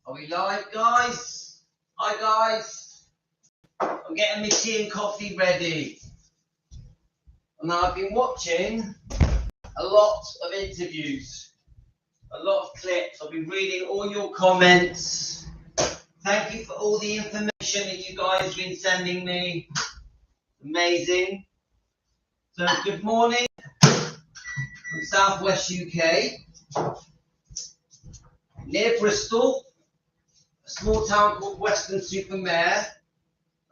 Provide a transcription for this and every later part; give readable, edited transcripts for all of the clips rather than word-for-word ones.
Are we live, guys? Hi, guys. I'm getting my tea and coffee ready. And I've been watching a lot of interviews, a lot of clips. I've been reading all your comments. Thank you for all the information that you guys have been sending me. Amazing. So, good morning from Southwest UK, near Bristol, a small town called Weston-super-Mare.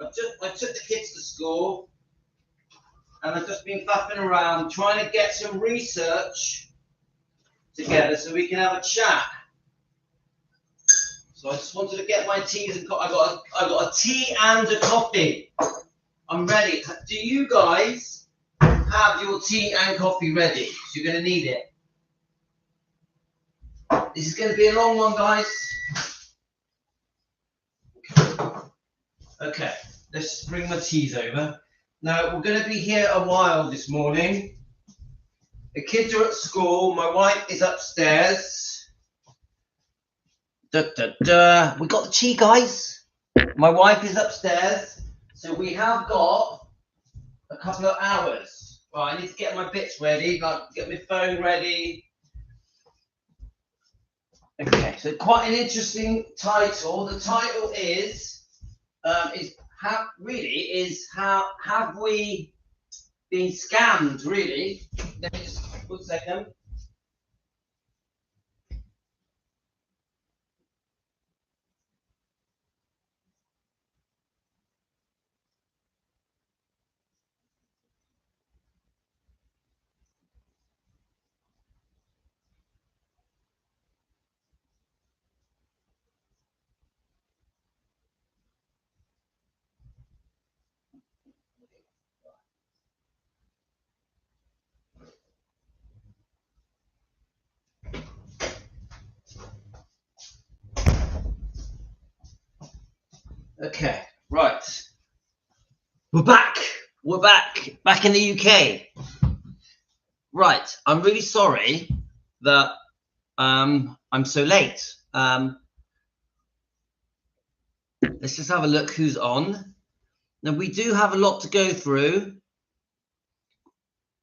I took the kids to school, and I've just been faffing around trying to get some research together so we can have a chat. So I just wanted to get my teas and I got a tea and a coffee. I'm ready. Do you guys have your tea and coffee ready? You're going to need it. This is going to be a long one, guys. Okay, let's bring my teas over. Now, we're going to be here a while this morning. The kids are at school. My wife is upstairs. We got the tea, guys. My wife is upstairs. So we have got a couple of hours. Right, I need to get my bits ready, like get my phone ready. Okay, so quite an interesting title. The title is how have we been scammed? Really? Let me just 1 second. Okay, right. We're back. We're back in the UK. Right, I'm really sorry that I'm so late. Let's just have a look who's on. Now, we do have a lot to go through.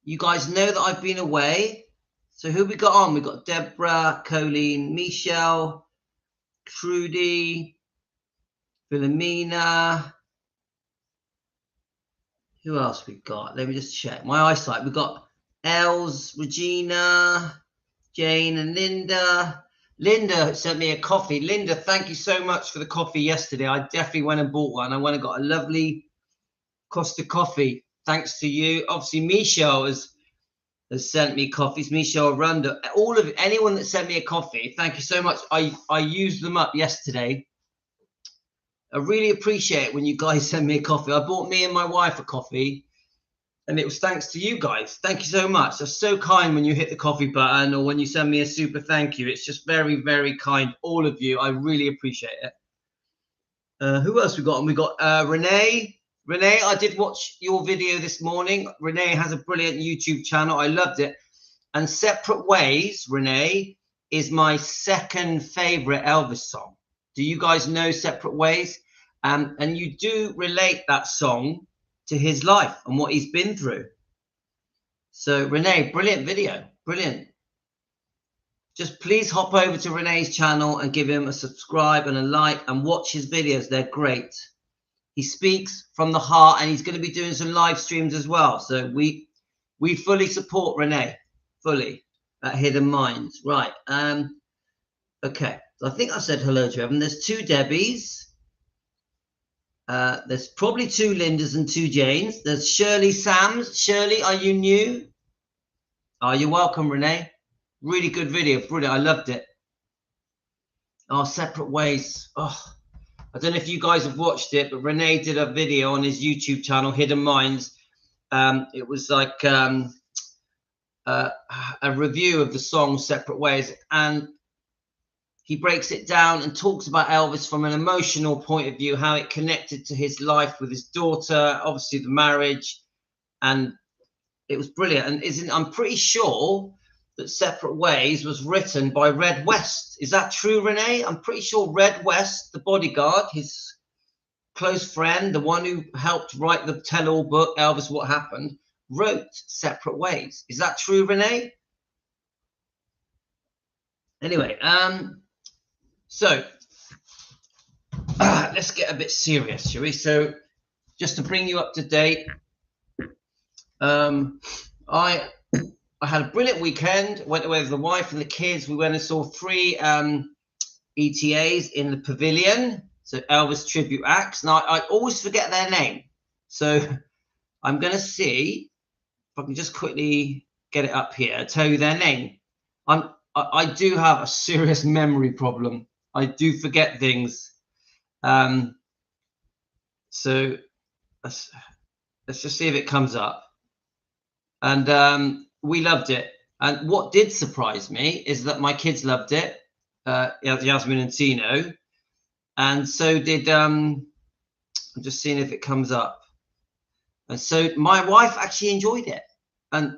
You guys know that I've been away. So who we got on? We got Deborah, Colleen, Michelle, Trudy, Philomena. Who else we got? Let me just check my eyesight. We've got Els, Regina, Jane, and Linda. Linda sent me a coffee. Linda, thank you so much for the coffee yesterday. I definitely went and bought one. I went and got a lovely Costa coffee. Thanks to you. Obviously, Michelle has sent me coffees. Michelle Arunda. All of anyone that sent me a coffee, thank you so much. I used them up yesterday. I really appreciate it when you guys send me a coffee. I bought me and my wife a coffee, and it was thanks to you guys. Thank you so much. That's so kind when you hit the coffee button or when you send me a super thank you. It's just very, very kind. All of you. I really appreciate it. Who else we got? And we got Renee. Renee, I did watch your video this morning. Renee has a brilliant YouTube channel. I loved it. And Separate Ways, Renee, is my second favorite Elvis song. Do you guys know Separate Ways? And you do relate that song to his life and what he's been through. So Renee, brilliant video, brilliant. Just please hop over to Renee's channel and give him a subscribe and a like and watch his videos. They're great. He speaks from the heart, and he's going to be doing some live streams as well. So we fully support Renee, fully, at Hidden Minds. Right. Okay. So I think I said hello to everyone. There's 2 Debbies. There's probably 2 Lindas and 2 Janes. There's Shirley Sams. Shirley, are you new? Oh, you're welcome, Renee. Really good video. Brilliant. I loved it. Oh, Separate Ways. Oh, I don't know if you guys have watched it, but Renee did a video on his YouTube channel, Hidden Minds. It was like a review of the song Separate Ways. And he breaks it down and talks about Elvis from an emotional point of view, how it connected to his life with his daughter, obviously the marriage. And it was brilliant. And I'm pretty sure that Separate Ways was written by Red West. Is that true, Renee? I'm pretty sure Red West, the bodyguard, his close friend, the one who helped write the tell-all book, Elvis, What Happened, wrote Separate Ways. Is that true, Renee? Anyway, so let's get a bit serious, shall we? So just to bring you up to date, I had a brilliant weekend. Went away with the wife and the kids. We went and saw 3 ETAs in the pavilion. So Elvis tribute acts. Now I always forget their name, so I'm going to see if I can just quickly get it up here. Tell you their name. I do have a serious memory problem. I do forget things. So let's just see if it comes up. And we loved it. And what did surprise me is that my kids loved it. Yasmin and Tino. And so did, I'm just seeing if it comes up. And so my wife actually enjoyed it. And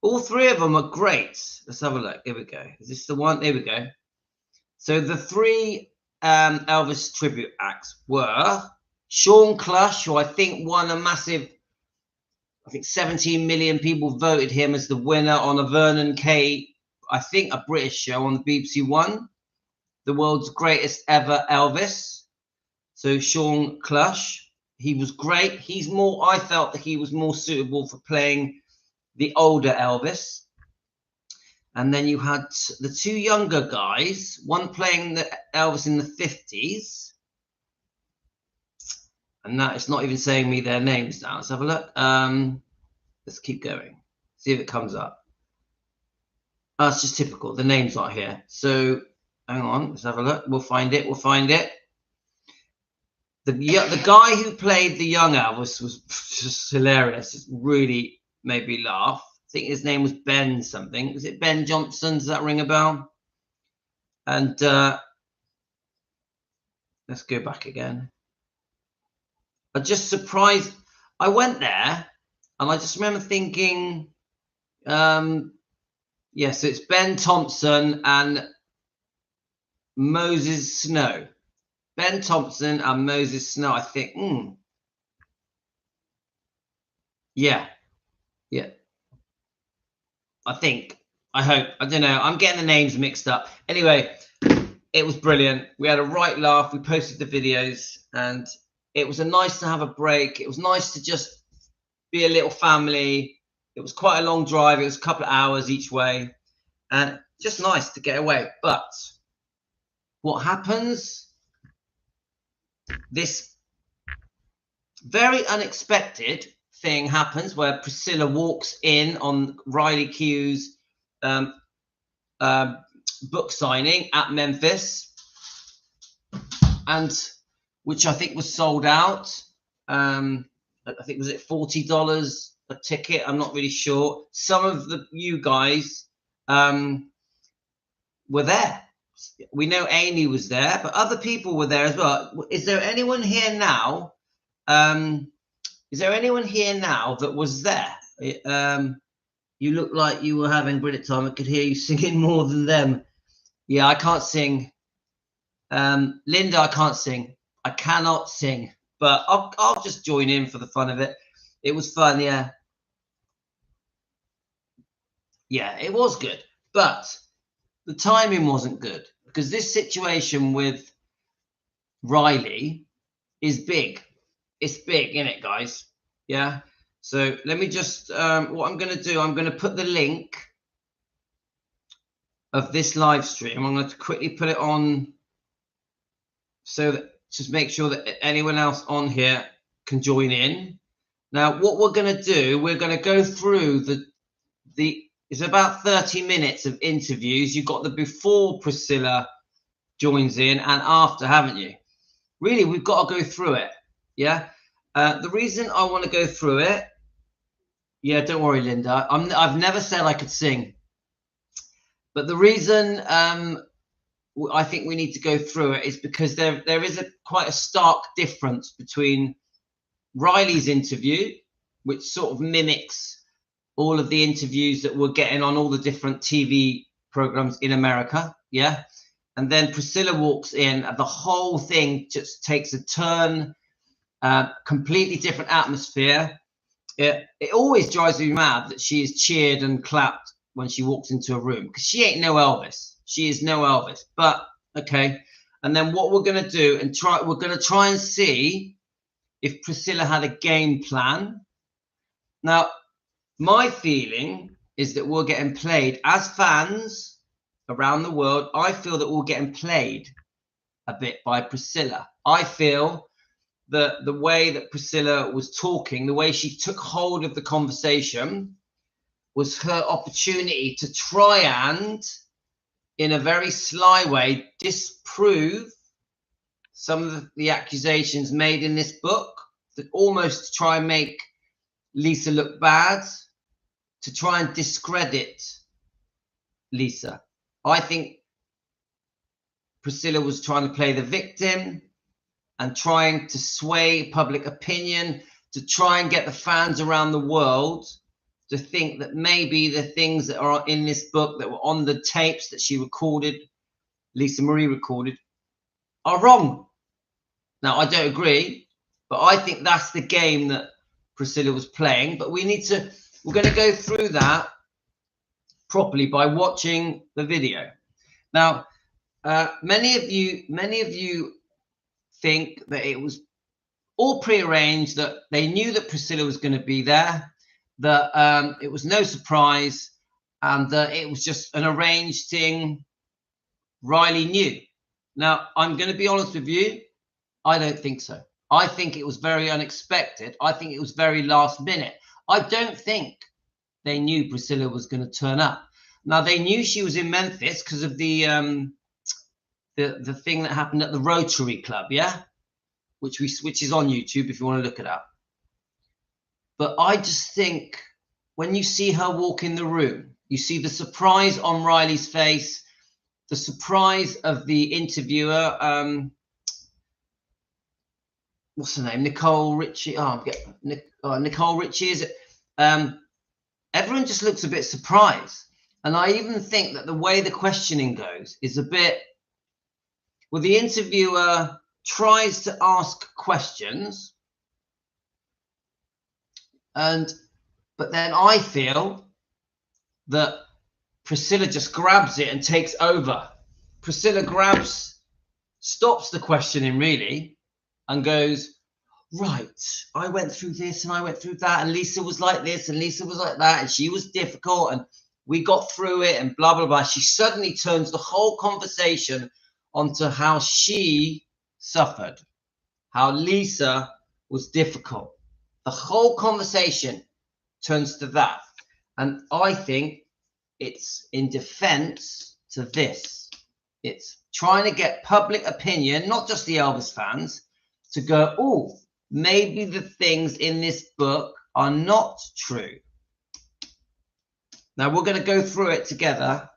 all 3 of them are great. Let's have a look. Here we go. Is this the one? There we go. So the 3 Elvis tribute acts were Sean Clush, who I think won a massive, I think 17 million people voted him as the winner on a Vernon Kay, I think a British show on the BBC One. The world's greatest ever Elvis. So Sean Clush, he was great. He's more, I felt that he was more suitable for playing the older Elvis. And then you had the 2 younger guys, one playing the Elvis in the 50s. And that it's not even saying me their names now. Let's have a look. Let's keep going. See if it comes up. Oh, it's just typical. The name's not here. So hang on. Let's have a look. We'll find it. We'll find it. The guy who played the young Elvis was just hilarious. It really made me laugh. I think his name was Ben something. Was it Ben Johnson? Does that ring a bell? And let's go back again. I just surprised. I went there and I just remember thinking, yes, it's Ben Thompson and Moses Snow. Ben Thompson and Moses Snow, I think. Yeah. I think. I hope. I don't know. I'm getting the names mixed up. Anyway, it was brilliant. We had a right laugh. We posted the videos and it was nice to have a break. It was nice to just be a little family. It was quite a long drive. It was a couple of hours each way and just nice to get away. But what happens? This very unexpected thing happens where Priscilla walks in on Riley Q's book signing at Memphis, and which I think was sold out. I think was it $40 a ticket? I'm not really sure. Some of you guys were there. We know Amy was there, but other people were there as well. Is there anyone here now? Is there anyone here now that was there? You look like you were having a brilliant time. I could hear you singing more than them. Yeah, I can't sing. Linda, I can't sing. I cannot sing, but I'll just join in for the fun of it. It was fun, yeah. Yeah, it was good, but the timing wasn't good because this situation with Riley is big. It's big, isn't it, guys? Yeah. So let me just, what I'm going to do, I'm going to put the link of this live stream. I'm going to quickly put it on so that just make sure that anyone else on here can join in. Now, what we're going to do, we're going to go through it's about 30 minutes of interviews. You've got the before Priscilla joins in and after, haven't you? Really, we've got to go through it. Yeah. The reason I want to go through it, yeah, don't worry, Linda. I've never said I could sing. But the reason I think we need to go through it is because there is quite a stark difference between Riley's interview, which sort of mimics all of the interviews that we're getting on all the different TV programs in America. Yeah. And then Priscilla walks in and the whole thing just takes a turn, completely different atmosphere. It always drives me mad that she is cheered and clapped when she walks into a room, because she ain't no Elvis. She is no Elvis. But okay. And then what we're going to do and we're going to try and see if Priscilla had a game plan. Now, my feeling is that we're getting played as fans around the world. I feel that we're getting played a bit by Priscilla. I feel that the way that Priscilla was talking, the way she took hold of the conversation, was her opportunity to try and, in a very sly way, disprove some of the accusations made in this book, that almost try and make Lisa look bad, to try and discredit Lisa. I think Priscilla was trying to play the victim and trying to sway public opinion, to try and get the fans around the world to think that maybe the things that are in this book that were on the tapes that she recorded, Lisa Marie recorded, are wrong. Now, I don't agree, but I think that's the game that Priscilla was playing. But we're going to go through that properly by watching the video. Now, many of you think that it was all prearranged, that they knew that Priscilla was going to be there, that it was no surprise, and that it was just an arranged thing Riley knew. Now, I'm going to be honest with you, I don't think so. I think it was very unexpected. I think it was very last minute. I don't think they knew Priscilla was going to turn up. Now, they knew she was in Memphis because of the thing that happened at the Rotary Club, yeah, which is on YouTube if you want to look it up. But I just think when you see her walk in the room, you see the surprise on Riley's face, the surprise of the interviewer. What's her name? Nicole Richie. Nicole Richie, is it? Everyone just looks a bit surprised. And I even think that the way the questioning goes is a bit, well, the interviewer tries to ask questions, but then I feel that Priscilla just grabs it and takes over. Priscilla stops the questioning really, and goes, right, I went through this and I went through that, and Lisa was like this and Lisa was like that, and she was difficult and we got through it and blah, blah, blah. She suddenly turns the whole conversation onto how she suffered, how Lisa was difficult. The whole conversation turns to that. And I think it's in defense to this. It's trying to get public opinion, not just the Elvis fans, to go, oh, maybe the things in this book are not true. Now, we're going to go through it together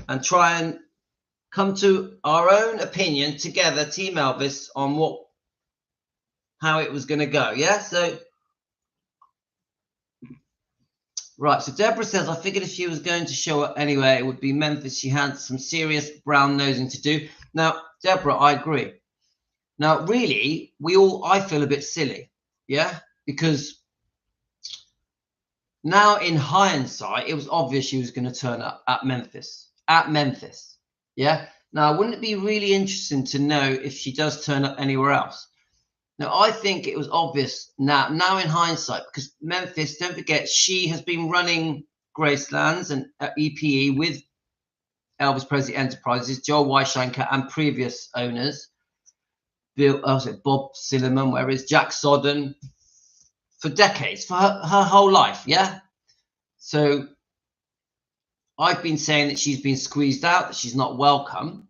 and try and come to our own opinion together, Team Elvis, on how it was going to go. Yeah, so right, so Deborah says, I figured if she was going to show up anyway, it would be Memphis. She had some serious brown nosing to do. Now, Deborah, I agree. Now, really, I feel a bit silly, yeah, because now in hindsight, it was obvious she was going to turn up at Memphis, yeah. Now, wouldn't it be really interesting to know if she does turn up anywhere else? Now, I think it was obvious now in hindsight, because Memphis, don't forget, she has been running Gracelands and EPE with Elvis Presley Enterprises, Joel Weishanker, and previous owners. Bob Silliman, where is Jack Sodden, for decades, for her whole life, yeah. So I've been saying that she's been squeezed out, that she's not welcome,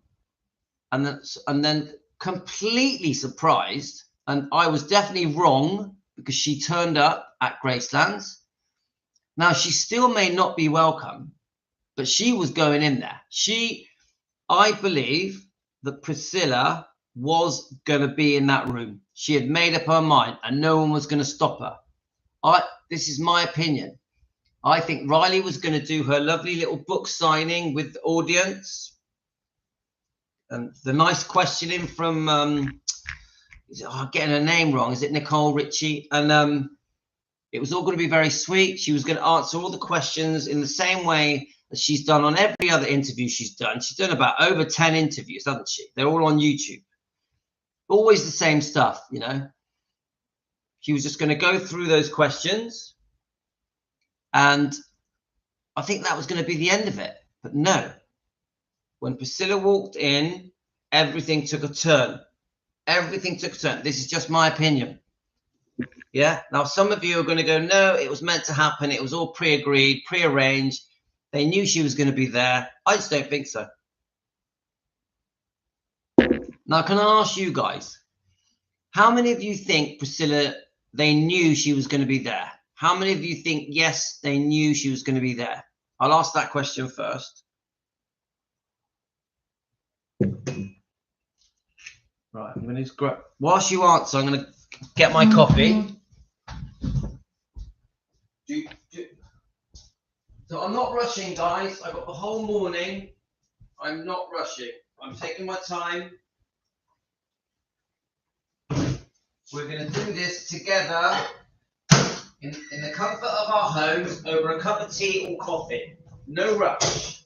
and then completely surprised, and I was definitely wrong because she turned up at Gracelands. Now, she still may not be welcome, but she was going in there. I believe that Priscilla was going to be in that room. She had made up her mind and no one was going to stop her. This is my opinion. I think Riley was going to do her lovely little book signing with the audience. And the nice questioning from, I'm getting her name wrong. Is it Nicole Ritchie? And it was all going to be very sweet. She was going to answer all the questions in the same way as she's done on every other interview she's done. She's done about over 10 interviews, hasn't she? They're all on YouTube. Always the same stuff, you know. She was just going to go through those questions. And I think that was going to be the end of it. But no. When Priscilla walked in, everything took a turn. Everything took a turn. This is just my opinion. Yeah. Now, some of you are going to go, no, it was meant to happen. It was all pre-agreed, pre-arranged. They knew she was going to be there. I just don't think so. Now, can I ask you guys, how many of you think Priscilla, they knew she was going to be there? How many of you think, yes, they knew she was going to be there? I'll ask that question first. Right, I'm going to whilst you answer, I'm going to get my coffee. So I'm not rushing, guys. I've got the whole morning. I'm not rushing. I'm taking my time. We're going to do this together in the comfort of our homes over a cup of tea or coffee. No rush.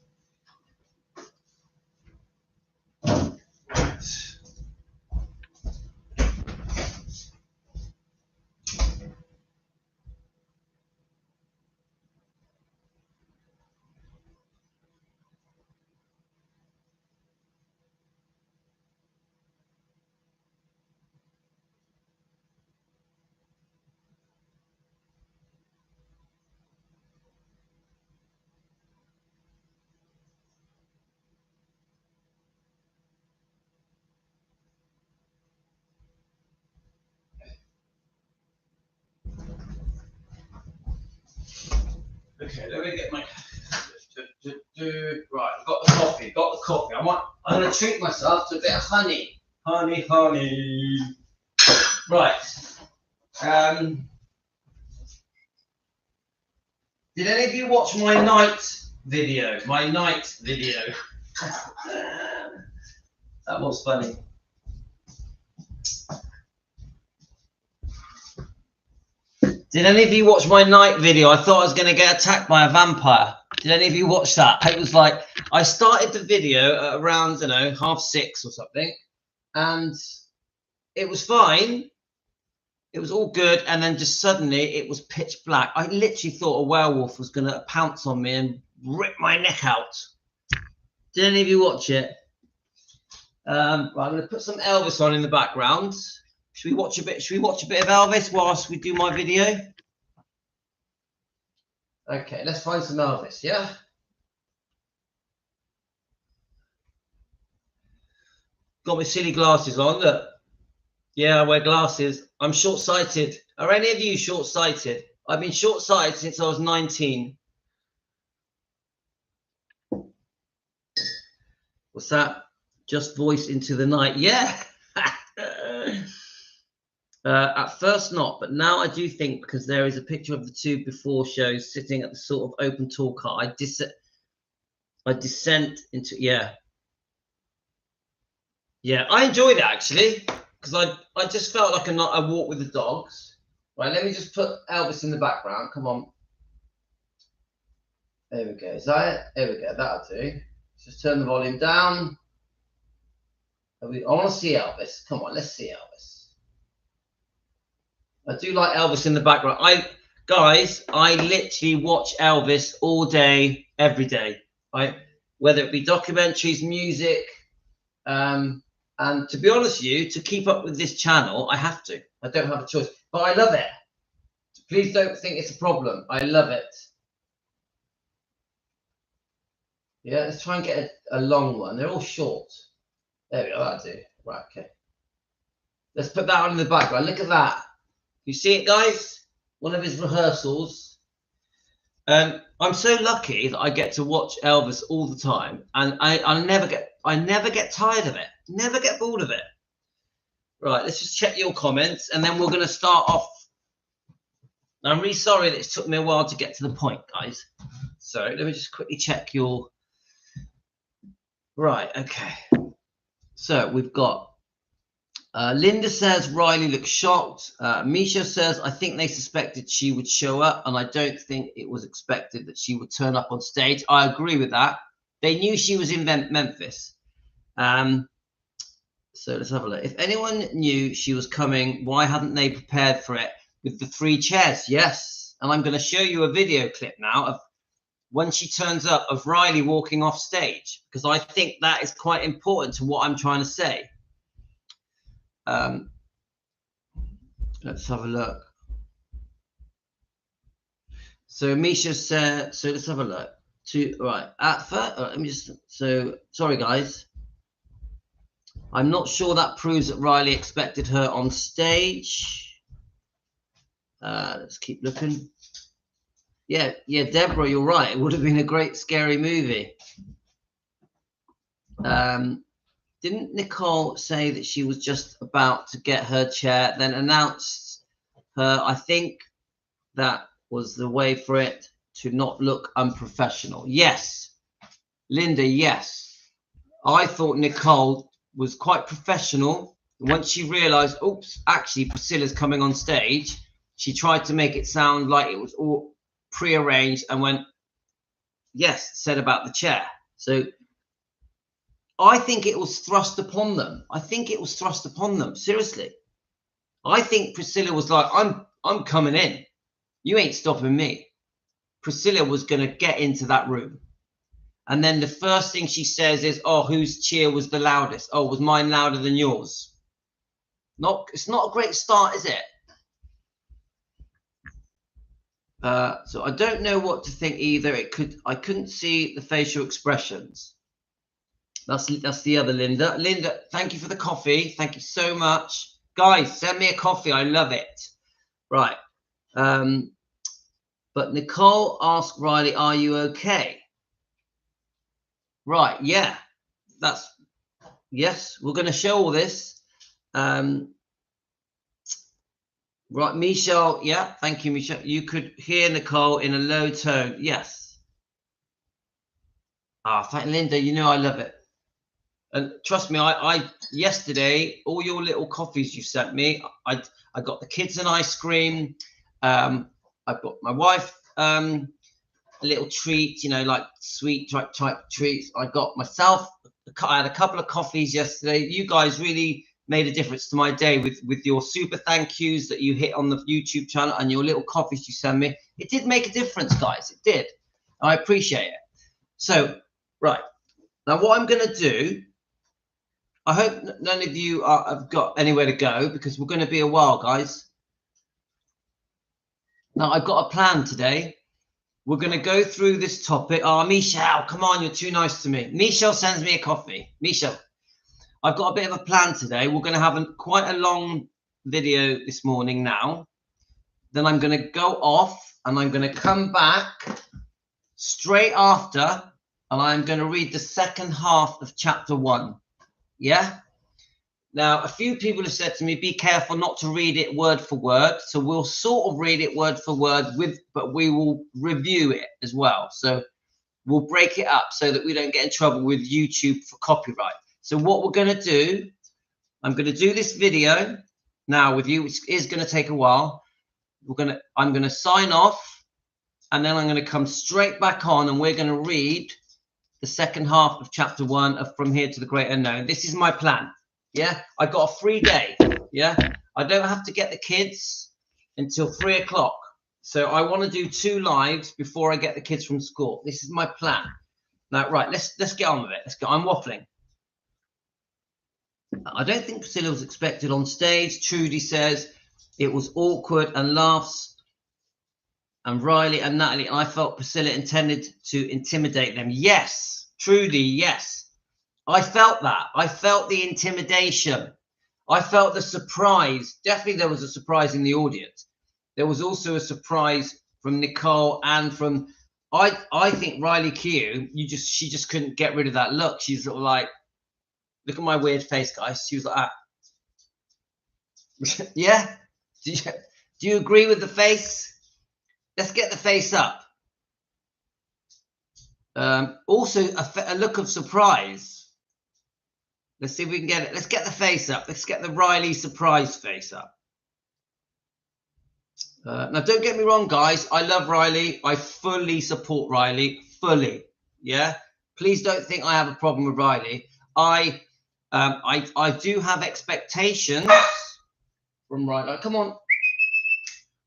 Okay, let me get my right. I've got the coffee. Got the coffee. I'm going to treat myself to a bit of honey. Honey. Right. Did any of you watch my night video? That was funny. Did any of you watch my night video? I thought I was going to get attacked by a vampire. Did any of you watch that? It was like, I started the video at around, 6:30 or something. And it was fine. It was all good. And then just suddenly it was pitch black. I literally thought a werewolf was going to pounce on me and rip my neck out. Did any of you watch it? Well, I'm going to put some Elvis on in the background. Should we watch a bit of Elvis whilst we do my video? Okay, let's find some Elvis, yeah? Got my silly glasses on, look. Yeah, I wear glasses. I'm short-sighted. Are any of you short-sighted? I've been short-sighted since I was 19. What's that? Just voice into the night. Yeah. At first not, but now I do think, because there is a picture of the two before shows sitting at the sort of open tour car. I descent into, yeah, I enjoyed it actually, because I just felt like I walk with the dogs. Right, let me just put Elvis in the background. Come on. There we go. Is that it? There we go. That'll do. Just turn the volume down. I want to see Elvis. Come on, let's see Elvis. I do like Elvis in the background. I literally watch Elvis all day, every day. Right? Whether it be documentaries, music, and to be honest with you, to keep up with this channel, I have to. I don't have a choice. But I love it. Please don't think it's a problem. I love it. Yeah, let's try and get a long one. They're all short. There we go. That'll do. Right, okay. Let's put that on in the background. Look at that. You see it, guys? One of his rehearsals. I'm so lucky that I get to watch Elvis all the time, and I never get tired of it. Never get bored of it. Right, let's just check your comments, and then we're going to start off. I'm really sorry that it took me a while to get to the point, guys. So let me just quickly check your... Right, okay. So we've got... Linda says Riley looks shocked. Misha says, I think they suspected she would show up, and I don't think it was expected that she would turn up on stage. I agree with that. They knew she was in Memphis. So let's have a look. If anyone knew she was coming, why hadn't they prepared for it with the 3 chairs? Yes. And I'm going to show you a video clip now of when she turns up of Riley walking off stage, because I think that is quite important to what I'm trying to say. Let's have a look. So Misha said, so let's have a look. Right, at first, let me just, so sorry guys. I'm not sure that proves that Riley expected her on stage. Let's keep looking. Yeah, Deborah, you're right. It would have been a great scary movie. Didn't Nicole say that she was just about to get her chair, then announced her? I think that was the way for it to not look unprofessional. Yes, Linda, yes. I thought Nicole was quite professional. Once she realized, oops, actually Priscilla's coming on stage, she tried to make it sound like it was all prearranged and went, yes, said about the chair. So I think it was thrust upon them. I think it was thrust upon them. Seriously. I think Priscilla was like, I'm coming in. You ain't stopping me. Priscilla was going to get into that room. And then the first thing she says is, oh, whose cheer was the loudest? Oh, was mine louder than yours? It's not a great start, is it? So I don't know what to think either. I couldn't see the facial expressions. That's the other Linda. Linda, thank you for the coffee. Thank you so much. Guys, send me a coffee. I love it. Right. But Nicole asked Riley, are you okay? Right, yeah. Yes, we're going to show all this. Right, Michelle, yeah, thank you, Michelle. You could hear Nicole in a low tone. Yes. Thank Linda, you know I love it. And trust me, I yesterday, all your little coffees you sent me, I got the kids an ice cream. I've got my wife a little treat, you know, like sweet type treats. I got myself, I had a couple of coffees yesterday. You guys really made a difference to my day with your super thank yous that you hit on the YouTube channel and your little coffees you send me. It did make a difference, guys. It did. I appreciate it. So, right. Now, what I'm going to do, I hope none of you have got anywhere to go because we're going to be a while, guys. Now, I've got a plan today. We're going to go through this topic. Oh, Michelle, come on, you're too nice to me. Michelle sends me a coffee. Michelle, I've got a bit of a plan today. We're going to have quite a long video this morning now. Then I'm going to go off and I'm going to come back straight after and I'm going to read the second half of chapter 1. Yeah? Now, a few people have said to me, be careful not to read it word for word. So we'll sort of read it word for word, but we will review it as well. So we'll break it up so that we don't get in trouble with YouTube for copyright. So what we're going to do, I'm going to do this video now with you, which is going to take a while. I'm going to sign off and then I'm going to come straight back on and we're going to read the second half of chapter 1 of From Here to the Great Unknown. This is my plan. Yeah, I got a free day. Yeah, I don't have to get the kids until 3 o'clock. So I want to do 2 lives before I get the kids from school. This is my plan. Now, right, let's get on with it. Let's go. I'm waffling. I don't think Priscilla was expected on stage. Trudy says it was awkward and laughs. And Riley and Natalie, I felt Priscilla intended to intimidate them. Yes, Trudy, yes. I felt that. I felt the intimidation. I felt the surprise. Definitely there was a surprise in the audience. There was also a surprise from Nicole and from, I think Riley Q, she just couldn't get rid of that look. She's sort of like, look at my weird face, guys. She was like that. Yeah? Do you agree with the face? Let's get the face up. Also, a look of surprise. Let's see if we can get it. Let's get the face up. Let's get the Riley surprise face up. Now, don't get me wrong, guys. I love Riley. I fully support Riley. Fully. Yeah. Please don't think I have a problem with Riley. I do have expectations from Riley. Come on.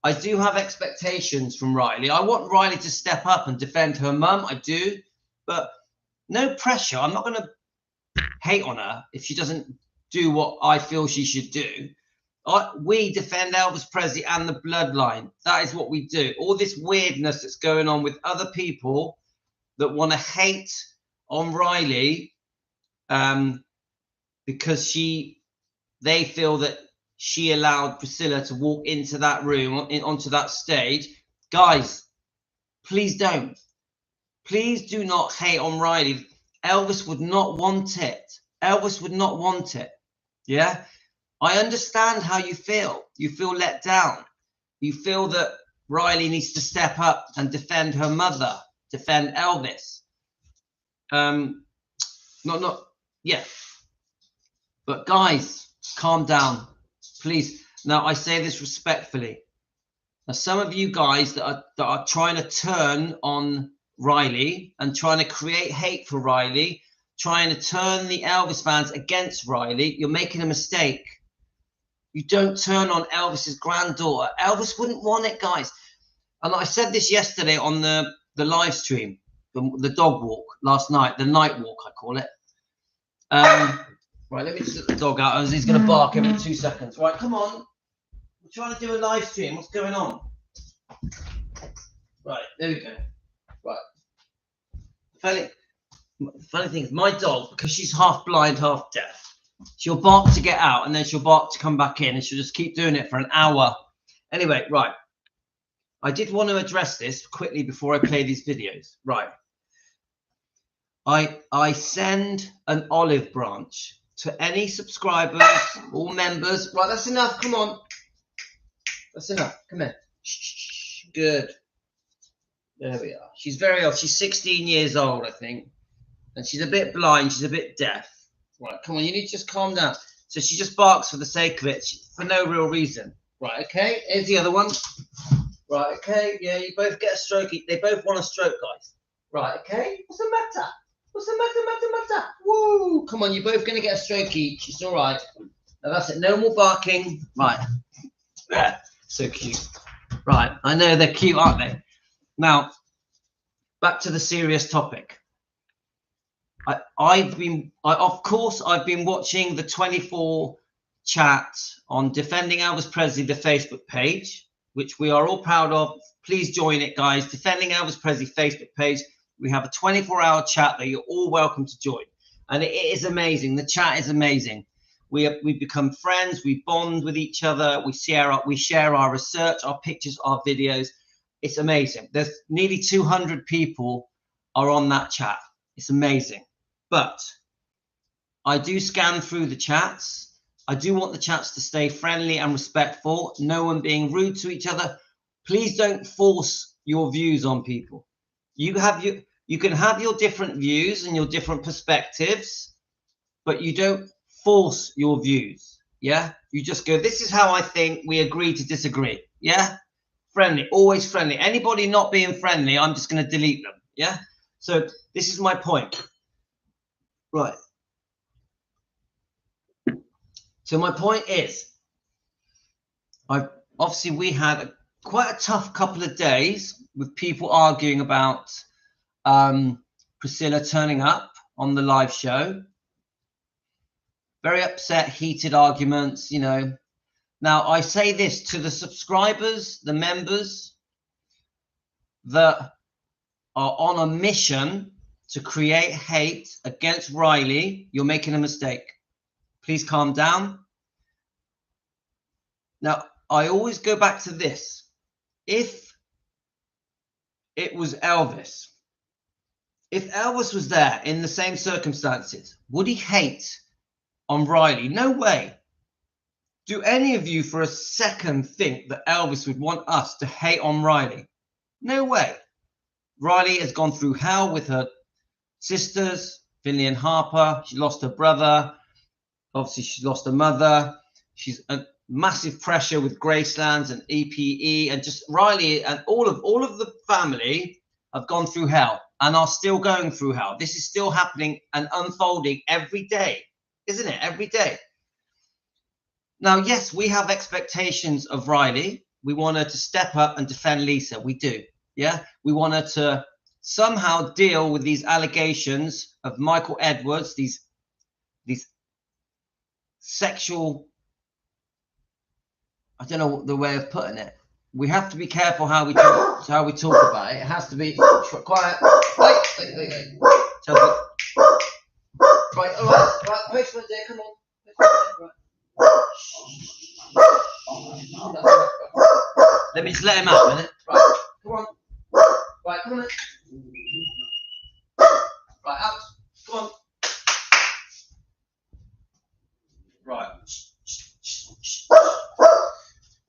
I do have expectations from Riley. I want Riley to step up and defend her mum. I do. But no pressure. I'm not going to hate on her if she doesn't do what I feel she should do. We defend Elvis Presley and the bloodline. That is what we do. All this weirdness that's going on with other people that want to hate on Riley because they feel that she allowed Priscilla to walk into that room, onto that stage. Guys, please don't. Please do not hate on Riley. Elvis would not want it. Elvis would not want it. Yeah? I understand how you feel. You feel let down. You feel that Riley needs to step up and defend her mother, defend Elvis. Yeah. But guys, calm down, please. Now, I say this respectfully. Now, some of you guys that are trying to turn on Riley and trying to create hate for Riley, trying to turn the Elvis fans against Riley, you're making a mistake. You don't turn on Elvis's granddaughter. Elvis wouldn't want it, guys. And I said this yesterday on the live stream, the dog walk last night, the night walk, I call it. Right, let me just let the dog out. He's going to bark every 2 seconds. Right, come on. We're trying to do a live stream. What's going on? Right, there we go. Right. Funny thing is, my dog, because she's half blind, half deaf, she'll bark to get out and then she'll bark to come back in and she'll just keep doing it for an hour. Anyway, right. I did want to address this quickly before I play these videos. Right. I send an olive branch to any subscribers or members. Right, that's enough. Come on. That's enough. Come here. Shh. Good. There we are. She's very old. She's 16 years old, I think. And she's a bit blind. She's a bit deaf. Right, come on. You need to just calm down. So she just barks for the sake of it, for no real reason. Right, okay. Here's the other one. Right, okay. Yeah, you both get a stroke. They both want a stroke, guys. Right, okay. What's the matter? What's the matter? Woo! Come on, you're both going to get a stroke each. It's all right. Now, that's it. No more barking. Right. So cute. Right. I know they're cute, aren't they? Now, back to the serious topic. I've been watching the 24 chat on Defending Elvis Presley, the Facebook page, which we are all proud of. Please join it, guys. Defending Elvis Presley Facebook page. We have a 24-hour chat that you're all welcome to join. And it is amazing. The chat is amazing. We become friends. We bond with each other. We share our research, our pictures, our videos. It's amazing. There's nearly 200 people are on that chat. It's amazing. But I do scan through the chats. I do want the chats to stay friendly and respectful. No one being rude to each other. Please don't force your views on people. You can have your different views and your different perspectives, but you don't force your views. Yeah, you just go, this is how I think. We agree to disagree. Yeah, friendly, always friendly. Anybody not being friendly, I'm just going to delete them. Yeah. So this is my point. Right. So my point is, we had quite a tough couple of days with people arguing about Priscilla turning up on the live show. Very upset, heated arguments, you know. Now, I say this to the subscribers, the members that are on a mission to create hate against Riley. You're making a mistake. Please calm down. Now, I always go back to this. If it was Elvis, if Elvis was there in the same circumstances, would he hate on Riley? No way. Do any of you for a second think that Elvis would want us to hate on Riley? No way. Riley has gone through hell with her sisters, Finley and Harper. She lost her brother. Obviously, she lost her mother. She's a massive pressure with Graceland and EPE, and just Riley and all of the family have gone through hell and are still going through hell. This is still happening and unfolding every day, isn't it? Every day. Now, yes, we have expectations of Riley. We want her to step up and defend Lisa. We do. Yeah. We want her to somehow deal with these allegations of Michael Edwards, these sexual, I don't know the way of putting it. We have to be careful how we talk about it. It has to be quiet. Wait. Right, all right, postman dear, come on. Let me just let him out a minute. Right, come on. Right, come on. Right, out. Come on. Right.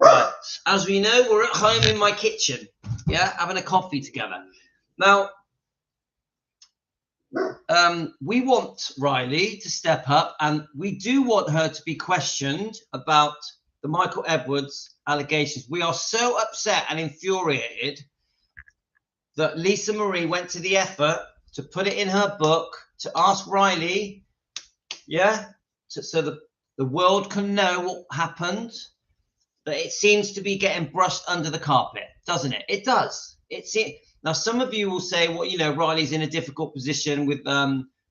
Right. As we know, we're at home in my kitchen. Yeah, having a coffee together. Now, we want Riley to step up, and we do want her to be questioned about the Michael Edwards allegations. We are so upset and infuriated that Lisa Marie went to the effort to put it in her book, to ask Riley, yeah, so the world can know what happened. But it seems to be getting brushed under the carpet, doesn't it? It does. Now, some of you will say, well, you know, Riley's in a difficult position with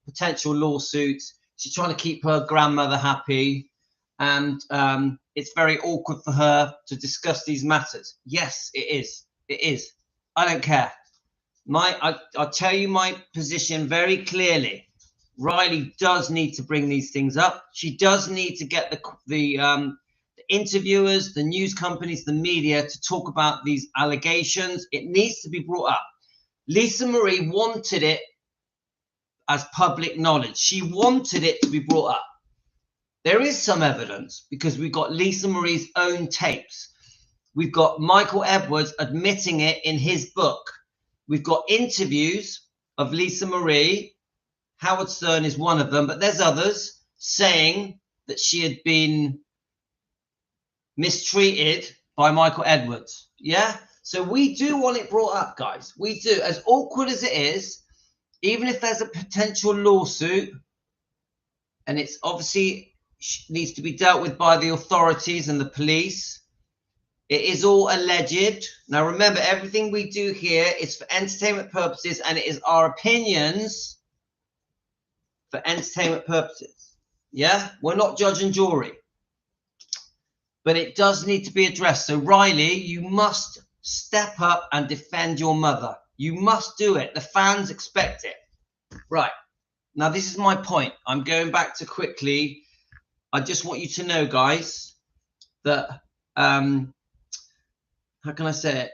potential lawsuits. She's trying to keep her grandmother happy. And it's very awkward for her to discuss these matters. Yes, it is. It is. I don't care. I'll tell you my position very clearly. Riley does need to bring these things up. She does need to get the interviewers, the news companies, the media to talk about these allegations. It needs to be brought up. Lisa Marie wanted it as public knowledge. She wanted it to be brought up. There is some evidence because we've got Lisa Marie's own tapes. We've got Michael Edwards admitting it in his book. We've got interviews of Lisa Marie. Howard Stern is one of them, but there's others saying that she had been mistreated by Michael Edwards. Yeah. So we do want it brought up, guys. We do. As awkward as it is, even if there's a potential lawsuit and it's obviously needs to be dealt with by the authorities and the police, it is all alleged. Now, remember, everything we do here is for entertainment purposes, and it is our opinions for entertainment purposes. Yeah. We're not judge and jury. But it does need to be addressed. So, Riley, you must step up and defend your mother. You must do it. The fans expect it. Right. Now, this is my point. I'm going back to quickly. I just want you to know, guys, that, how can I say it?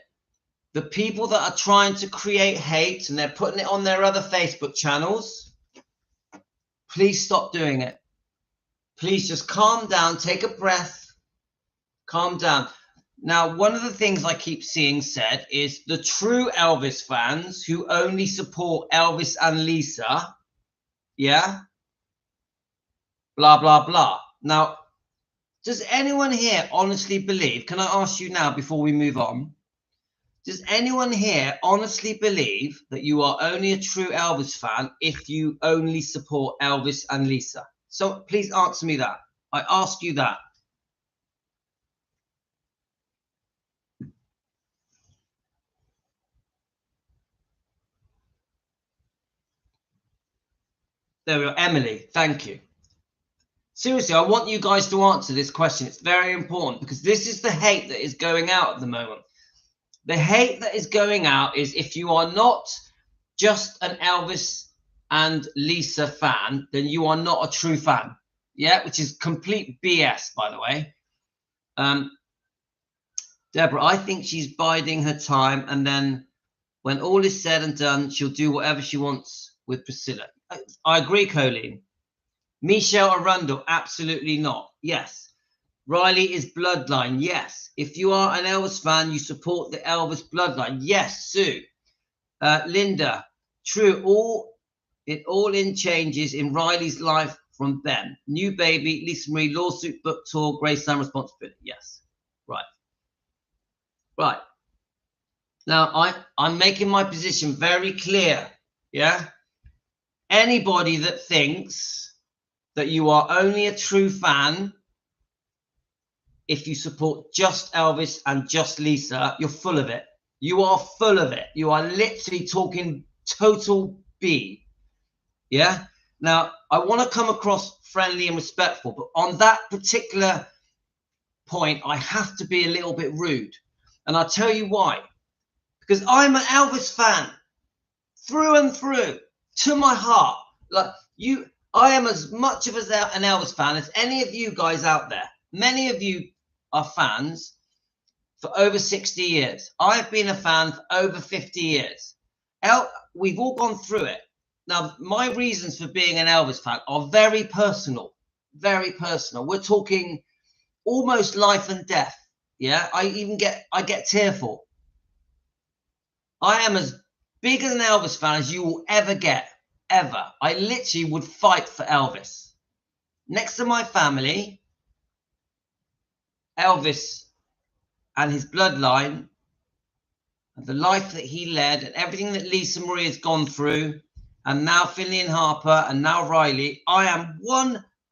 The people that are trying to create hate and they're putting it on their other Facebook channels, please stop doing it. Please just calm down, take a breath. Calm down. Now, one of the things I keep seeing said is the true Elvis fans who only support Elvis and Lisa, yeah, blah, blah, blah. Now, does anyone here honestly believe, can I ask you now before we move on, does anyone here honestly believe that you are only a true Elvis fan if you only support Elvis and Lisa? So please answer me that. I ask you that. There we go. Emily, thank you. Seriously, I want you guys to answer this question. It's very important because this is the hate that is going out at the moment. The hate that is going out is if you are not just an Elvis and Lisa fan, then you are not a true fan. Yeah, which is complete BS, by the way. Deborah, I think she's biding her time, and then when all is said and done, she'll do whatever she wants with Priscilla. I agree, Colleen. Michelle Arundel, absolutely not. Yes. Riley is bloodline. Yes. If you are an Elvis fan, you support the Elvis bloodline. Yes, Sue. Linda, true. It all in changes in Riley's life from Ben. New baby, Lisa Marie, lawsuit, book tour, Graceland responsibility. Yes. Right. Right. Now, I'm making my position very clear. Yeah. Anybody that thinks that you are only a true fan if you support just Elvis and just Lisa, you're full of it. You are full of it. You are literally talking total B. Yeah. Now, I want to come across friendly and respectful, but on that particular point, I have to be a little bit rude. And I'll tell you why. Because I'm an Elvis fan through and through, to my heart. Like you, I am as much of an Elvis fan as any of you guys out there. Many of you are fans for over 60 years. I've been a fan for over 50 years. We've all gone through it. Now, my reasons for being an Elvis fan are very personal, very personal. We're talking almost life and death. Yeah, I get tearful. I am as big an Elvis fan as you will ever get, ever. I literally would fight for Elvis. Next to my family, Elvis and his bloodline, and the life that he led, and everything that Lisa Marie has gone through, and now Finley and Harper, and now Riley, I am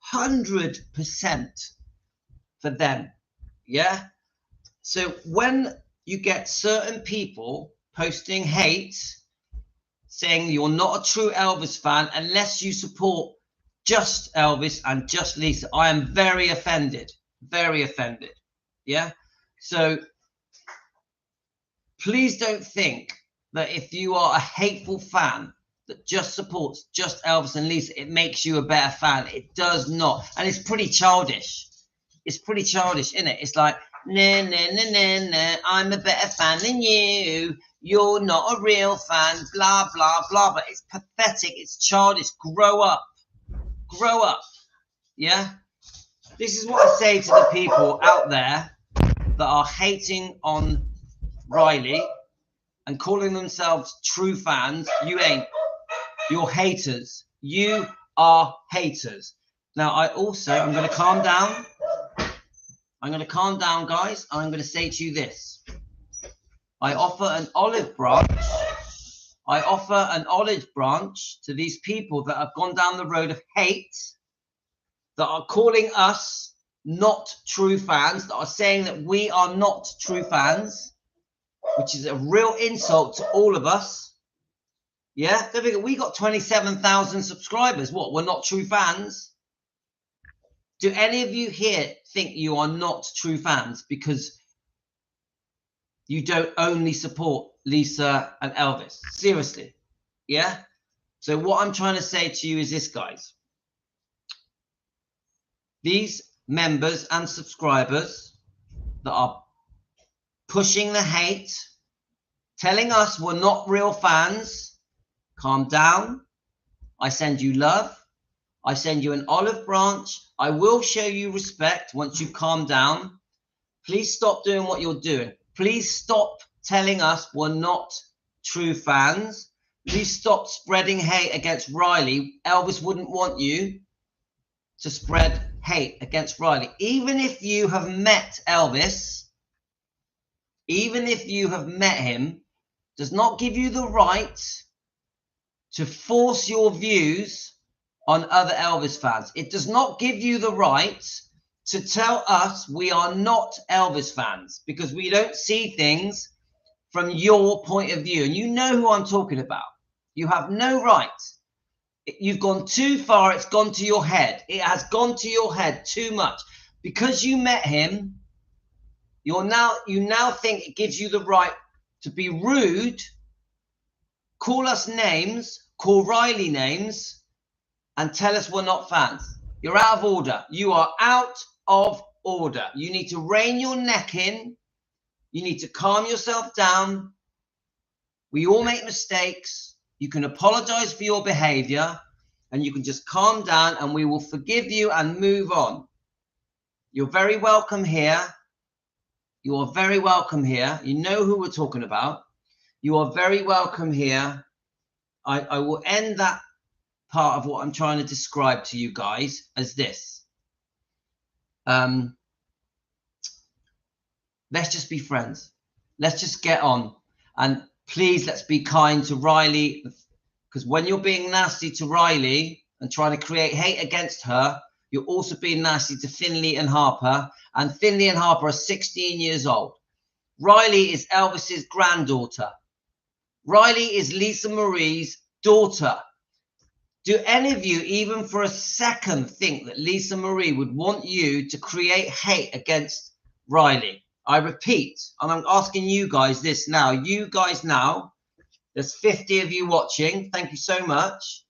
100% for them. Yeah? So when you get certain people posting hate, saying you're not a true Elvis fan unless you support just Elvis and just Lisa, I am very offended. Very offended. Yeah? So please don't think that if you are a hateful fan that just supports just Elvis and Lisa, it makes you a better fan. It does not. And it's pretty childish. It's pretty childish, isn't it? It's like, nah, nah, nah, nah, nah, I'm a better fan than you. You're not a real fan, blah, blah, blah. But it's pathetic. It's childish. Grow up. Grow up. Yeah? This is what I say to the people out there that are hating on Riley and calling themselves true fans. You ain't. You're haters. You are haters. Now, I'm going to calm down. I'm going to calm down, guys. I'm going to say to you this. I offer an olive branch. I offer an olive branch to these people that have gone down the road of hate, that are calling us not true fans, that are saying that we are not true fans, which is a real insult to all of us. Yeah? Don't forget, we got 27,000 subscribers. What? We're not true fans? Do any of you here think you are not true fans because you don't only support Lisa and Elvis? Seriously. Yeah? So what I'm trying to say to you is this, guys. These members and subscribers that are pushing the hate, telling us we're not real fans, calm down. I send you love. I send you an olive branch. I will show you respect once you calm down. Please stop doing what you're doing. Please stop telling us we're not true fans. Please stop spreading hate against Riley. Elvis wouldn't want you to spread hate against Riley. Even if you have met Elvis, even if you have met him, does not give you the right to force your views on other Elvis fans. It does not give you the right to tell us we are not Elvis fans because we don't see things from your point of view. And you know who I'm talking about. You have no right. You've gone too far. It's gone to your head. It has gone to your head too much. Because you met him, you now think it gives you the right to be rude, call us names, call Riley names, and tell us we're not fans. You're out of order. You are out of order. You need to rein your neck in. You need to calm yourself down. We all make mistakes. You can apologize for your behavior and you can just calm down and we will forgive you and move on. You're very welcome here. You are very welcome here. You know who we're talking about. You are very welcome here. I will end that part of what I'm trying to describe to you guys as this. Let's just be friends. Let's just get on. And please, let's be kind to Riley, because when you're being nasty to Riley and trying to create hate against her, you're also being nasty to Finley and Harper. And Finley and Harper are 16 years old. Riley is Elvis's granddaughter. Riley is Lisa Marie's daughter. Do any of you, even for a second, think that Lisa Marie would want you to create hate against Riley? I repeat, and I'm asking you guys this now. You guys now, there's 50 of you watching. Thank you so much.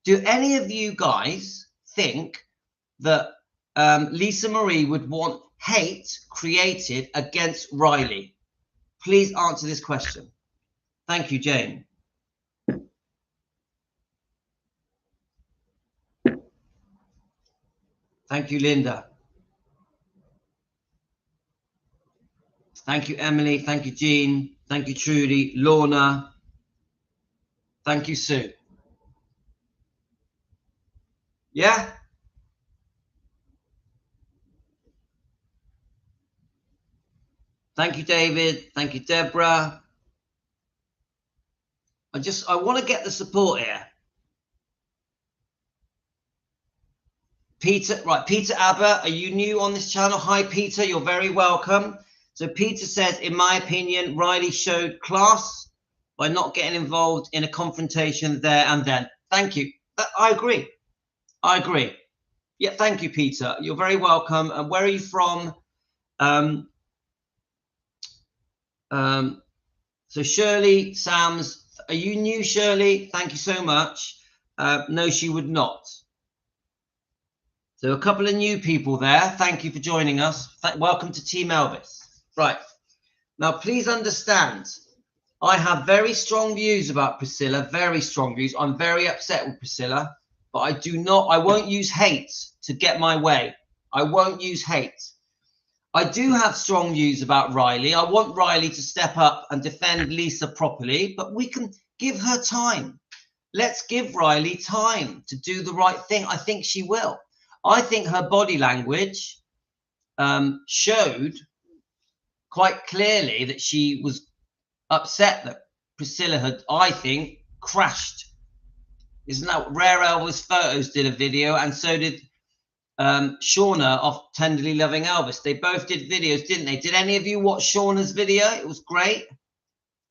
Do any of you guys think that Lisa Marie would want hate created against Riley? Please answer this question. Thank you, Jane. Thank you, Linda. Thank you, Emily. Thank you, Jean. Thank you, Trudy. Lorna. Thank you, Sue. Yeah? Thank you, David. Thank you, Deborah. I want to get the support here. Peter, right, Peter Abba, are you new on this channel? Hi, Peter, you're very welcome. So Peter says, in my opinion, Riley showed class by not getting involved in a confrontation there and then. Thank you. I agree. I agree. Yeah, thank you, Peter. You're very welcome. And where are you from? So Shirley, Sam's, are you new, Shirley? Thank you so much. No, she would not. So a couple of new people there. Thank you for joining us. Welcome to Team Elvis. Right. Now, please understand, I have very strong views about Priscilla, very strong views. I'm very upset with Priscilla, but I won't use hate to get my way. I won't use hate. I do have strong views about Riley. I want Riley to step up and defend Lisa properly, but we can give her time. Let's give Riley time to do the right thing. I think she will. I think her body language showed quite clearly that she was upset that Priscilla had, I think, crashed. Isn't that what Rare Elvis Photos did a video, and so did Shauna of Tenderly Loving Elvis. They both did videos, didn't they? Did any of you watch Shauna's video? It was great.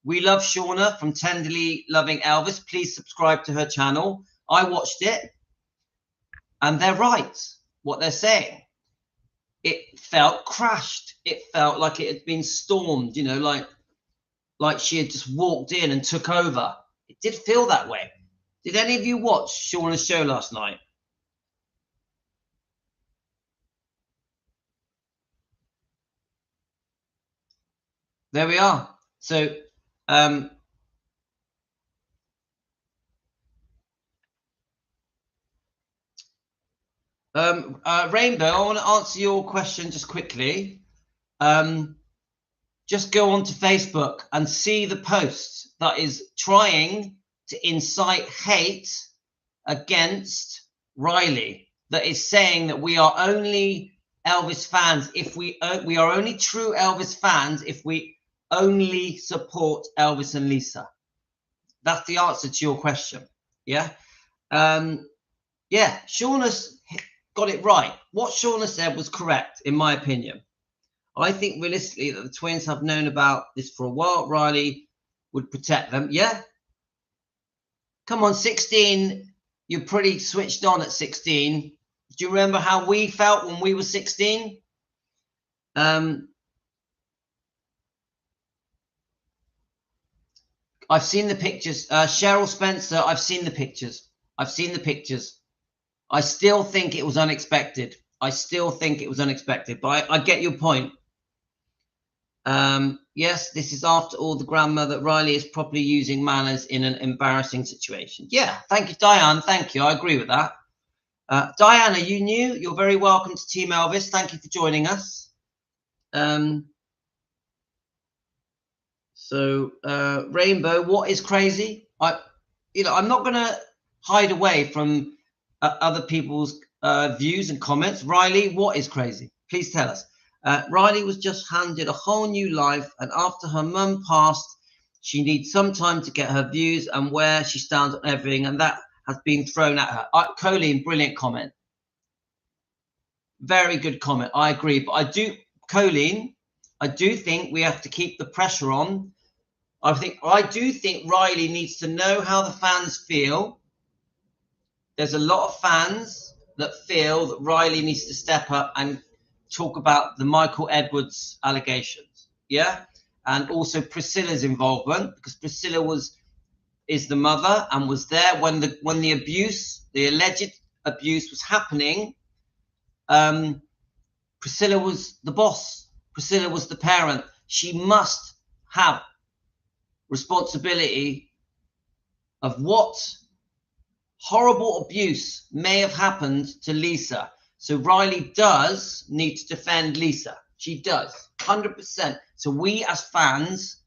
We love Shauna from Tenderly Loving Elvis. Please subscribe to her channel. I watched it. And they're right, what they're saying. It felt crashed. It felt like it had been stormed, you know, like she had just walked in and took over. It did feel that way. Did any of you watch Shauna's show last night? There we are. So, Rainbow, I want to answer your question just quickly. Just go onto Facebook and see the post that is trying to incite hate against Riley, that is saying that we are only Elvis fans if we are only true Elvis fans if we only support Elvis and Lisa. That's the answer to your question. Yeah. Yeah, Shauna's got it right. What Shauna said was correct, in my opinion. I think realistically that the twins have known about this for a while. Riley would protect them. Yeah. Come on, 16. You're pretty switched on at 16. Do you remember how we felt when we were 16? I've seen the pictures. Cheryl Spencer, I've seen the pictures. I've seen the pictures. I still think it was unexpected. I still think it was unexpected, but I get your point. Yes, this is after all the grandmother. Riley is properly using manners in an embarrassing situation. Yeah, thank you, Diane. Thank you. I agree with that. Diana, you new? You're very welcome to Team Elvis. Thank you for joining us. Rainbow, what is crazy? I'm not going to hide away from other people's views and comments. Riley, what is crazy? Please tell us. Riley was just handed a whole new life, and after her mum passed, she needs some time to get her views and where she stands on everything, and that has been thrown at her. Colleen, brilliant comment. Very good comment. I agree. But Colleen, I do think we have to keep the pressure on. I do think Riley needs to know how the fans feel. There's a lot of fans that feel that Riley needs to step up and talk about the Michael Edwards allegations. Yeah. And also Priscilla's involvement, because Priscilla is the mother and was there when the alleged abuse was happening. Priscilla was the boss. Priscilla was the parent. She must have responsibility of what horrible abuse may have happened to Lisa. So Riley does need to defend Lisa. She does, 100%. So we as fans,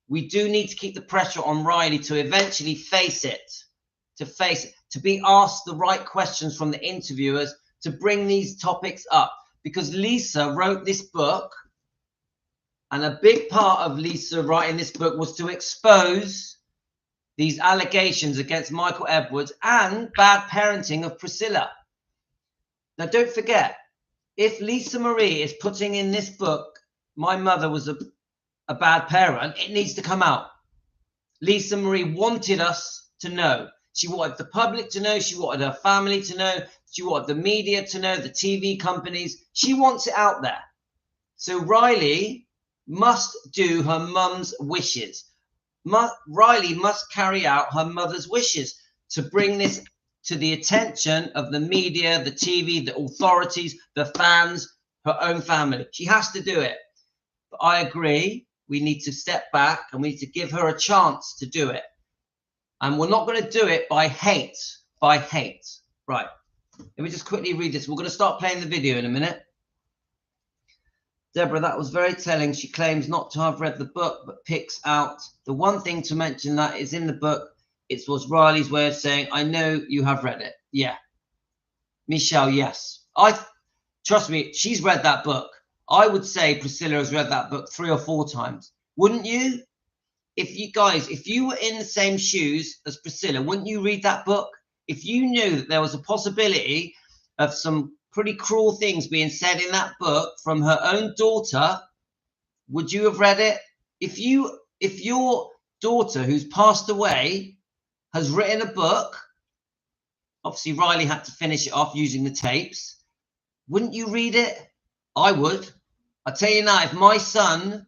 we do need to keep the pressure on Riley to eventually face it, to be asked the right questions from the interviewers, to bring these topics up. Because Lisa wrote this book, and a big part of Lisa writing this book was to expose these allegations against Michael Edwards and bad parenting of Priscilla. Now, don't forget, if Lisa Marie is putting in this book, my mother was a bad parent, it needs to come out. Lisa Marie wanted us to know. She wanted the public to know. She wanted her family to know. She wanted the media to know, the TV companies. She wants it out there. So Riley must do her mum's wishes. Riley must carry out her mother's wishes to bring this to the attention of the media, the TV, the authorities, the fans, her own family. She has to do it. But I agree. We need to step back and we need to give her a chance to do it. And we're not going to do it by hate. Right. Let me just quickly read this. We're going to start playing the video in a minute. Deborah, that was very telling. She claims not to have read the book, but picks out the one thing to mention that is in the book. It was Riley's way of saying, I know you have read it. Yeah. Michelle, yes. Trust me, she's read that book. I would say Priscilla has read that book 3 or 4 times. Wouldn't you? If you were in the same shoes as Priscilla, wouldn't you read that book? If you knew that there was a possibility of some pretty cruel things being said in that book from her own daughter, would you have read it? If your daughter, who's passed away, has written a book, obviously Riley had to finish it off using the tapes, wouldn't you read it? I would. I'll tell you now, if my son,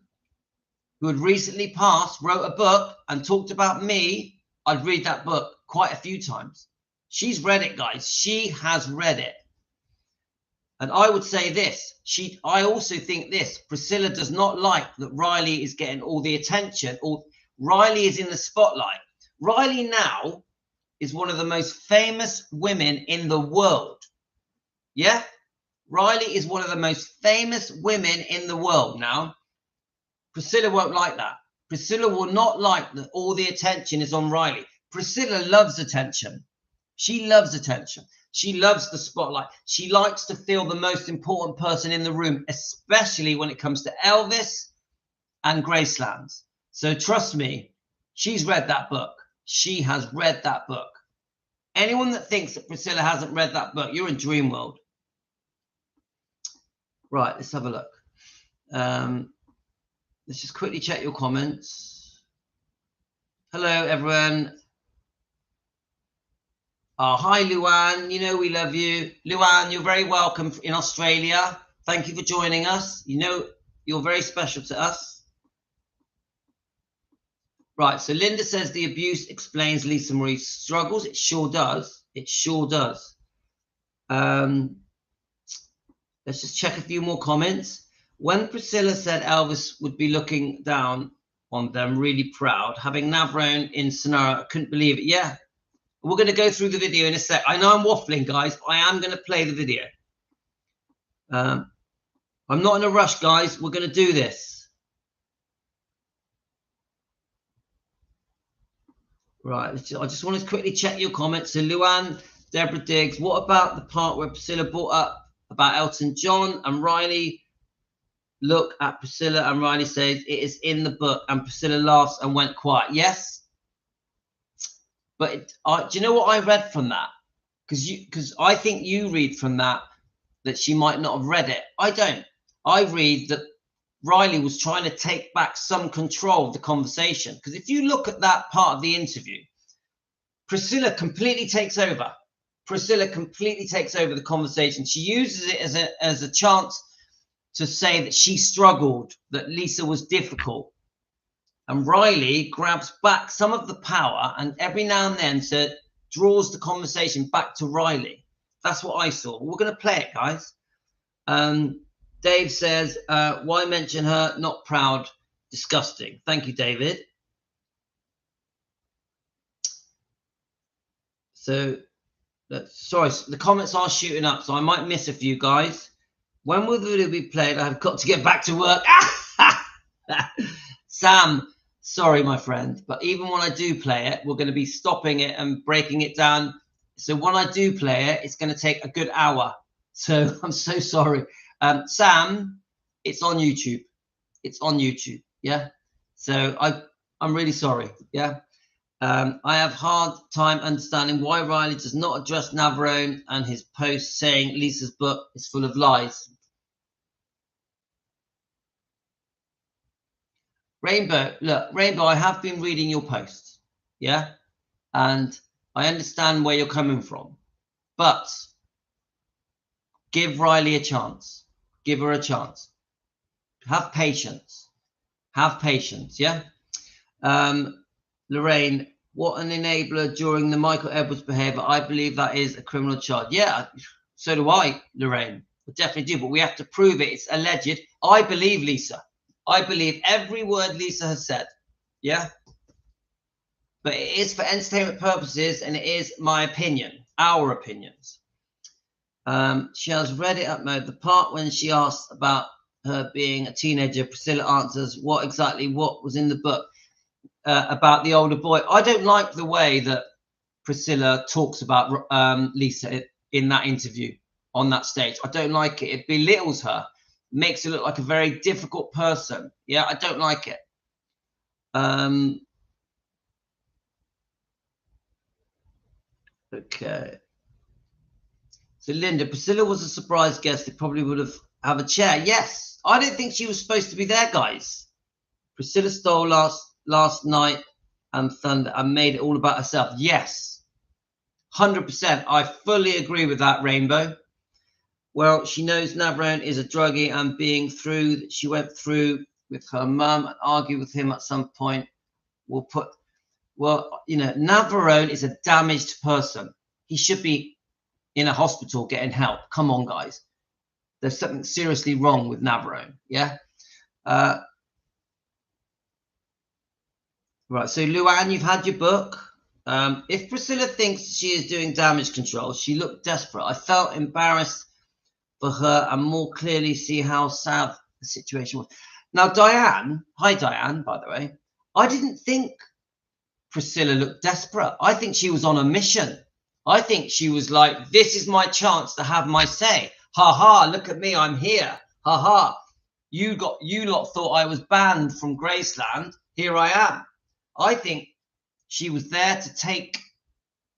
who had recently passed, wrote a book and talked about me, I'd read that book quite a few times. She's read it, guys. She has read it. And I would say this. I also think this. Priscilla does not like that Riley is getting all the attention, or Riley is in the spotlight. Riley now is one of the most famous women in the world. Yeah? Riley is one of the most famous women in the world now. Priscilla won't like that. Priscilla will not like that all the attention is on Riley. Priscilla loves attention. She loves attention. She loves the spotlight. She likes to feel the most important person in the room, especially when it comes to Elvis and Graceland. So trust me, she's read that book. She has read that book. Anyone that thinks that Priscilla hasn't read that book, you're in dream world. Right, let's have a look. Let's just quickly check your comments. Hello, everyone. Hi, Luan. You know we love you. Luan, you're very welcome in Australia. Thank you for joining us. You know you're very special to us. Right, so Linda says the abuse explains Lisa Marie's struggles. It sure does. It sure does. Let's just check a few more comments. When Priscilla said Elvis would be looking down on them, really proud, having Navarone in Sonora, I couldn't believe it. Yeah, We're going to go through the video in a sec. I know I'm waffling, guys, but I am going to play the video. I'm not in a rush, guys. We're going to do this. Right. I just want to quickly check your comments. So, Luann, Deborah Diggs, what about the part where Priscilla brought up about Elton John and Riley? Look at Priscilla and Riley says it is in the book, and Priscilla laughs and went quiet. Yes. But do you know what I read from that? Because I think you read from that she might not have read it. I don't. I read that Riley was trying to take back some control of the conversation. Because if you look at that part of the interview, Priscilla completely takes over. Priscilla completely takes over the conversation. She uses it as a chance to say that she struggled, that Lisa was difficult. And Riley grabs back some of the power and every now and then draws the conversation back to Riley. That's what I saw. We're going to play it, guys. Dave says, why mention her? Not proud. Disgusting. Thank you, David. So, sorry, the comments are shooting up, so I might miss a few, guys. When will the video be played? I've got to get back to work. Sam, sorry, my friend, but even when I do play it, we're going to be stopping it and breaking it down. So when I do play it, it's going to take a good hour. So I'm so sorry. Sam, it's on YouTube. It's on YouTube. Yeah. So I'm really sorry. Yeah. I have hard time understanding why Riley does not address Navarone and his post saying Lisa's book is full of lies. Rainbow, look, Rainbow, I have been reading your posts. Yeah. And I understand where you're coming from. But give Riley a chance. Give her a chance. Have patience. Have patience. Yeah. Lorraine, what an enabler during the Michael Edwards behavior. I believe that is a criminal charge. Yeah, so do I, Lorraine. I definitely do, but we have to prove it. It's alleged. I believe Lisa. I believe every word Lisa has said. Yeah. But it is for entertainment purposes, and it is my opinion, our opinions. She has read it up mode. The part when she asks about her being a teenager, Priscilla answers what was in the book about the older boy. I don't like the way that Priscilla talks about Lisa in that interview on that stage. I don't like it. It belittles her, makes her look like a very difficult person. Yeah, I don't like it. Okay. So Linda, Priscilla was a surprise guest. They probably would have a chair. Yes, I don't think she was supposed to be there, guys. Priscilla stole last night and thunder and made it all about herself. Yes, 100%. I fully agree with that, Rainbow. Well, she knows Navarone is a druggie and she went through with her mum and argued with him at some point. Navarone is a damaged person. He should be in a hospital getting help. Come on, guys. There's something seriously wrong with Navarone. Yeah. Right. So, Luann, you've had your book. If Priscilla thinks she is doing damage control, she looked desperate. I felt embarrassed for her and more clearly see how sad the situation was. Now, Diane, hi, Diane, by the way. I didn't think Priscilla looked desperate. I think she was on a mission. I think she was like, this is my chance to have my say. Ha ha, look at me, I'm here. Ha ha. You lot thought I was banned from Graceland. Here I am. I think she was there to take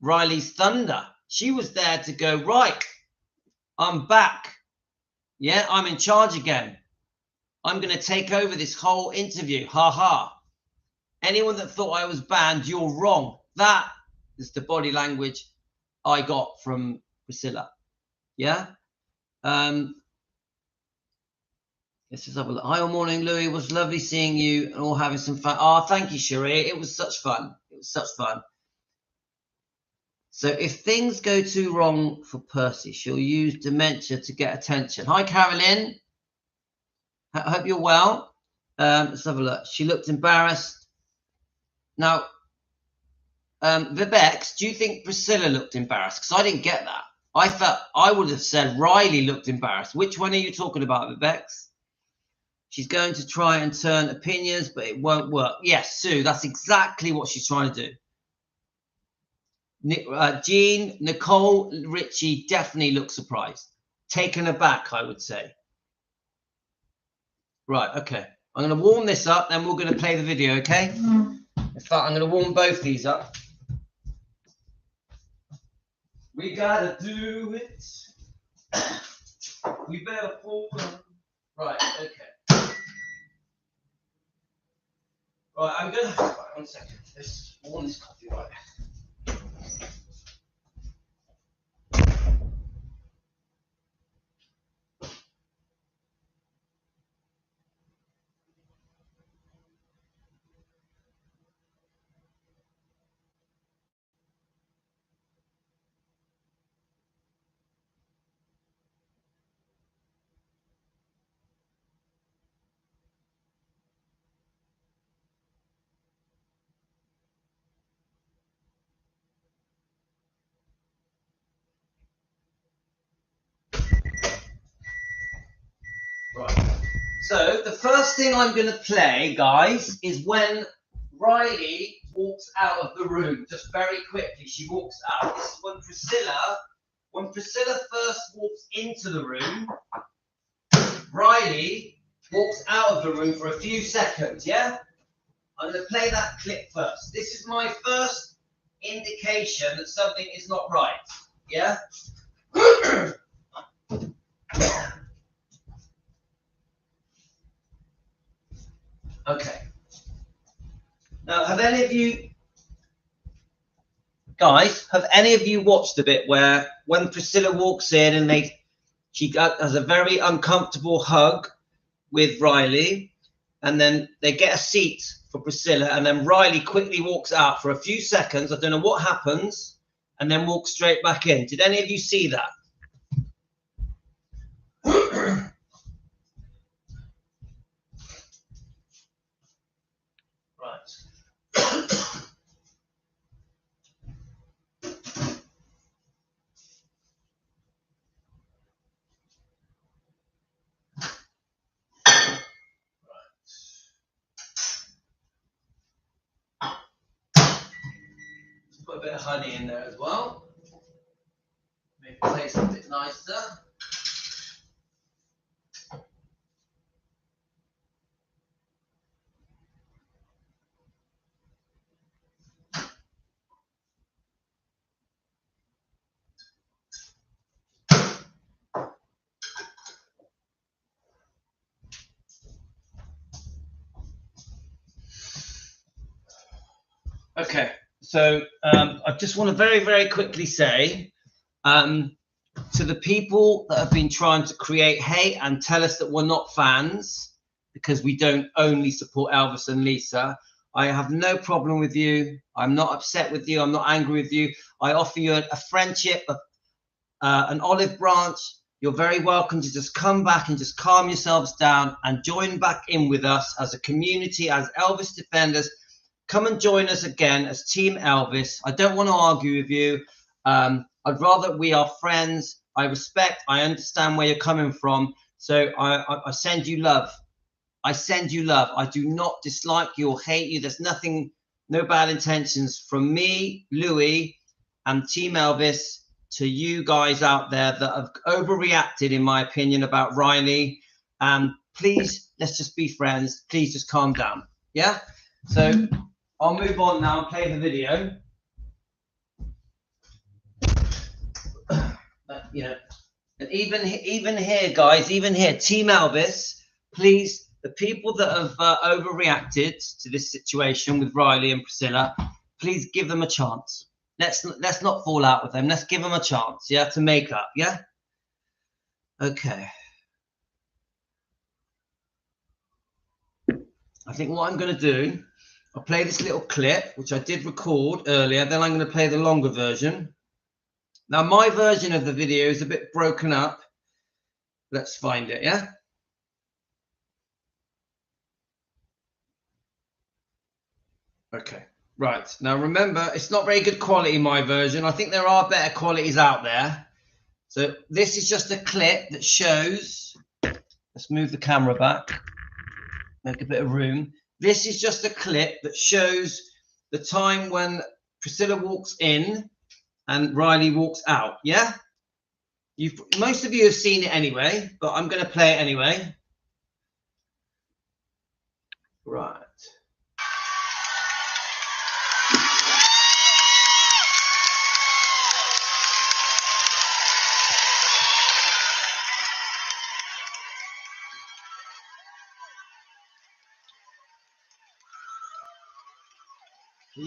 Riley's thunder. She was there to go, right, I'm back. Yeah, I'm in charge again. I'm going to take over this whole interview. Ha ha. Anyone that thought I was banned, you're wrong. That is the body language I got from Priscilla. Yeah. Let's just have a look. Hi, all morning, Louis. It was lovely seeing you and all having some fun. Oh, thank you, Cherie. It was such fun. It was such fun. So if things go too wrong for Percy, she'll use dementia to get attention. Hi, Carolyn. I hope you're well. Let's have a look. She looked embarrassed. Now, Vibex, do you think Priscilla looked embarrassed? Because I didn't get that. I thought I would have said Riley looked embarrassed. Which one are you talking about, Vibex? She's going to try and turn opinions, but it won't work. Yes, Sue, that's exactly what she's trying to do. Jean, Nicole, Richie definitely look surprised. Taken aback, I would say. Right, okay. I'm going to warm this up, then we're going to play the video, okay? In fact, I'm going to warm both these up. We gotta do it. We better pull them. Right, okay. Right, I'm gonna. Right, 1 second. Let's warm this coffee right. Right. So the first thing I'm going to play, guys, is when Riley walks out of the room. Just very quickly, she walks out. This is when Priscilla first walks into the room, Riley walks out of the room for a few seconds, yeah? I'm going to play that clip first. This is my first indication that something is not right, yeah? Okay. Now, have any of you guys, have any of you watched the bit where when Priscilla walks in and she has a very uncomfortable hug with Riley, and then they get a seat for Priscilla, and then Riley quickly walks out for a few seconds, I don't know what happens, and then walks straight back in. Did any of you see that? Put a bit of honey in there as well. Make it taste a bit nicer. Okay, so I just want to very, very quickly say to the people that have been trying to create hate and tell us that we're not fans because we don't only support Elvis and Lisa, I have no problem with you. I'm not upset with you. I'm not angry with you. I offer you a friendship, an olive branch. You're very welcome to just come back and just calm yourselves down and join back in with us as a community, as Elvis defenders. Come and join us again as Team Elvis. I don't want to argue with you. I'd rather we are friends. I respect, I understand where you're coming from. So I send you love. I send you love. I do not dislike you or hate you. There's nothing, no bad intentions from me, Louis, and Team Elvis to you guys out there that have overreacted, in my opinion, about Riley. Please, let's just be friends. Please just calm down. Yeah? So I'll move on now and play the video. You know, and even here, guys, even here, Team Elvis, please, the people that have overreacted to this situation with Riley and Priscilla, please give them a chance. Let's not fall out with them. Let's give them a chance, yeah, to make up, yeah. Okay. I think what I'm going to do, I'll play this little clip, which I did record earlier. Then I'm going to play the longer version. Now, my version of the video is a bit broken up. Let's find it, yeah? Okay. Right, now remember, it's not very good quality, my version. I think there are better qualities out there. So this is just a clip that shows, let's move the camera back, make a bit of room. This is just a clip that shows the time when Priscilla walks in and Riley walks out, yeah? Most of you have seen it anyway, but I'm going to play it anyway. Right. Wow.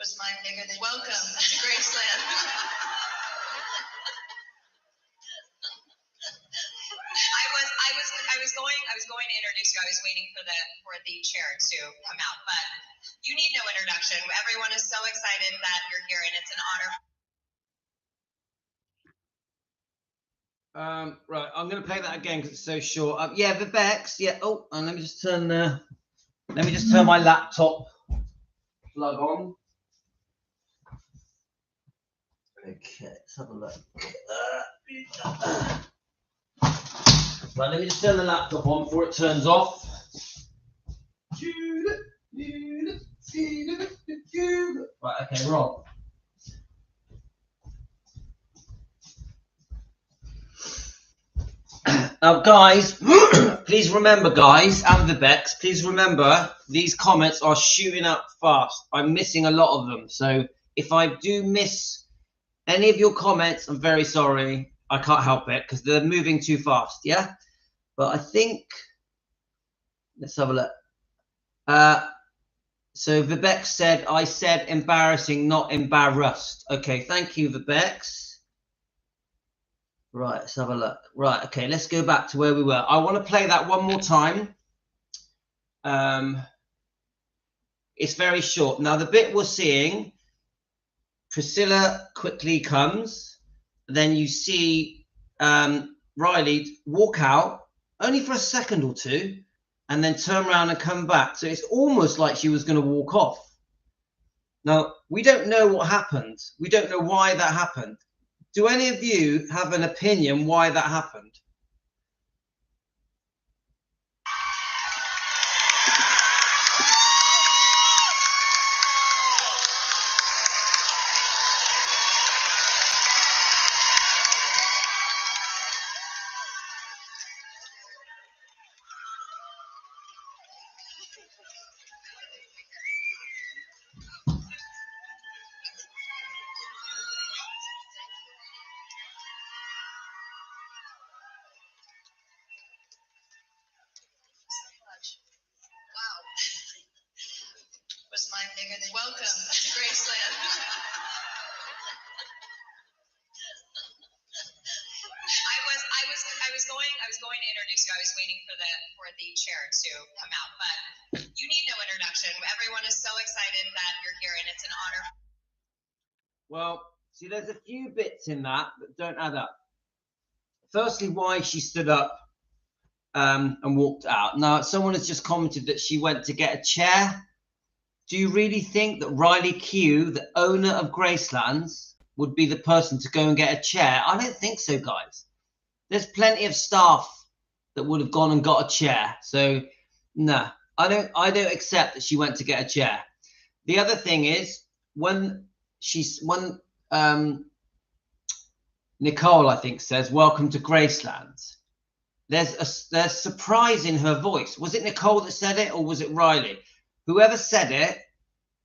Was mine bigger than welcome to Graceland. I was going to introduce you. I was waiting for the chair to come out, but you need no introduction. Everyone is so excited that you're here, and it's an honor. Right, I'm going to play that again because it's so short. Yeah, the Bex. Yeah. Oh, and let me just turn my laptop plug on. Okay, let's have a look. Right, let me just turn the laptop on before it turns off. Right, okay, we're on. Now, guys, please remember, guys, and the Bex, please remember, these comments are shooting up fast. I'm missing a lot of them. So if I do miss any of your comments, I'm very sorry. I can't help it because they're moving too fast, yeah? But I think, let's have a look. So Vivek said, I said embarrassing, not embarrassed. Okay, thank you, Vivek. Right, let's have a look. Right, okay, let's go back to where we were. I want to play that one more time. It's very short. Now, the bit we're seeing, Priscilla quickly comes. Then you see Riley walk out only for a second or two and then turn around and come back. So it's almost like she was going to walk off. Now, we don't know what happened. We don't know why that happened. Do any of you have an opinion why that happened? Wow. Was mine bigger than welcome to Graceland. I was going to introduce you. I was waiting for the chair to come out, but you need no introduction. Everyone is so excited that you're here, and it's an honor. Well, see, there's a few bits in that don't add up. Firstly, why she stood up and walked out. Now, someone has just commented that she went to get a chair. Do you really think that Riley Q, the owner of Gracelands, would be the person to go and get a chair? I don't think so, guys. There's plenty of staff that would have gone and got a chair. So, no, I don't accept that she went to get a chair. The other thing is when Nicole, I think, says, "Welcome to Graceland." There's surprise in her voice. Was it Nicole that said it, or was it Riley? Whoever said it,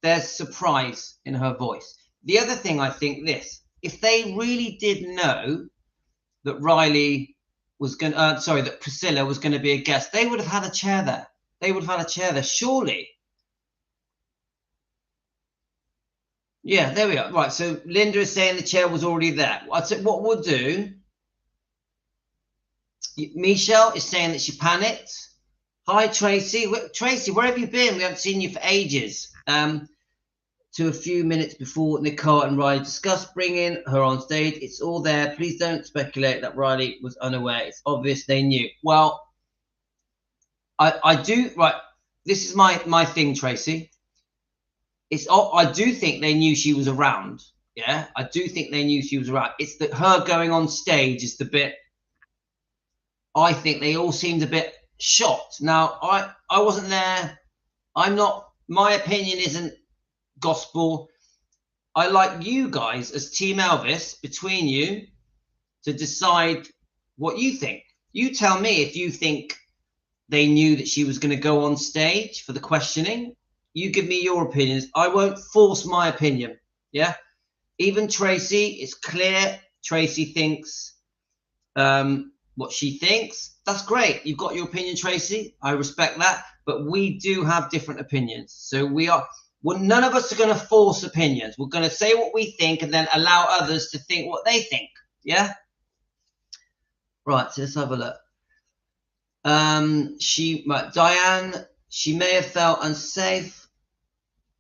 there's surprise in her voice. The other thing, I think, if they really did know that that Priscilla was going to be a guest, they would have had a chair there. They would have had a chair there, surely. Yeah, there we are. Right, so Linda is saying the chair was already there. I'd say what we'll do, Michelle is saying that she panicked. Hi, Tracy. Tracy, where have you been? We haven't seen you for ages. To a few minutes before Nicole and Riley discussed bringing her on stage. It's all there. Please don't speculate that Riley was unaware. It's obvious they knew. Well, I do. Right. This is my thing, Tracy. I do think they knew she was around. Yeah, I do think they knew she was around. It's that her going on stage is the bit. I think they all seemed a bit shocked. Now, I wasn't there. I'm not. My opinion isn't gospel. I like you guys as Team Elvis, between you, to decide what you think. You tell me if you think they knew that she was going to go on stage for the questioning. You give me your opinions. I won't force my opinion. Yeah. Even Tracy, it's clear Tracy thinks what she thinks. That's great. You've got your opinion, Tracy. I respect that. But we do have different opinions. So well, none of us are going to force opinions. We're going to say what we think and then allow others to think what they think. Yeah? Right, so let's have a look. Diane, she may have felt unsafe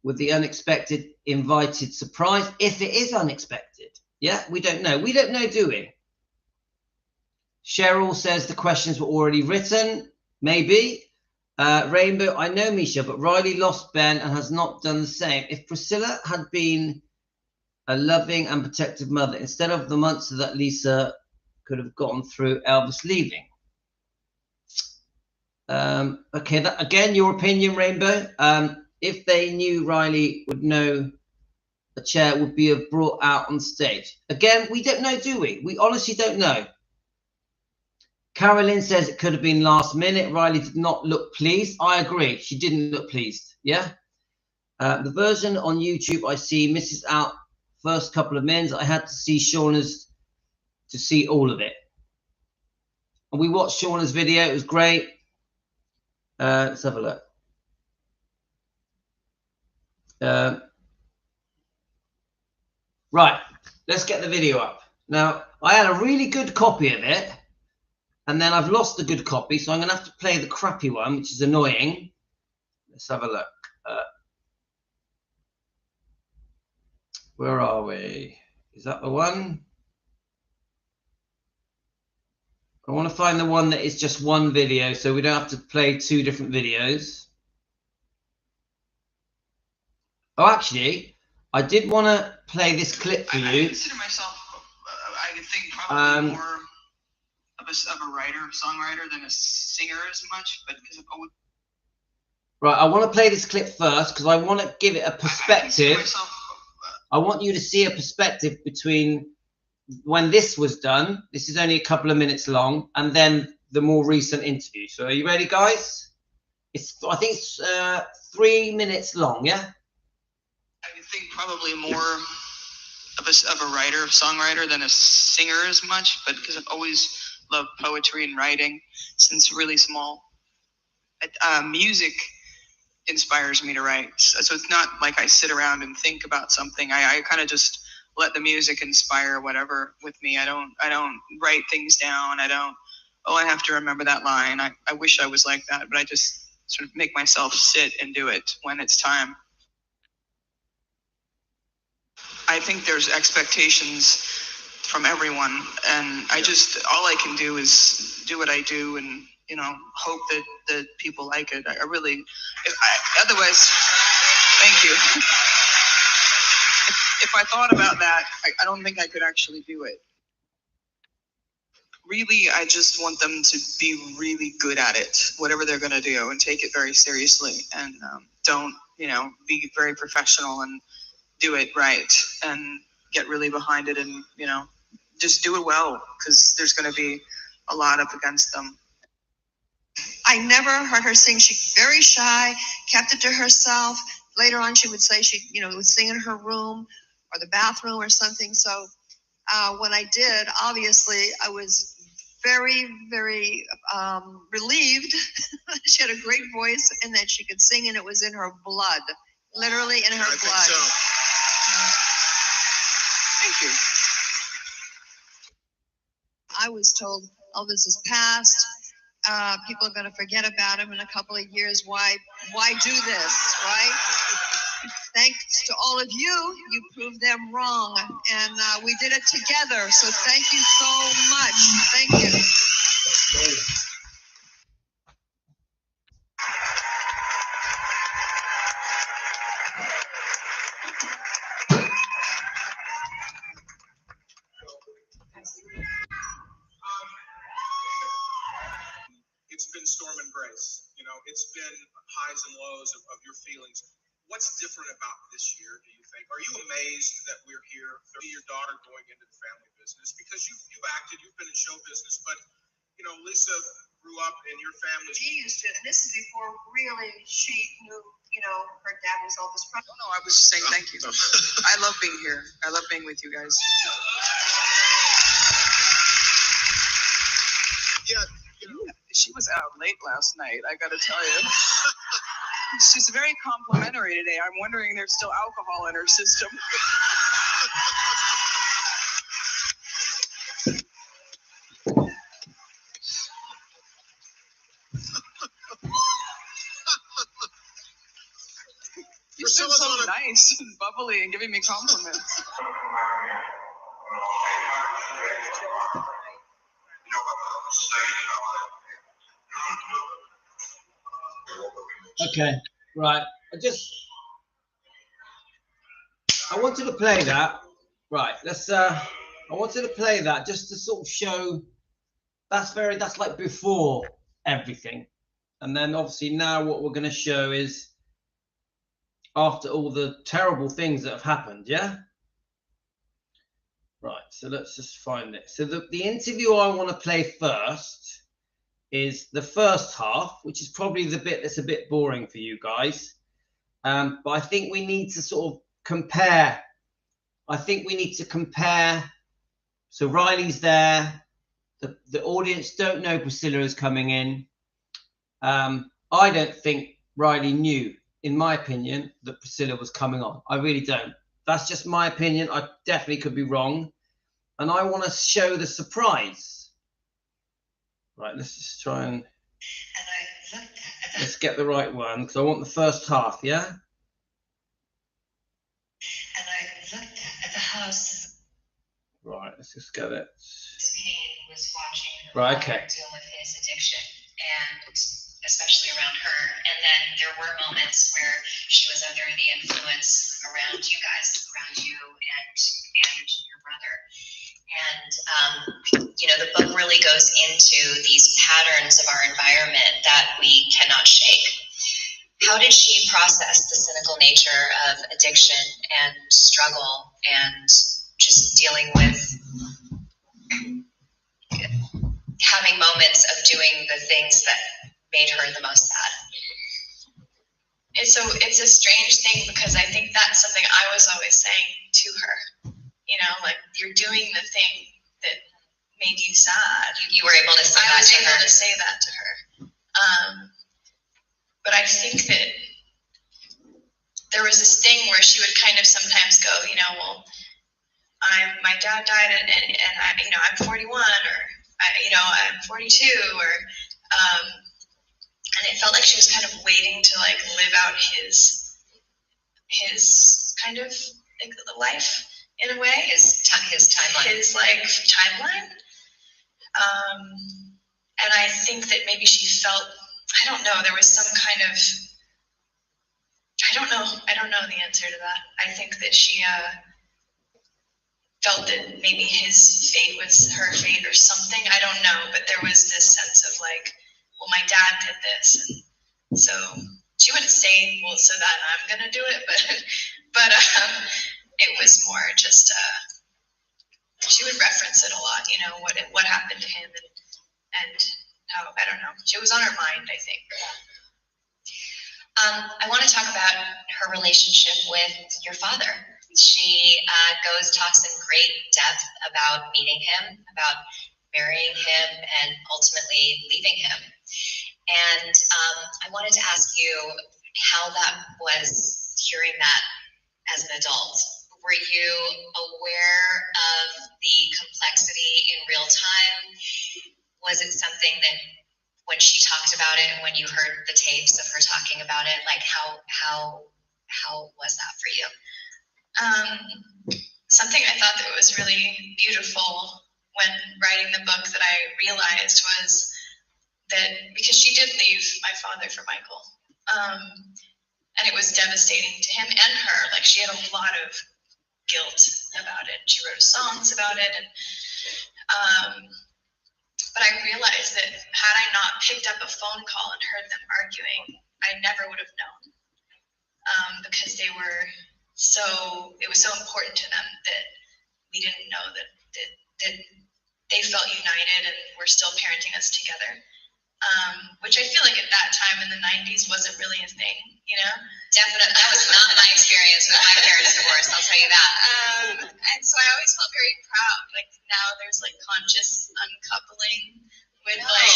with the unexpected invited surprise. If it is unexpected. Yeah, we don't know. We don't know, do we? Cheryl says the questions were already written. Maybe. Rainbow, I know Misha, but Riley lost Ben and has not done the same. If Priscilla had been a loving and protective mother, instead of the months that Lisa could have gone through Elvis leaving. Okay, that, again, your opinion, Rainbow. If they knew Riley would know a chair would be brought out on stage. Again, we don't know, do we? We honestly don't know. Carolyn says it could have been last minute. Riley did not look pleased. I agree. She didn't look pleased. Yeah. The version on YouTube I see misses out first couple of minutes. I had to see Shauna's to see all of it. And we watched Shauna's video. It was great. Let's have a look. Right. Let's get the video up. Now, I had a really good copy of it. And then I've lost the good copy, so I'm going to have to play the crappy one, which is annoying. Let's have a look. Where are we? Is that the one? I want to find the one that is just one video, so we don't have to play two different videos. Oh, actually, I did want to play this clip for you. I consider myself, I think, probably more of a writer, songwriter than a singer as much, but because of right, I want to play this clip first because I want to give it a perspective. I want you to see a perspective between when this was done. This is only a couple of minutes long, and then the more recent interview. So, are you ready, guys? I think it's 3 minutes long. Yeah. I think probably more of a writer, songwriter than a singer as much, but because I've always loved poetry and writing since really small. Music inspires me to write, so it's not like I sit around and think about something. I kind of just let the music inspire whatever with me. I don't write things down. I have to remember that line. I wish I was like that, but I just sort of make myself sit and do it when it's time. I think there's expectations from everyone, and all I can do is do what I do, and hope that people like it. Otherwise, thank you. If I thought about that, I don't think I could actually do it. Really, I just want them to be really good at it, whatever they're going to do, and take it very seriously, and don't be very professional and do it right and get really behind it, and just do it well, because there's going to be a lot up against them. I never heard her sing. She's very shy, kept it to herself. Later on, she would say she would sing in her room or the bathroom or something. So when I did, obviously I was very, very relieved. She had a great voice and that she could sing, and it was in her blood, literally in her blood. So. Thank you. I was told Elvis is passed. People are going to forget about him in a couple of years. Why do this, right? Thanks to all of you, you proved them wrong, and we did it together. So thank you so much. Thank you. It's been storm and grace. You know, it's been highs and lows of your feelings. What's different about this year, do you think? Are you amazed that we're here? See your daughter going into the family business, because you've acted, you've been in show business, but you know, Lisa grew up in your family. She used to, and this is before really she knew, you know, her dad was Elvis Presley. No, I was just saying thank you. I love being here. I love being with you guys. Yeah, you know. She was out late last night, I gotta tell you. She's very complimentary today. I'm wondering there's still alcohol in her system. You've been so nice and bubbly and giving me compliments. Okay, right. I wanted to play that. Right, let's I wanted to play that just to sort of show that's like before everything. And then obviously now what we're gonna show is after all the terrible things that have happened, yeah? Right, so let's just find it. So the interview I want to play first is the first half, which is probably the bit that's a bit boring for you guys. But I think we need to sort of compare. I think we need to compare. So Riley's there. The audience don't know Priscilla is coming in. I don't think Riley knew, in my opinion, that Priscilla was coming on. I really don't. That's just my opinion. I definitely could be wrong. And I want to show the surprise. Right, let's just try and let's get the right one, because I want the first half, yeah? And I looked at the house. Right, let's just get it. Pain was watching her Right, father okay. deal with his addiction, and especially around her. And then there were moments where she was under the influence around you guys, around you and your brother. And you know, the book really goes into these patterns of our environment that we cannot shake. How did she process the cynical nature of addiction and struggle and just dealing with having moments of doing the things that made her the most sad? It's a strange thing, because I think that's something I was always saying to her. You know, like, you're doing the thing that made you sad. You were able to say that to her. I was able to say that to her. But I think that there was this thing where she would kind of sometimes go, you know, well, my dad died and I, you know, I'm 41, or I'm 42, or and it felt like she was kind of waiting to like live out his kind of like life in a way, his timeline, his like timeline. And I think that maybe she felt, I don't know, there was some kind of, I don't know the answer to that. I think that she felt that maybe his fate was her fate or something. I don't know, but there was this sense of like, well, my dad did this, and so she wouldn't say, well, so that I'm gonna do it, but it was more just she would reference it a lot, you know, what happened to him and how, I don't know, it was on her mind, I think. I want to talk about her relationship with your father. She talks in great depth about meeting him, about marrying him, and ultimately leaving him. And I wanted to ask you how that was, hearing that as an adult. Were you aware of the complexity in real time? Was it something that when she talked about it and when you heard the tapes of her talking about it? Like how was that for you? Something I thought that was really beautiful when writing the book that I realized was that because she did leave my father for Michael, and it was devastating to him and her. Like, she had a lot of guilt about it. She wrote songs about it, and but I realized that had I not picked up a phone call and heard them arguing, I never would have known, because it was so important to them that we didn't know that they felt united and were still parenting us together. Which I feel like at that time in the 90s wasn't really a thing, you know? Definitely, that was not my experience with my parents' divorce, I'll tell you that. And so I always felt very proud. Like, now there's like conscious uncoupling with like,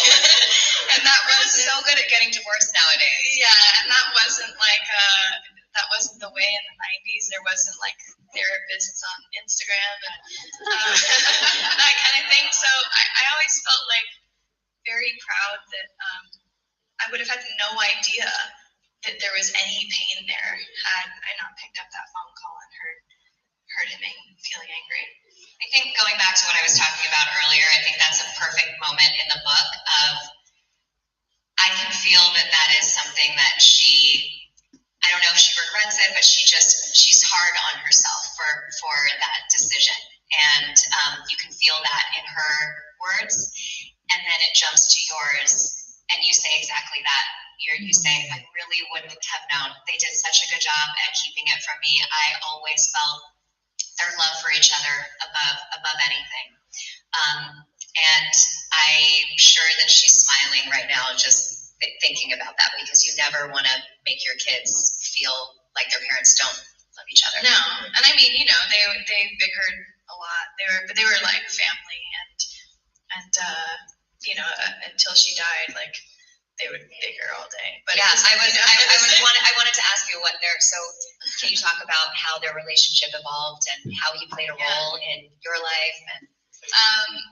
and that was so good at getting divorced nowadays. Yeah, and that wasn't like, that wasn't the way in the 90s. There wasn't like therapists on Instagram and that kind of thing. So I always felt like very proud that I would have had no idea that there was any pain there had I not picked up that phone call and heard him feeling angry. I think going back to what I was talking about earlier, I think that's a perfect moment in the book of, I can feel that is something that I don't know if she regrets it, but she's hard on herself for that decision. And you can feel that in her words, and then it jumps to yours, and you say exactly that. You say, I really wouldn't have known. They did such a good job at keeping it from me. I always felt their love for each other above anything. And I'm sure that she's smiling right now just thinking about that, because you never want to make your kids feel like their parents don't love each other. No, and I mean, you know, they bickered a lot. They were like family, and you know, until she died, like, they would bicker all day. But yeah, I wanted to ask you so can you talk about how their relationship evolved and how he played a role in your life? And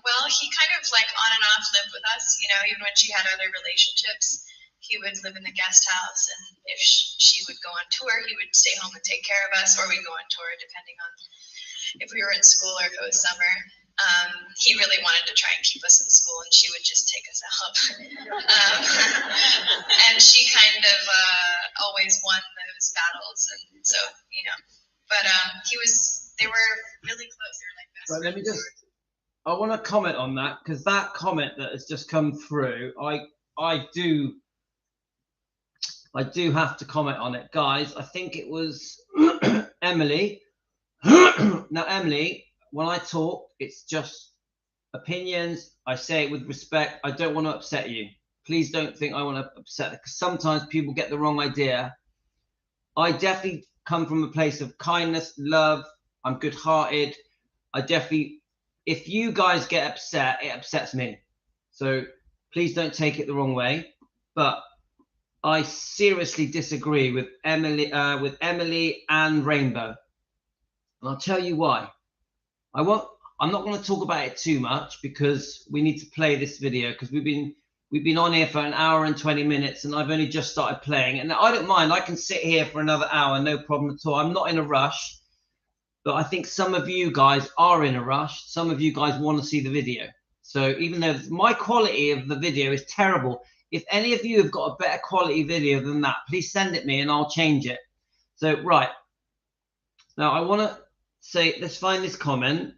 well, he kind of like on and off lived with us, you know, even when she had other relationships. He would live in the guest house, and if she would go on tour, he would stay home and take care of us, or we'd go on tour depending on if we were in school or if it was summer. He really wanted to try and keep us in school, and she would just take us out. And she kind of always won those battles, and so, you know, but they were really close. They were like best friends. Let me I want to comment on that, because that comment that has just come through, I do have to comment on it, guys. I think it was Emily. Now, Emily, when I talk, it's just opinions. I say it with respect. I don't want to upset you. Please don't think I want to upset, because sometimes people get the wrong idea. I definitely come from a place of kindness, love. I'm good-hearted. If you guys get upset, it upsets me. So please don't take it the wrong way. But I seriously disagree with Emily and Rainbow. And I'll tell you why. I'm not going to talk about it too much, because we need to play this video, because we've been on here for an hour and 20 minutes, and I've only just started playing. And I don't mind. I can sit here for another hour, no problem at all. I'm not in a rush. But I think some of you guys are in a rush. Some of you guys want to see the video. So even though my quality of the video is terrible, if any of you have got a better quality video than that, please send it me and I'll change it. So, right. Now, I want to say, let's find this comment.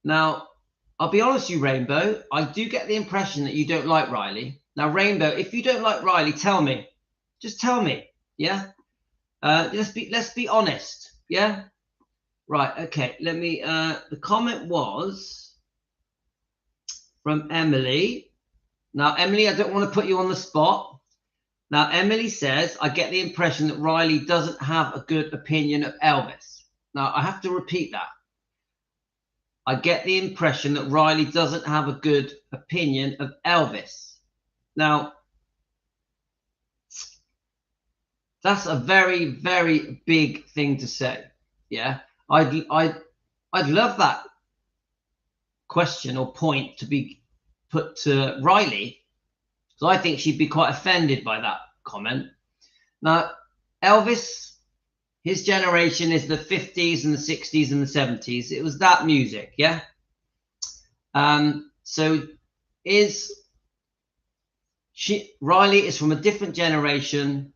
Now, I'll be honest with you, Rainbow. I do get the impression that you don't like Riley. Now, Rainbow, if you don't like Riley, tell me. Just tell me. Yeah? Let's be honest. Yeah? Right. Okay. Let me, the comment was from Emily. Now, Emily, I don't want to put you on the spot. Now, Emily says, I get the impression that Riley doesn't have a good opinion of Elvis. Now, I have to repeat that. I get the impression that Riley doesn't have a good opinion of Elvis. Now, that's a very, very big thing to say. Yeah, I'd love that question or point to be put to Riley. So I think she'd be quite offended by that comment. Now, Elvis, his generation is the 50s and the 60s and the 70s. It was that music, yeah? So Riley is from a different generation.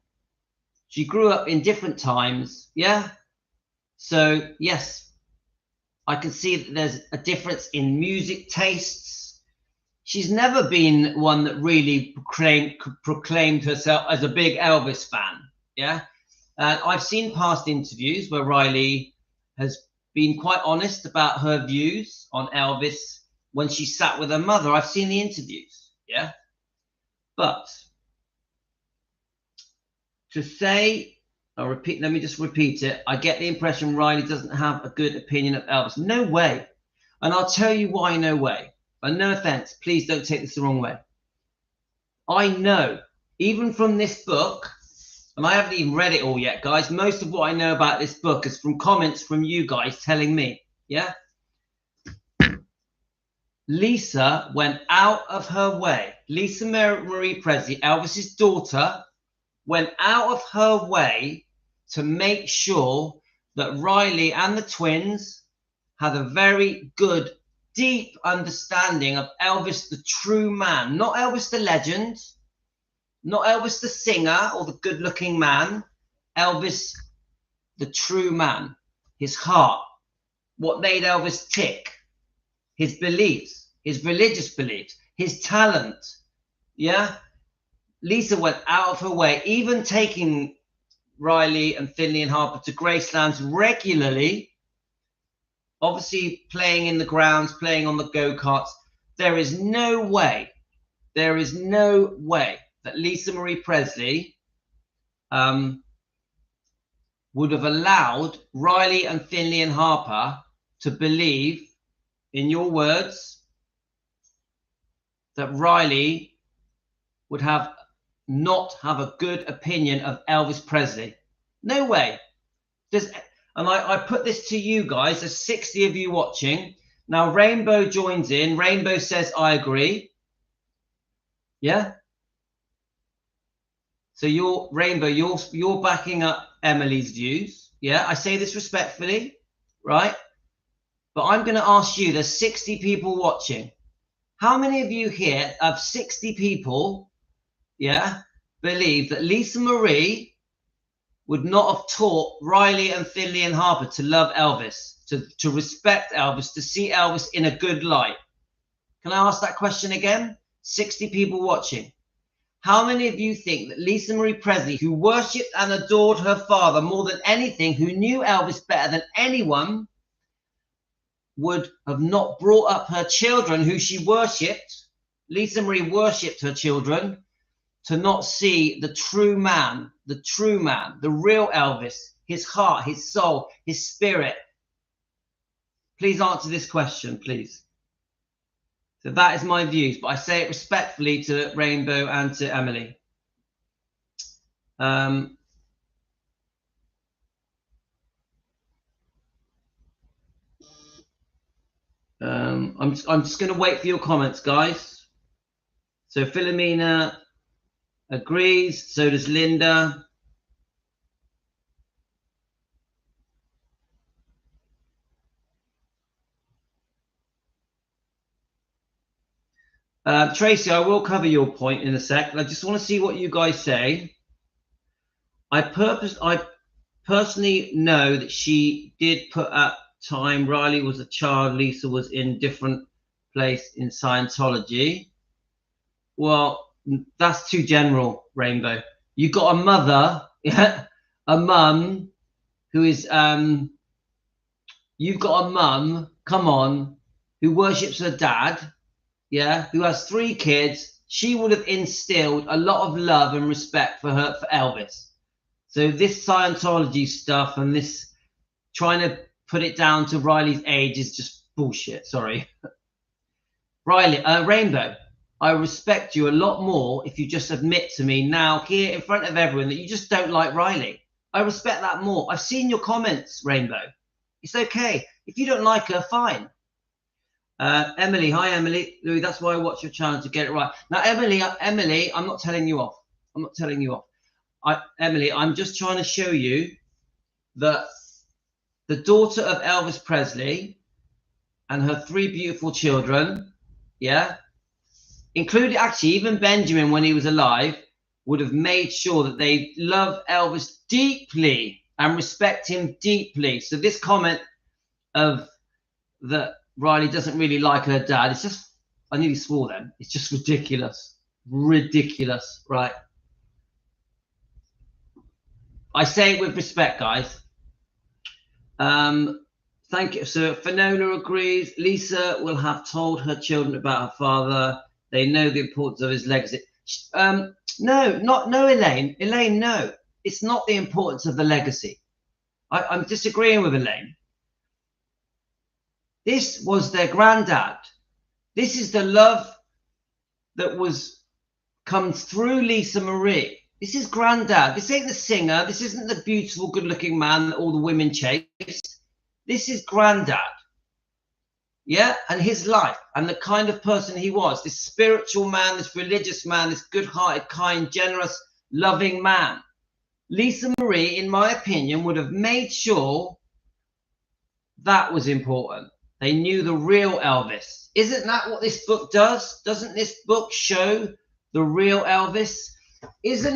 She grew up in different times, yeah? So, yes, I can see that there's a difference in music tastes. She's never been one that really proclaimed herself as a big Elvis fan, yeah? And I've seen past interviews where Riley has been quite honest about her views on Elvis when she sat with her mother. I've seen the interviews, yeah? But to say, let me just repeat it. I get the impression Riley doesn't have a good opinion of Elvis. No way. And I'll tell you why no way. And no offense, please don't take this the wrong way. I know, even from this book, and I haven't even read it all yet, guys. Most of what I know about this book is from comments from you guys telling me, yeah? Lisa went out of her way. Lisa Marie Presley, Elvis's daughter, went out of her way to make sure that Riley and the twins had a very good, deep understanding of Elvis, the true man, not Elvis the legend, not Elvis the singer or the good-looking man, Elvis the true man, his heart, what made Elvis tick, his beliefs, his religious beliefs, his talent, yeah? Lisa went out of her way, even taking Riley and Finley and Harper to Graceland regularly, obviously playing in the grounds, playing on the go-karts. There is no way that Lisa Marie Presley would have allowed Riley and Finley and Harper to believe, in your words, that Riley would not have a good opinion of Elvis Presley. No way. And I put this to you guys. There's 60 of you watching. Now Rainbow joins in. Rainbow says, I agree. Yeah? So you're backing up Emily's views. Yeah, I say this respectfully, right? But I'm going to ask you, there's 60 people watching. How many of you here, of 60 people, yeah, believe that Lisa Marie would not have taught Riley and Finley and Harper to love Elvis, to respect Elvis, to see Elvis in a good light? Can I ask that question again? 60 people watching. How many of you think that Lisa Marie Presley, who worshipped and adored her father more than anything, who knew Elvis better than anyone, would have not brought up her children who she worshipped? Lisa Marie worshipped her children to not see the true man, the real Elvis, his heart, his soul, his spirit. Please answer this question, please. So that is my views, but I say it respectfully to Rainbow and to Emily. I'm just going to wait for your comments, guys. So Philomena agrees, so does Linda. Tracy, I will cover your point in a sec. I just want to see what you guys say. I personally know that she did put at time Riley was a child, Lisa was in different place in Scientology. Well, that's too general, Rainbow. You got a mother, yeah, a mum who is you've got a mum, come on, who worships her dad, yeah, who has 3 kids. She would have instilled a lot of love and respect for Elvis. So this Scientology stuff and this trying to put it down to Riley's age is just bullshit. Sorry. Riley, Rainbow, I respect you a lot more if you just admit to me now here in front of everyone that you just don't like Riley. I respect that more. I've seen your comments, Rainbow. It's okay. If you don't like her, fine. Emily, hi Emily. Louis, that's why I watch your channel, to get it right. Now, Emily, I'm not telling you off. I'm not telling you off. Emily, I'm just trying to show you that the daughter of Elvis Presley and her 3 beautiful children, yeah, including actually even Benjamin when he was alive, would have made sure that they love Elvis deeply and respect him deeply. So this comment of that Riley doesn't really like her dad, it's just, I nearly swore then, it's just ridiculous. Ridiculous, right? I say it with respect, guys. Thank you. So Finola agrees. Lisa will have told her children about her father. They know the importance of his legacy. No, Elaine. Elaine, no. It's not the importance of the legacy. I'm disagreeing with Elaine. This was their granddad. This is the love that comes through Lisa Marie. This is granddad. This ain't the singer. This isn't the beautiful, good-looking man that all the women chase. This is granddad. Yeah, and his life and the kind of person he was. This spiritual man, this religious man, this good-hearted, kind, generous, loving man. Lisa Marie, in my opinion, would have made sure that was important. They knew the real Elvis. Isn't that what this book does? Doesn't this book show the real Elvis? Isn't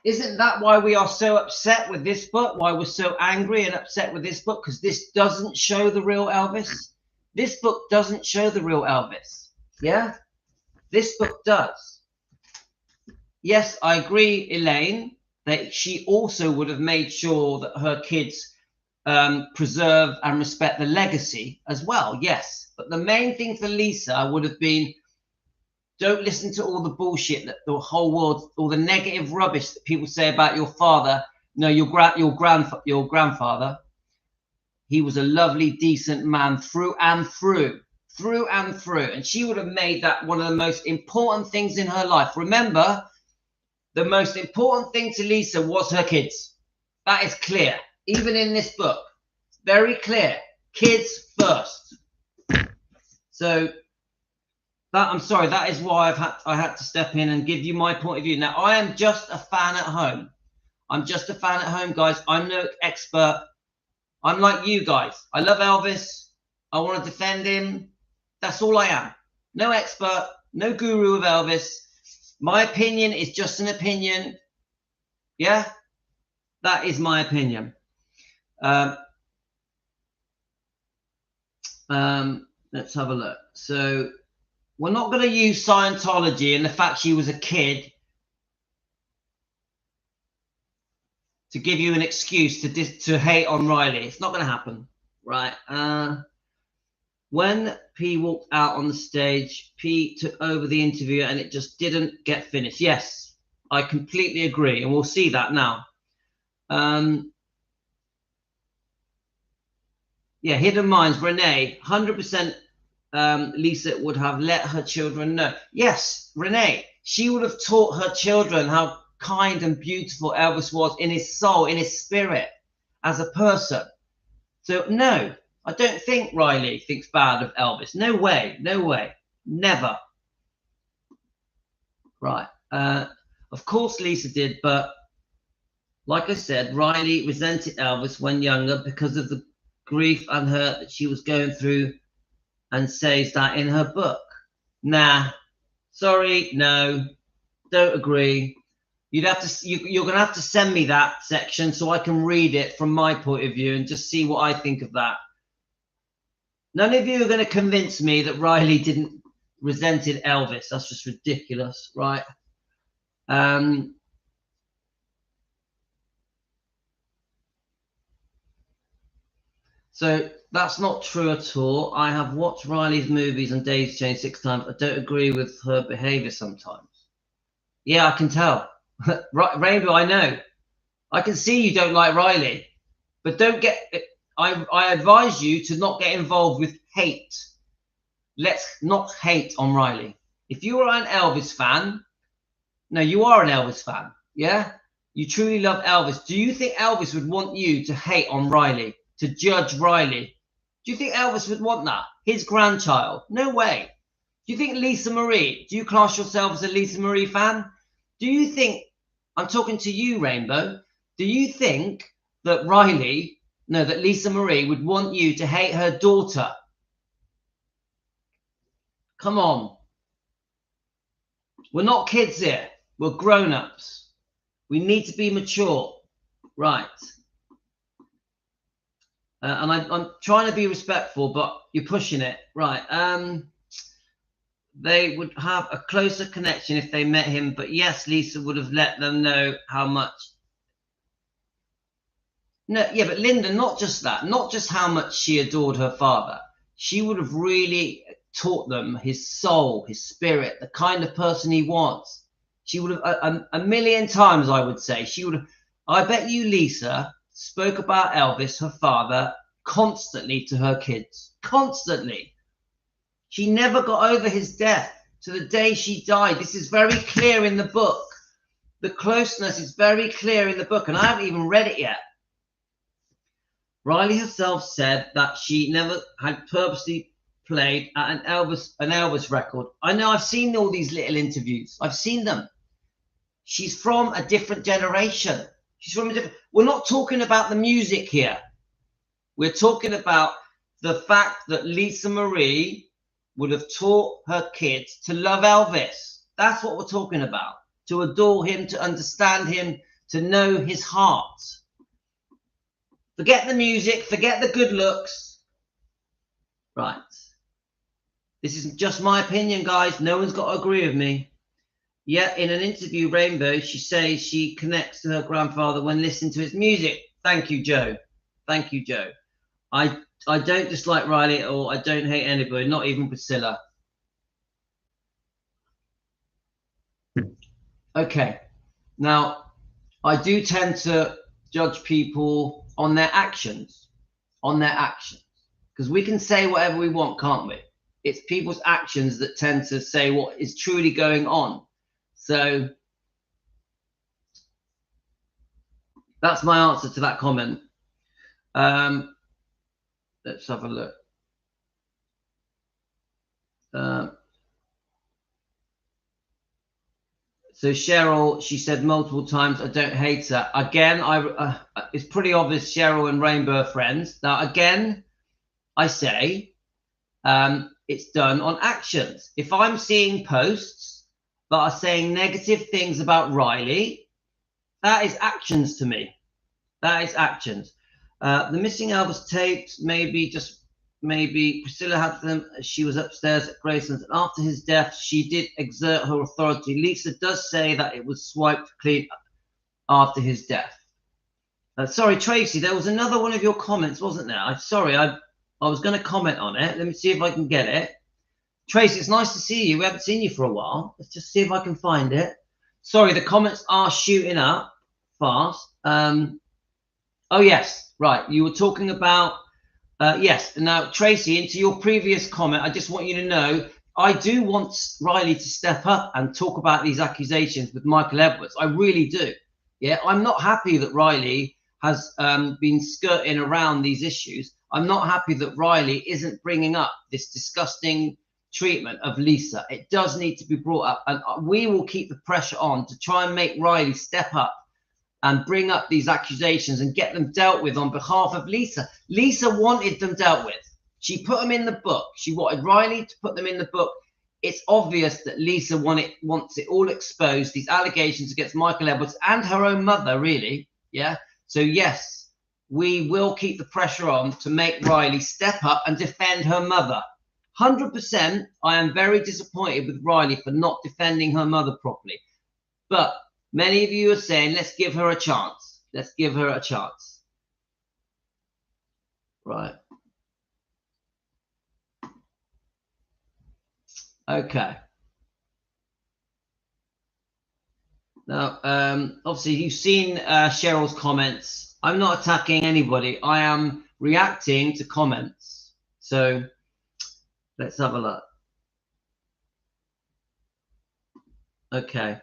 that why we are so upset with this book? Why we're so angry and upset with this book? Because this doesn't show the real Elvis. This book doesn't show the real Elvis. Yeah? This book does. Yes, I agree, Elaine, that she also would have made sure that her kids preserve and respect the legacy as well. Yes. But the main thing for Lisa would have been, don't listen to all the bullshit that the whole world, all the negative rubbish that people say about your father. No, your grandfather. He was a lovely, decent man through and through. And she would have made that one of the most important things in her life. Remember, the most important thing to Lisa was her kids. That is clear. Even in this book, very clear. Kids first. So that, I'm sorry, that is why I had to step in and give you my point of view. Now, I am just a fan at home. I'm just a fan at home, guys. I'm no expert. I'm like you guys. I love Elvis. I want to defend him. That's all I am. No expert, no guru of Elvis. My opinion is just an opinion. Yeah, that is my opinion. Let's have a look. So we're not going to use Scientology and the fact she was a kid to give you an excuse to hate on Riley. It's not going to happen, right? When P walked out on the stage, P took over the interview and it just didn't get finished. Yes, I completely agree, and we'll see that now. Yeah, Hidden Minds, Renee, 100% Lisa would have let her children know. Yes, Renee, she would have taught her children how kind and beautiful Elvis was in his soul, in his spirit, as a person. So no, I don't think Riley thinks bad of Elvis. No way, no way, never. Right. Of course Lisa did, but like I said, Riley resented Elvis when younger because of the grief and hurt that she was going through, and says that in her book. Nah, sorry, no, don't agree. You'd have to, you're going to have to send me that section so I can read it from my point of view and just see what I think of that. None of you are going to convince me that Riley didn't resented Elvis. That's just ridiculous, right? So that's not true at all. I have watched Riley's movies and Days Change 6 times. I don't agree with her behavior sometimes. Yeah, I can tell. Rainbow, I know. I can see you don't like Riley, but don't get, I advise you to not get involved with hate. Let's not hate on Riley. If you are an Elvis fan, no, you are an Elvis fan, yeah? You truly love Elvis. Do you think Elvis would want you to hate on Riley, to judge Riley? Do you think Elvis would want that? His grandchild? No way. Do you think Lisa Marie, do you class yourself as a Lisa Marie fan? Do you think, I'm talking to you, Rainbow, do you think that that Lisa Marie would want you to hate her daughter? Come on. We're not kids here. We're grown-ups. We need to be mature. Right. And I'm trying to be respectful, but you're pushing it. Right. They would have a closer connection if they met him. But yes, Lisa would have let them know how much. No, yeah, but Linda, not just that. Not just how much she adored her father. She would have really taught them his soul, his spirit, the kind of person he was. She would have a million times, I would say. She would have. I bet you Lisa spoke about Elvis, her father, constantly to her kids. Constantly. She never got over his death to the day she died. This is very clear in the book. The closeness is very clear in the book, and I haven't even read it yet. Riley herself said that she never had purposely played at an Elvis record. I know, I've seen all these little interviews. I've seen them. She's from a different generation. She's from a different. We're not talking about the music here. We're talking about the fact that Lisa Marie would have taught her kids to love Elvis. That's what we're talking about. To adore him, to understand him, to know his heart. Forget the music, forget the good looks. Right. This is just my opinion, guys. No one's got to agree with me. Yet in an interview, Rainbow, she says she connects to her grandfather when listening to his music. Thank you, Joe. Thank you, Joe. I don't dislike Riley at all. I don't hate anybody, not even Priscilla. Okay. Now, I do tend to judge people on their actions. On their actions. Because we can say whatever we want, can't we? It's people's actions that tend to say what is truly going on. So that's my answer to that comment. Let's have a look. So Cheryl, she said multiple times, I don't hate her. Again, it's pretty obvious Cheryl and Rainbow are friends. Now, again, I say it's done on actions. If I'm seeing posts that are saying negative things about Riley, that is actions to me. That is actions. The missing Elvis tapes, maybe Priscilla had them. She was upstairs at Graceland, and after his death, she did exert her authority. Lisa does say that it was swiped clean after his death. Sorry, Tracy, there was another one of your comments, wasn't there? I'm sorry, I was going to comment on it. Let me see if I can get it. Tracy, it's nice to see you. We haven't seen you for a while. Let's just see if I can find it. Sorry, the comments are shooting up fast. Oh, yes. Right. You were talking about, yes. Now, Tracy, into your previous comment, I just want you to know, I do want Riley to step up and talk about these accusations with Michael Edwards. I really do. Yeah, I'm not happy that Riley has been skirting around these issues. I'm not happy that Riley isn't bringing up this disgusting treatment of Lisa. It does need to be brought up, and we will keep the pressure on to try and make Riley step up and bring up these accusations and get them dealt with on behalf of Lisa. Lisa wanted them dealt with. She put them in the book. She wanted Riley to put them in the book. It's obvious that Lisa wants it all exposed, these allegations against Michael Edwards and her own mother, really. Yeah. So yes, we will keep the pressure on to make Riley step up and defend her mother. 100%, I am very disappointed with Riley for not defending her mother properly. But many of you are saying, let's give her a chance. Let's give her a chance. Right. Okay. Now, obviously, you've seen Cheryl's comments. I'm not attacking anybody. I am reacting to comments. So let's have a look. Okay.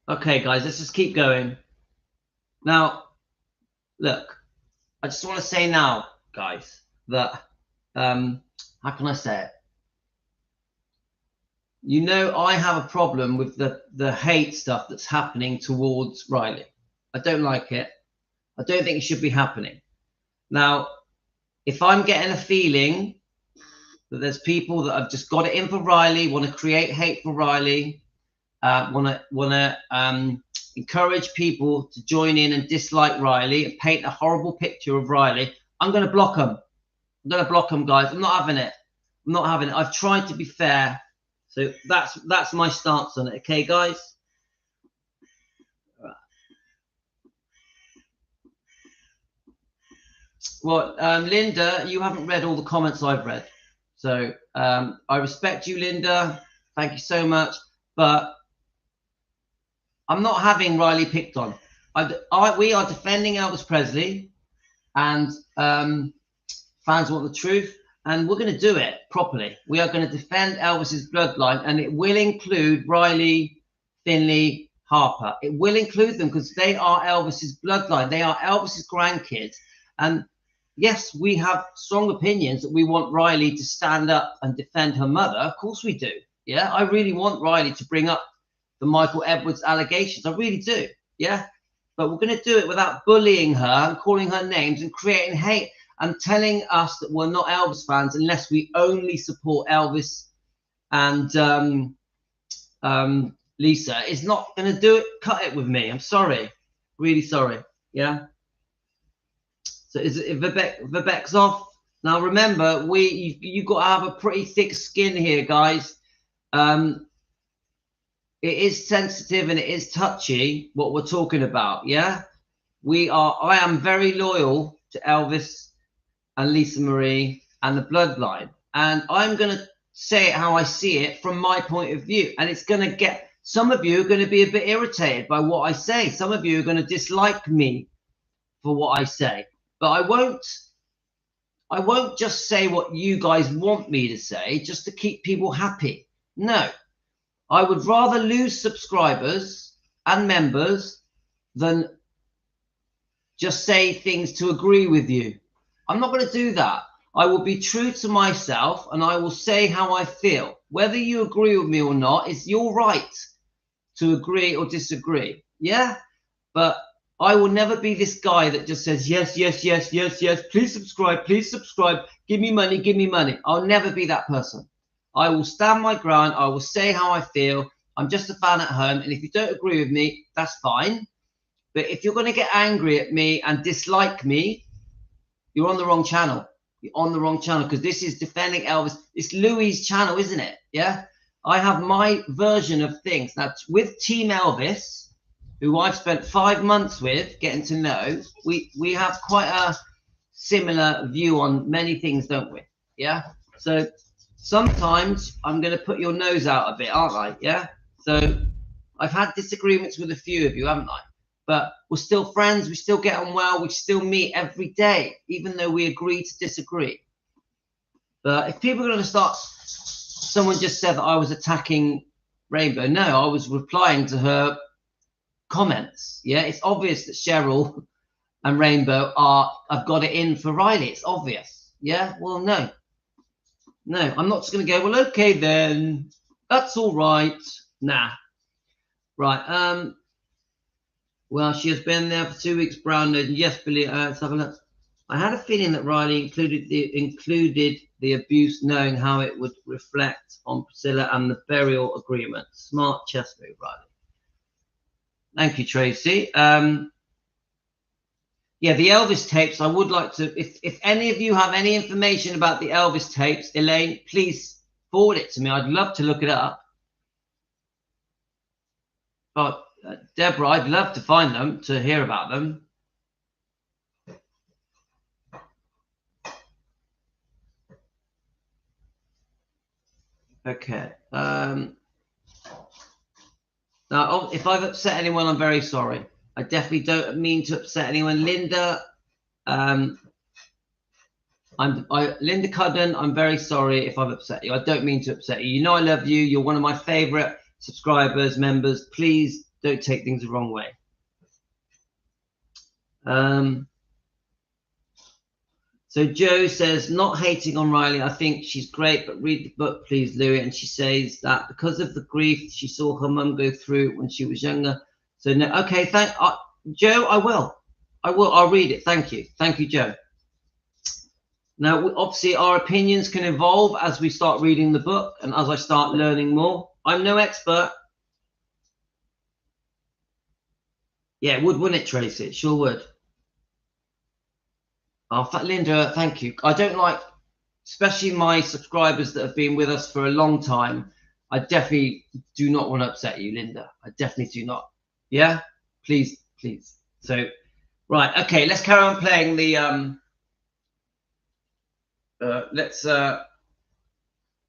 Okay, guys, let's just keep going. Now, look, I just want to say now, guys, that how can I say it? You know, I have a problem with the hate stuff that's happening towards Riley. I don't like it. I don't think it should be happening. Now, if I'm getting a feeling that there's people that have just got it in for Riley, want to create hate for Riley, want to encourage people to join in and dislike Riley and paint a horrible picture of Riley, I'm going to block them. I'm going to block them, guys. I'm not having it. I'm not having it. I've tried to be fair. So that's my stance on it. Okay, guys? Well, Linda, you haven't read all the comments I've read. So I respect you, Linda. Thank you so much. But I'm not having Riley picked on. We are defending Elvis Presley, and fans want the truth, and we're going to do it properly. We are going to defend Elvis's bloodline, and it will include Riley, Finley, Harper. It will include them because they are Elvis's bloodline. They are Elvis's grandkids. And yes, we have strong opinions that we want Riley to stand up and defend her mother. Of course we do. Yeah, I really want Riley to bring up the Michael Edwards allegations. I really do. Yeah, but we're going to do it without bullying her and calling her names and creating hate and telling us that we're not Elvis fans unless we only support Elvis and Lisa. Is not going to do it. Cut it with me. I'm sorry. Really sorry. Yeah. So is it Vivek's off? Now remember, you've got to have a pretty thick skin here, guys. It is sensitive and it is touchy what we're talking about. Yeah, I am very loyal to Elvis and Lisa Marie and the bloodline, and I'm going to say it how I see it from my point of view. And it's going to get, some of you are going to be a bit irritated by what I say. Some of you are going to dislike me for what I say, but I won't just say what you guys want me to say just to keep people happy. No, I would rather lose subscribers and members than just say things to agree with you. I'm not going to do that. I will be true to myself and I will say how I feel. Whether you agree with me or not, it's your right to agree or disagree. Yeah? But I will never be this guy that just says, yes, yes, yes, yes, yes, please subscribe, give me money, give me money. I'll never be that person. I will stand my ground. I will say how I feel. I'm just a fan at home. And if you don't agree with me, that's fine. But if you're going to get angry at me and dislike me, you're on the wrong channel. You're on the wrong channel because this is defending Elvis. It's Louis' channel, isn't it? Yeah. I have my version of things. Now, with Team Elvis, who I've spent 5 months with, getting to know, we have quite a similar view on many things, don't we? Yeah. So sometimes I'm going to put your nose out a bit, aren't I? Yeah. So I've had disagreements with a few of you, haven't I? But we're still friends. We still get on well. We still meet every day, even though we agree to disagree. But if people are going to start, someone just said that I was attacking Rainbow. No, I was replying to her comments. Yeah, it's obvious that Cheryl and Rainbow have got it in for Riley. It's obvious. Yeah, well, no, I'm not just going to go, well, okay, then that's all right. Nah. Right. Well, she has been there for 2 weeks, brown nose. Yes, Billy, let's have a look. I had a feeling that Riley included the abuse, knowing how it would reflect on Priscilla and the burial agreement. Smart chess move, Riley. Thank you, Tracy. Yeah, the Elvis tapes, I would like to, if any of you have any information about the Elvis tapes, Elaine, please forward it to me. I'd love to look it up. But Deborah, I'd love to find them, to hear about them. Okay. Now, if I've upset anyone, I'm very sorry. I definitely don't mean to upset anyone. Linda, Linda Cudden, I'm very sorry if I've upset you. I don't mean to upset you. You know I love you. You're one of my favorite subscribers, members. Please don't take things the wrong way. So Joe says, not hating on Riley. I think she's great, but read the book, please, Louis. And she says that because of the grief she saw her mum go through when she was younger. So no, okay, Joe, I will. I'll read it. Thank you, Joe. Now, obviously, our opinions can evolve as we start reading the book and as I start learning more. I'm no expert. Yeah, it would, wouldn't it, Tracy? It sure would. Oh, Linda, thank you. I don't like, especially my subscribers that have been with us for a long time. I definitely do not want to upset you, Linda. I definitely do not. Yeah, please. So, right, okay, let's carry on playing the.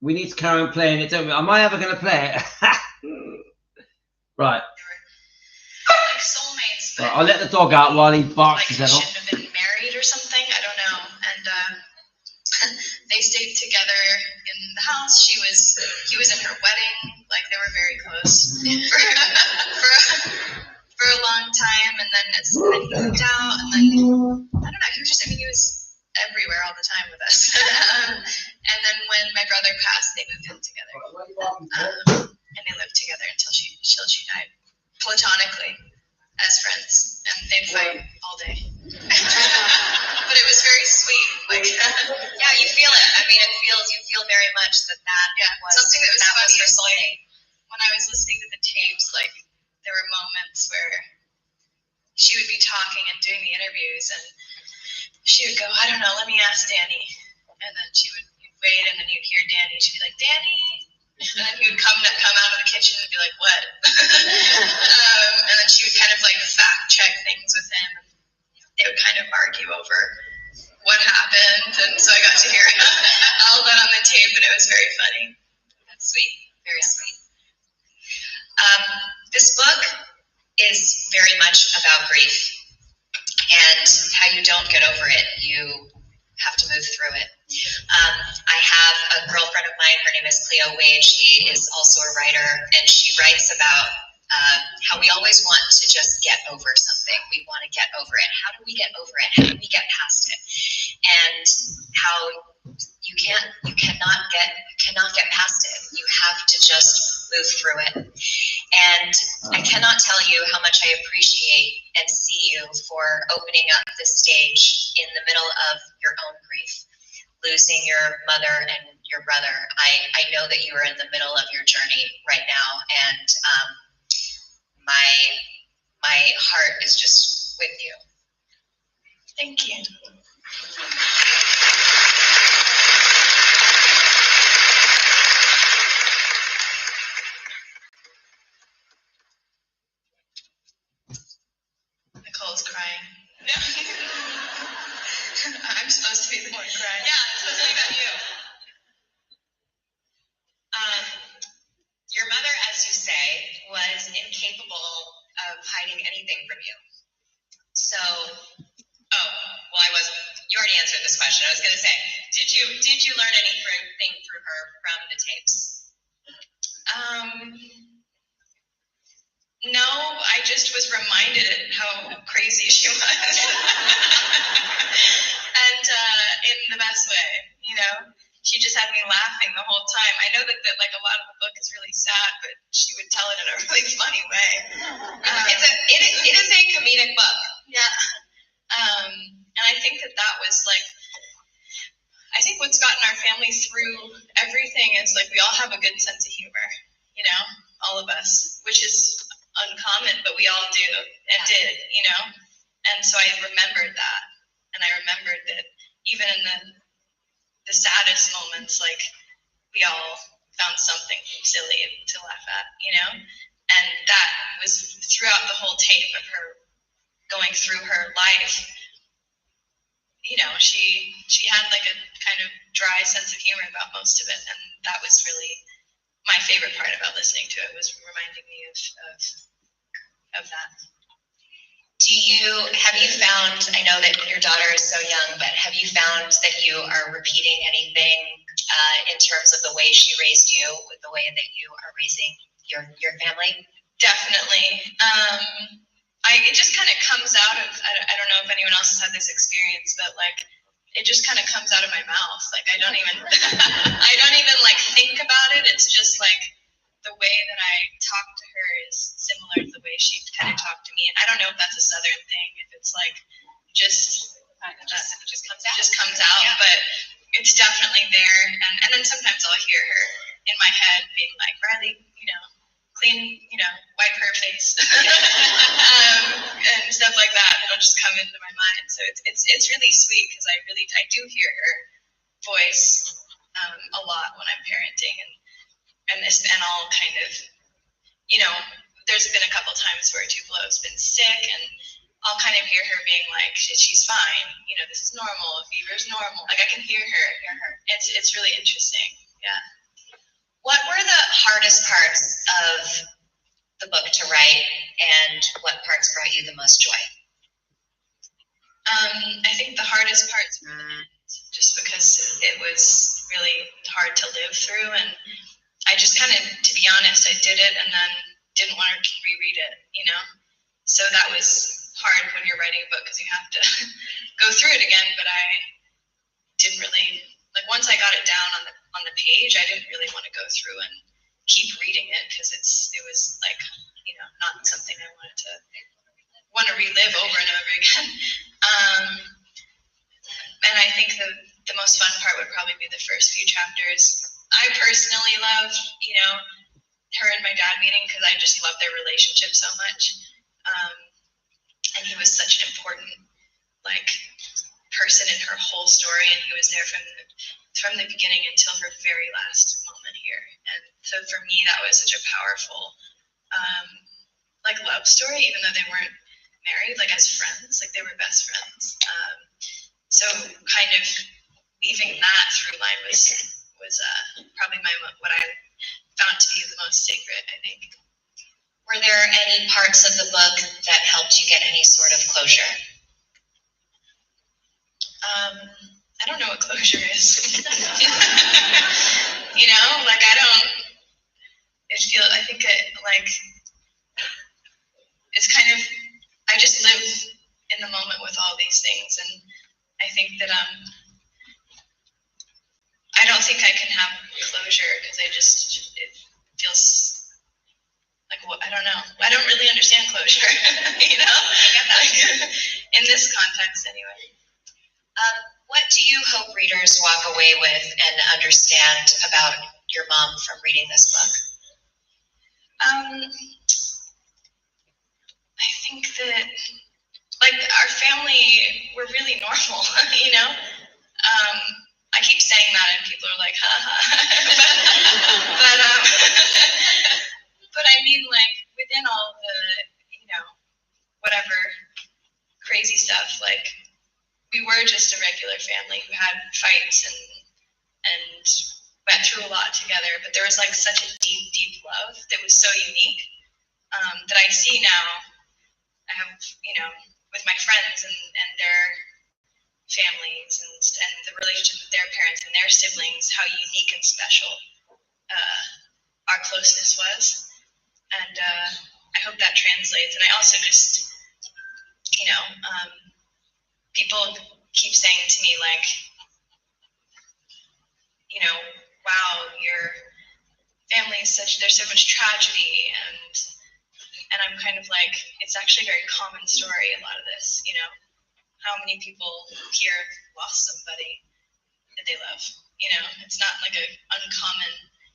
We need to carry on playing it, don't we? Am I ever going to play it? Right. Like soulmates. Right, I'll let the dog out while he barks his head off. Shouldn't have been married or something. I don't know. And they stayed together in the house. He was in her wedding. Like they were very close for a long time. And then he moved out. And then I don't know. He was everywhere all the time with us. And then when my brother passed, they moved in together. And they lived together until she died, platonically, as friends. And they'd fight all day. But it was very sweet. Like, yeah, you feel it. I mean, you feel very much that was something that was funny. Was like, when I was listening to the tapes, like, there were moments where she would be talking and doing the interviews, and she would go, I don't know, let me ask Danny. And then you'd wait, and then you'd hear Danny. She'd be like, Danny. And then he would come out of the kitchen and be like, what? And then she would kind of like fact check things with him. They would kind of argue over what happened. And so I got to hear all that on the tape, and it was very funny. That's sweet. Very sweet. This book is very much about grief and how you don't get over it. You have to move through it. I have a girlfriend of mine, her name is Cleo Wade. She is also a writer, and she writes about how we always want to just get over something. We want to get over it. How do we get over it? How do we get past it? And how you cannot get past it. You have to just move through it. And I cannot tell you how much I appreciate and see you for opening up this stage in the middle of your own grief, losing your mother and your brother. I know that you are in the middle of your journey right now, and my heart is just with you. Thank you. Nicole's crying. No. I'm supposed to be the one crying. Yeah, it's supposed to be about you. Your mother, as you say, was incapable of hiding anything from you. So, I wasn't. You already answered this question. I was going to say, did you learn anything through her from the tapes? No, I just was reminded how crazy she was. And in the best way, she just had me laughing the whole time. I know that like a lot of the book is really sad, but she would tell it in a really funny way. It is a comedic book. Yeah. And I think that was like, I think what's gotten our family through everything is like we all have a good sense of humor, all of us, which is uncommon, but we all do and did, And so I remembered that, and I remembered that even in the saddest moments, like we all found something silly to laugh at, And that was throughout the whole tape of her going through her life. She had like a kind of dry sense of humor about most of it, and that was really my favorite part about listening to it, was reminding me of that. Have you found, I know that your daughter is so young, but have you found that you are repeating anything in terms of the way she raised you, with the way that you are raising your family? Definitely. It just kind of comes out of, I don't know if anyone else has had this experience, but like it just kind of comes out of my mouth. Like I don't even like think about it. It's just like the way that I talk to her is similar to the way she kind of talked to me. And I don't know if that's a Southern thing, if it's like it just comes out, Yeah. but it's definitely there. And then sometimes I'll hear her in my head being like, Riley, clean, wipe her face, and stuff like that. It'll just come into my mind. So it's really sweet because I do hear her voice a lot when I'm parenting, and I'll kind of, there's been a couple times where Tupelo's been sick, and I'll kind of hear her being like, she's fine. This is normal. Fever's normal. Like I can hear her. It's really interesting. Yeah. What were the hardest parts of the book to write, and what parts brought you the most joy? I think the hardest parts were the end, just because it was really hard to live through, and I just kind of, to be honest, I did it and then didn't want to reread it, So that was hard when you're writing a book because you have to go through it again, but I didn't really, like once I got it down on the page, I didn't really want to go through and keep reading it because it was like, not something I want to relive over and over again. And I think the most fun part would probably be the first few chapters. I personally love, her and my dad meeting because I just love their relationship so much. And he was such an important, person in her whole story, and he was there from the beginning until her very last moment here. And so for me, that was such a powerful, love story, even though they weren't married, as friends, they were best friends. So kind of weaving that through line was probably what I found to be the most sacred, I think. Were there any parts of the book that helped you get any sort of closure? I don't know what closure is. I think it's kind of, I just live in the moment with all these things, and I think that I don't think I can have closure because it feels like, I don't know. I don't really understand closure, I get that. In this context anyway. What do you hope readers walk away with and understand about your mom from reading this book? I think that, our family, we're really normal, I keep saying that and people are like, ha ha. But I mean, within all the, whatever crazy stuff, we were just a regular family who had fights and went through a lot together, but there was such a deep, deep love that was so unique that I see now. I have, with my friends and their families and the relationship with their parents and their siblings, how unique and special our closeness was. And I hope that translates. And I also just, people keep saying to me, wow, your family is there's so much tragedy, and I'm kind of it's actually a very common story, a lot of this, how many people here lost somebody that they love, it's not an uncommon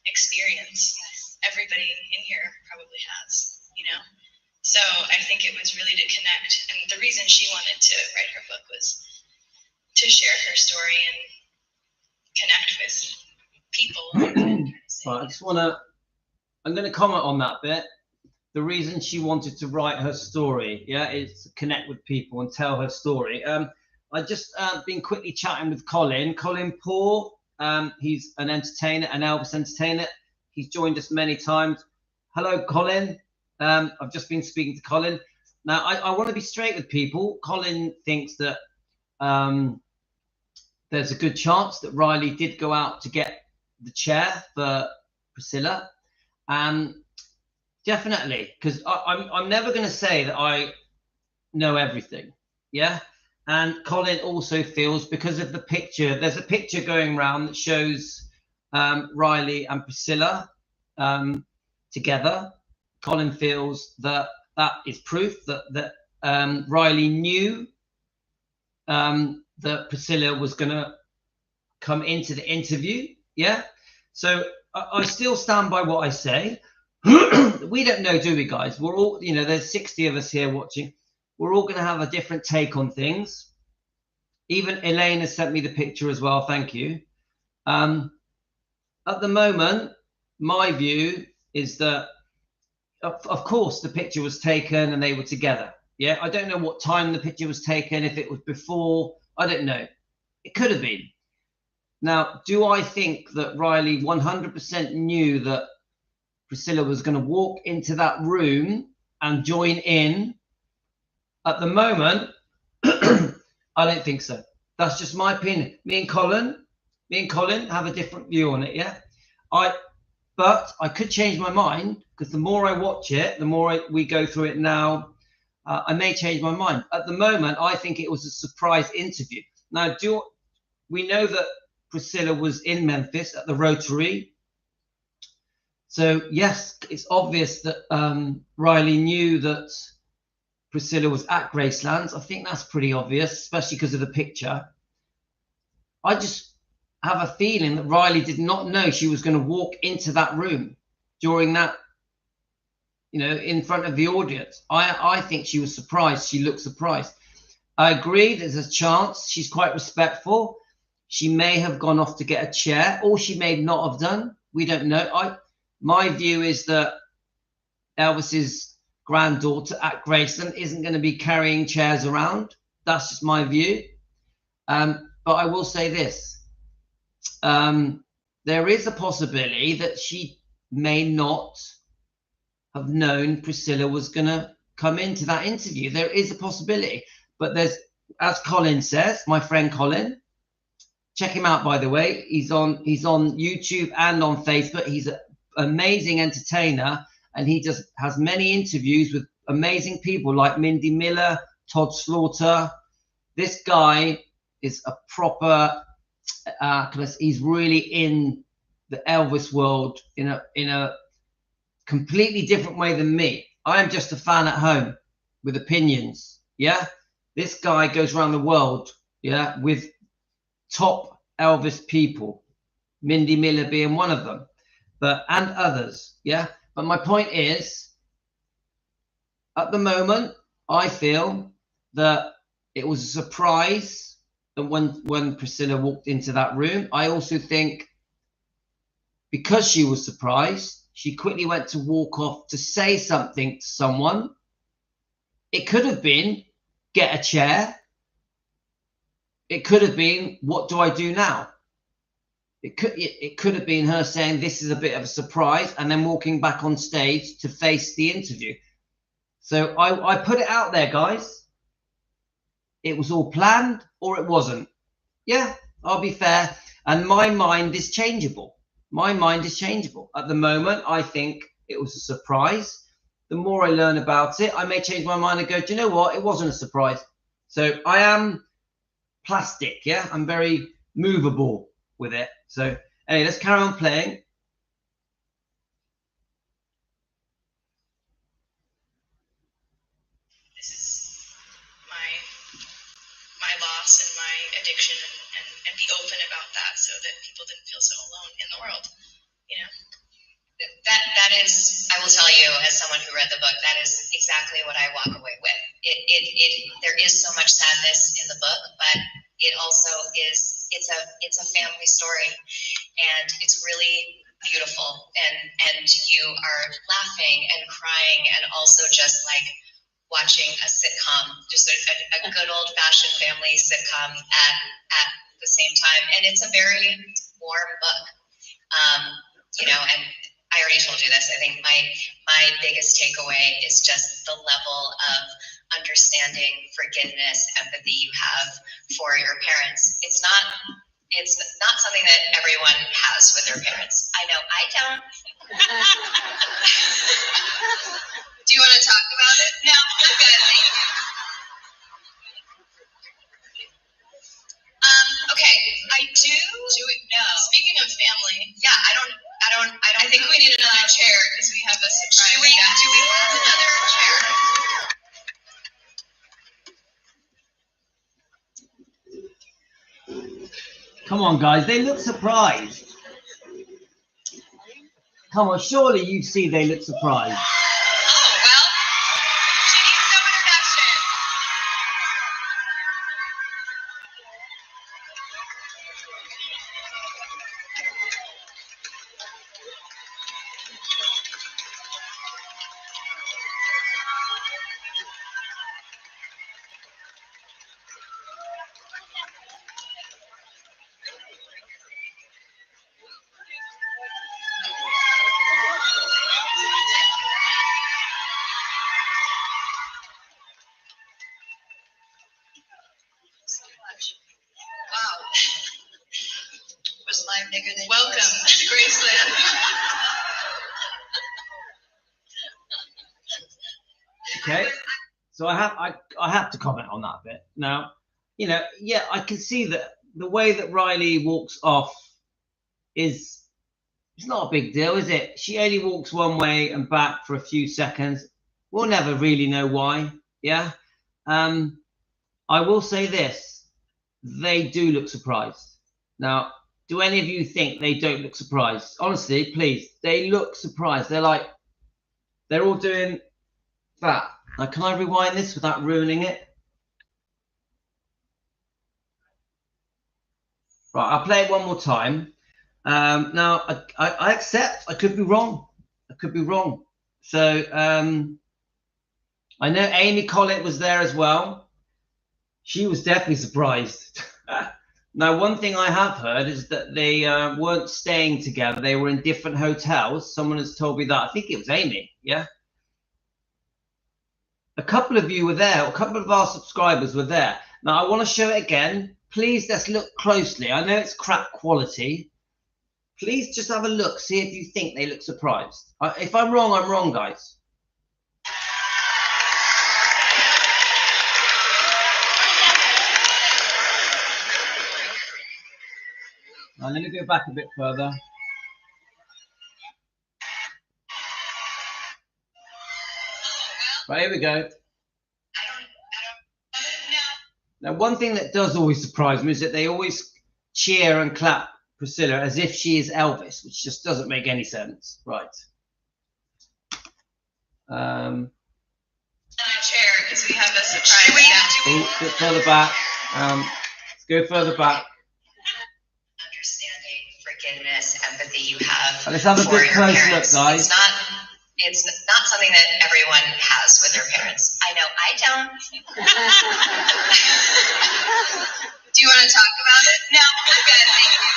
experience. Everybody in here probably has, So I think it was really to connect, and the reason she wanted to write her book was to share her story and connect with people. Right, I'm going to comment on that bit. The reason she wanted to write her story, is to connect with people and tell her story. I just been quickly chatting with Colin Paul. He's an entertainer, an Elvis entertainer. He's joined us many times. Hello, Colin. I've just been speaking to Colin. Now, I want to be straight with people. Colin thinks that there's a good chance that Riley did go out to get the chair for Priscilla. Definitely, because I'm never going to say that I know everything. Yeah. And Colin also feels, because of the picture, there's a picture going around that shows Riley and Priscilla together. Colin feels that that is proof that Riley knew that Priscilla was going to come into the interview. Yeah. So I still stand by what I say. We don't know, do we, guys? We're all, you know, there's 60 of us here watching. We're all going to have a different take on things. Even Elaine has sent me the picture as well. Thank you. At the moment, my view is that, of course, the picture was taken and they were together. Yeah, I don't know what time the picture was taken, if it was before, I don't know. It could have been. Now, do I think that Riley 100% knew that Priscilla was going to walk into that room and join in? At the moment, I don't think so. That's just my opinion. Me and Colin have a different view on it, yeah? But I could change my mind, because the more I watch it, the more we go through it now, I may change my mind. At the moment, I think it was a surprise interview. Now, we know that Priscilla was in Memphis at the Rotary. So, yes, it's obvious that Riley knew that Priscilla was at Graceland. I think that's pretty obvious, especially because of the picture. I just have a feeling that Riley did not know she was going to walk into that room during that, you know, in front of the audience. I think she was surprised. She looked surprised. I agree, there's a chance. She's quite respectful. She may have gone off to get a chair, or she may not have done. We don't know. My view is that Elvis's granddaughter at Graceland isn't going to be carrying chairs around. That's just my view. But I will say this. There is a possibility that she may not have known Priscilla was going to come into that interview. There is a possibility. But there's, as Colin says, my friend Colin, check him out, by the way. He's on YouTube and on Facebook. He's an amazing entertainer, and he just has many interviews with amazing people like Mindy Miller, Todd Slaughter. This guy is a proper, he's really in the Elvis world in a completely different way than me. I am just a fan at home with opinions. Yeah, this guy goes around the world, yeah, with top Elvis people, Mindy Miller being one of them, and others. Yeah, but my point is, at the moment, I feel that it was a surprise that when Priscilla walked into that room. I also think because she was surprised, she quickly went to walk off to say something to someone. It could have been, get a chair. It could have been, what do I do now? It could have been her saying, this is a bit of a surprise, and then walking back on stage to face the interview. So I put it out there, guys. It was all planned, or it wasn't. Yeah, I'll be fair. And my mind is changeable. My mind is changeable. At the moment, I think it was a surprise. The more I learn about it, I may change my mind and go, do you know what? It wasn't a surprise. So I am plastic, yeah? I'm very movable with it. So anyway, let's carry on playing. This is my loss and my addiction, and be open about that so that people didn't feel so alone in the world, you know? That is, I will tell you, as someone who read the book, that is exactly what I walk away with. There is so much sadness in the book, but it also is, it's a family story, and it's really beautiful, and you are laughing and crying, and also just like watching a sitcom, just a good old-fashioned family sitcom at the same time. And it's a very warm book, you know, and I already told you this. I think my biggest takeaway is just the level of understanding, forgiveness, empathy you have for your parents. It's not something that everyone has with their parents. I know I don't. Do you want to talk about it? No, I'm good. Okay, I do. No. Speaking of family, yeah, I think we need another chair because we have a surprise. Do we have another chair? Come on, guys. They look surprised. Come on, surely you see they look surprised. Oh, well, she needs no introduction. Wow. Was mine bigger than Welcome yours? To Graceland. Okay, so I have to comment on that bit. Now, you know, yeah, I can see that the way that Riley walks off it's not a big deal, is it? She only walks one way and back for a few seconds. We'll never really know why. Yeah. I will say this: they do look surprised. Now, do any of you think they don't look surprised? Honestly, please, they look surprised. They're like, they're all doing that. Now, can I rewind this without ruining it? Right, I'll play it one more time. Now, I accept I could be wrong. I could be wrong. So I know Amy Collett was there as well. She was definitely surprised. Now, one thing I have heard is that they weren't staying together. They were in different hotels. Someone has told me that. I think it was Amy, yeah? A couple of you were there. A couple of our subscribers were there. Now, I want to show it again. Please, let's look closely. I know it's crap quality. Please just have a look. See if you think they look surprised. If I'm wrong, guys. Now, let me go back a bit further. Right, here we go. Now, one thing that does always surprise me is that they always cheer and clap Priscilla as if she is Elvis, which just doesn't make any sense. Right. Another chair because we have a surprise. A bit further back. Let's go further back. Understanding, forgiveness, empathy you have. Let's have a good close look, guys. It's not something that everyone has with their parents. I know I don't. Do you want to talk about it? No, I'm good. Thank you.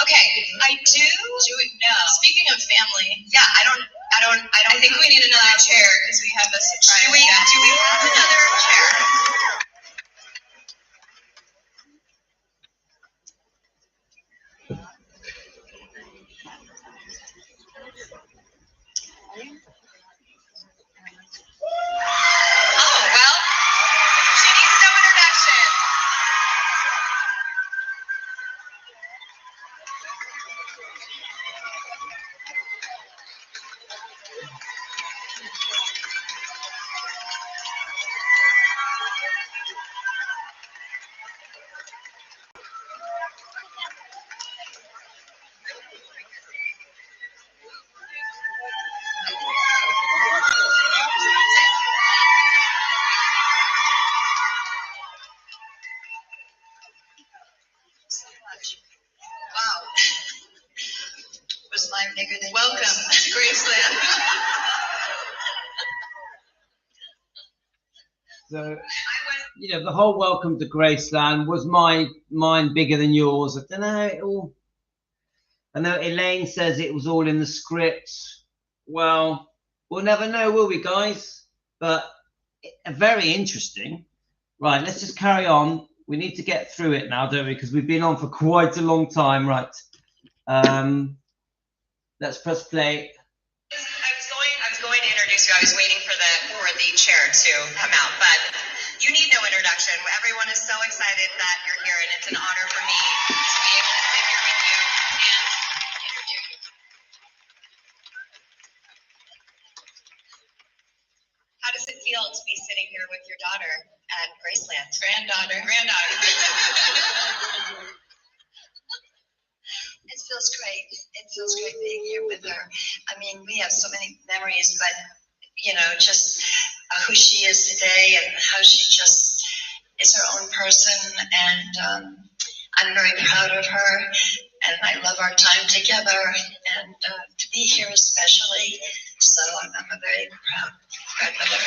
Okay, I do. No. Speaking of family, yeah, I think we need another chair because we have a surprise. Do we have another chair? Oh, well, she needs no introduction. Wow. Was mine bigger than Welcome yours? To Graceland. So, you know, the whole welcome to Graceland was mine bigger than yours. I don't know. I know Elaine says it was all in the script. Well, we'll never know, will we, guys? But very interesting. Right, let's just carry on. We need to get through it now, don't we? Because we've been on for quite a long time. Right. Let's press play. I was going to introduce you. I was waiting for the chair to come out, but You need no introduction. Everyone is so excited that you're here, and it's an honor for me to be able to sit here with you and introduce you. How does it feel to be sitting here with your daughter at Graceland? Granddaughter. It feels great. It feels great being here with her. I mean, we have so many memories, but you know, just who she is today and how she just is her own person. And I'm very proud of her, and I love our time together, and to be here especially. So I'm a very proud grandmother.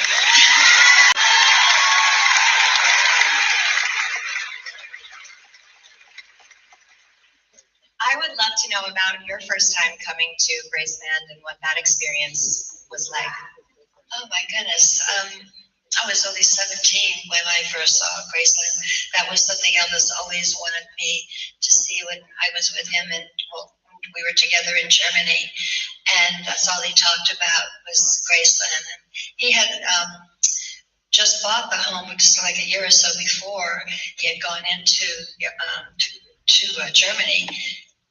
I would love to know about your first time coming to Graceland and what that experience was like. Oh my goodness. I was only 17 when I first saw Graceland. That was something Elvis always wanted me to see when I was with him, and well, we were together in Germany, and that's all he talked about was Graceland. And he had just bought the home just like a year or so before. He had gone into Germany,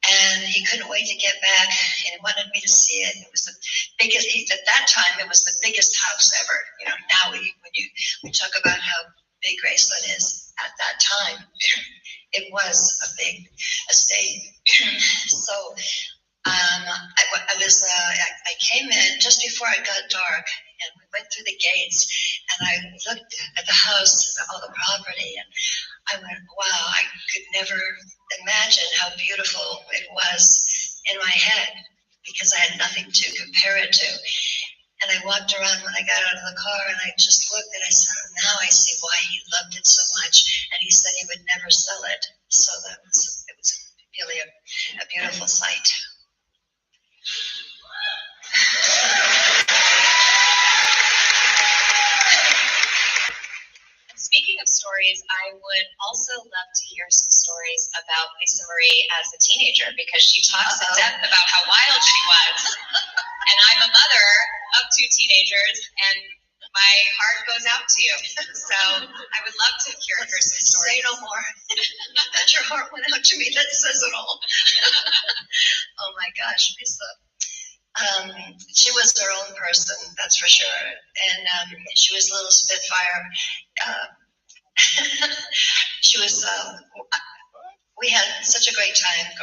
and he couldn't wait to get back, and he wanted me to see it. It was the biggest, at that time, it was the biggest house ever. You know, now when we talk about how big Graceland is, at that time, it was a big estate. So I came in just before it got dark, and we went through the gates, and I looked at the house and all the property, and I went, wow, I could never imagine how beautiful it was in my head, because I had nothing to compare it to. And I walked around when I got out of the car, and I just looked, and I said, now I see why he loved it so much. And he said he would never sell it. So it was really a beautiful sight. Speaking of stories, I would also love to hear some stories about Lisa Marie as a teenager, because she talks in depth about how wild she was. And I'm a mother of 2 teenagers, and my heart goes out to you. So I would love to hear some stories. Say no more. That your heart went out to me. That says it all. Oh my gosh, Lisa. She was her own person, that's for sure. And she was a little Spitfire. She was, we had such a great time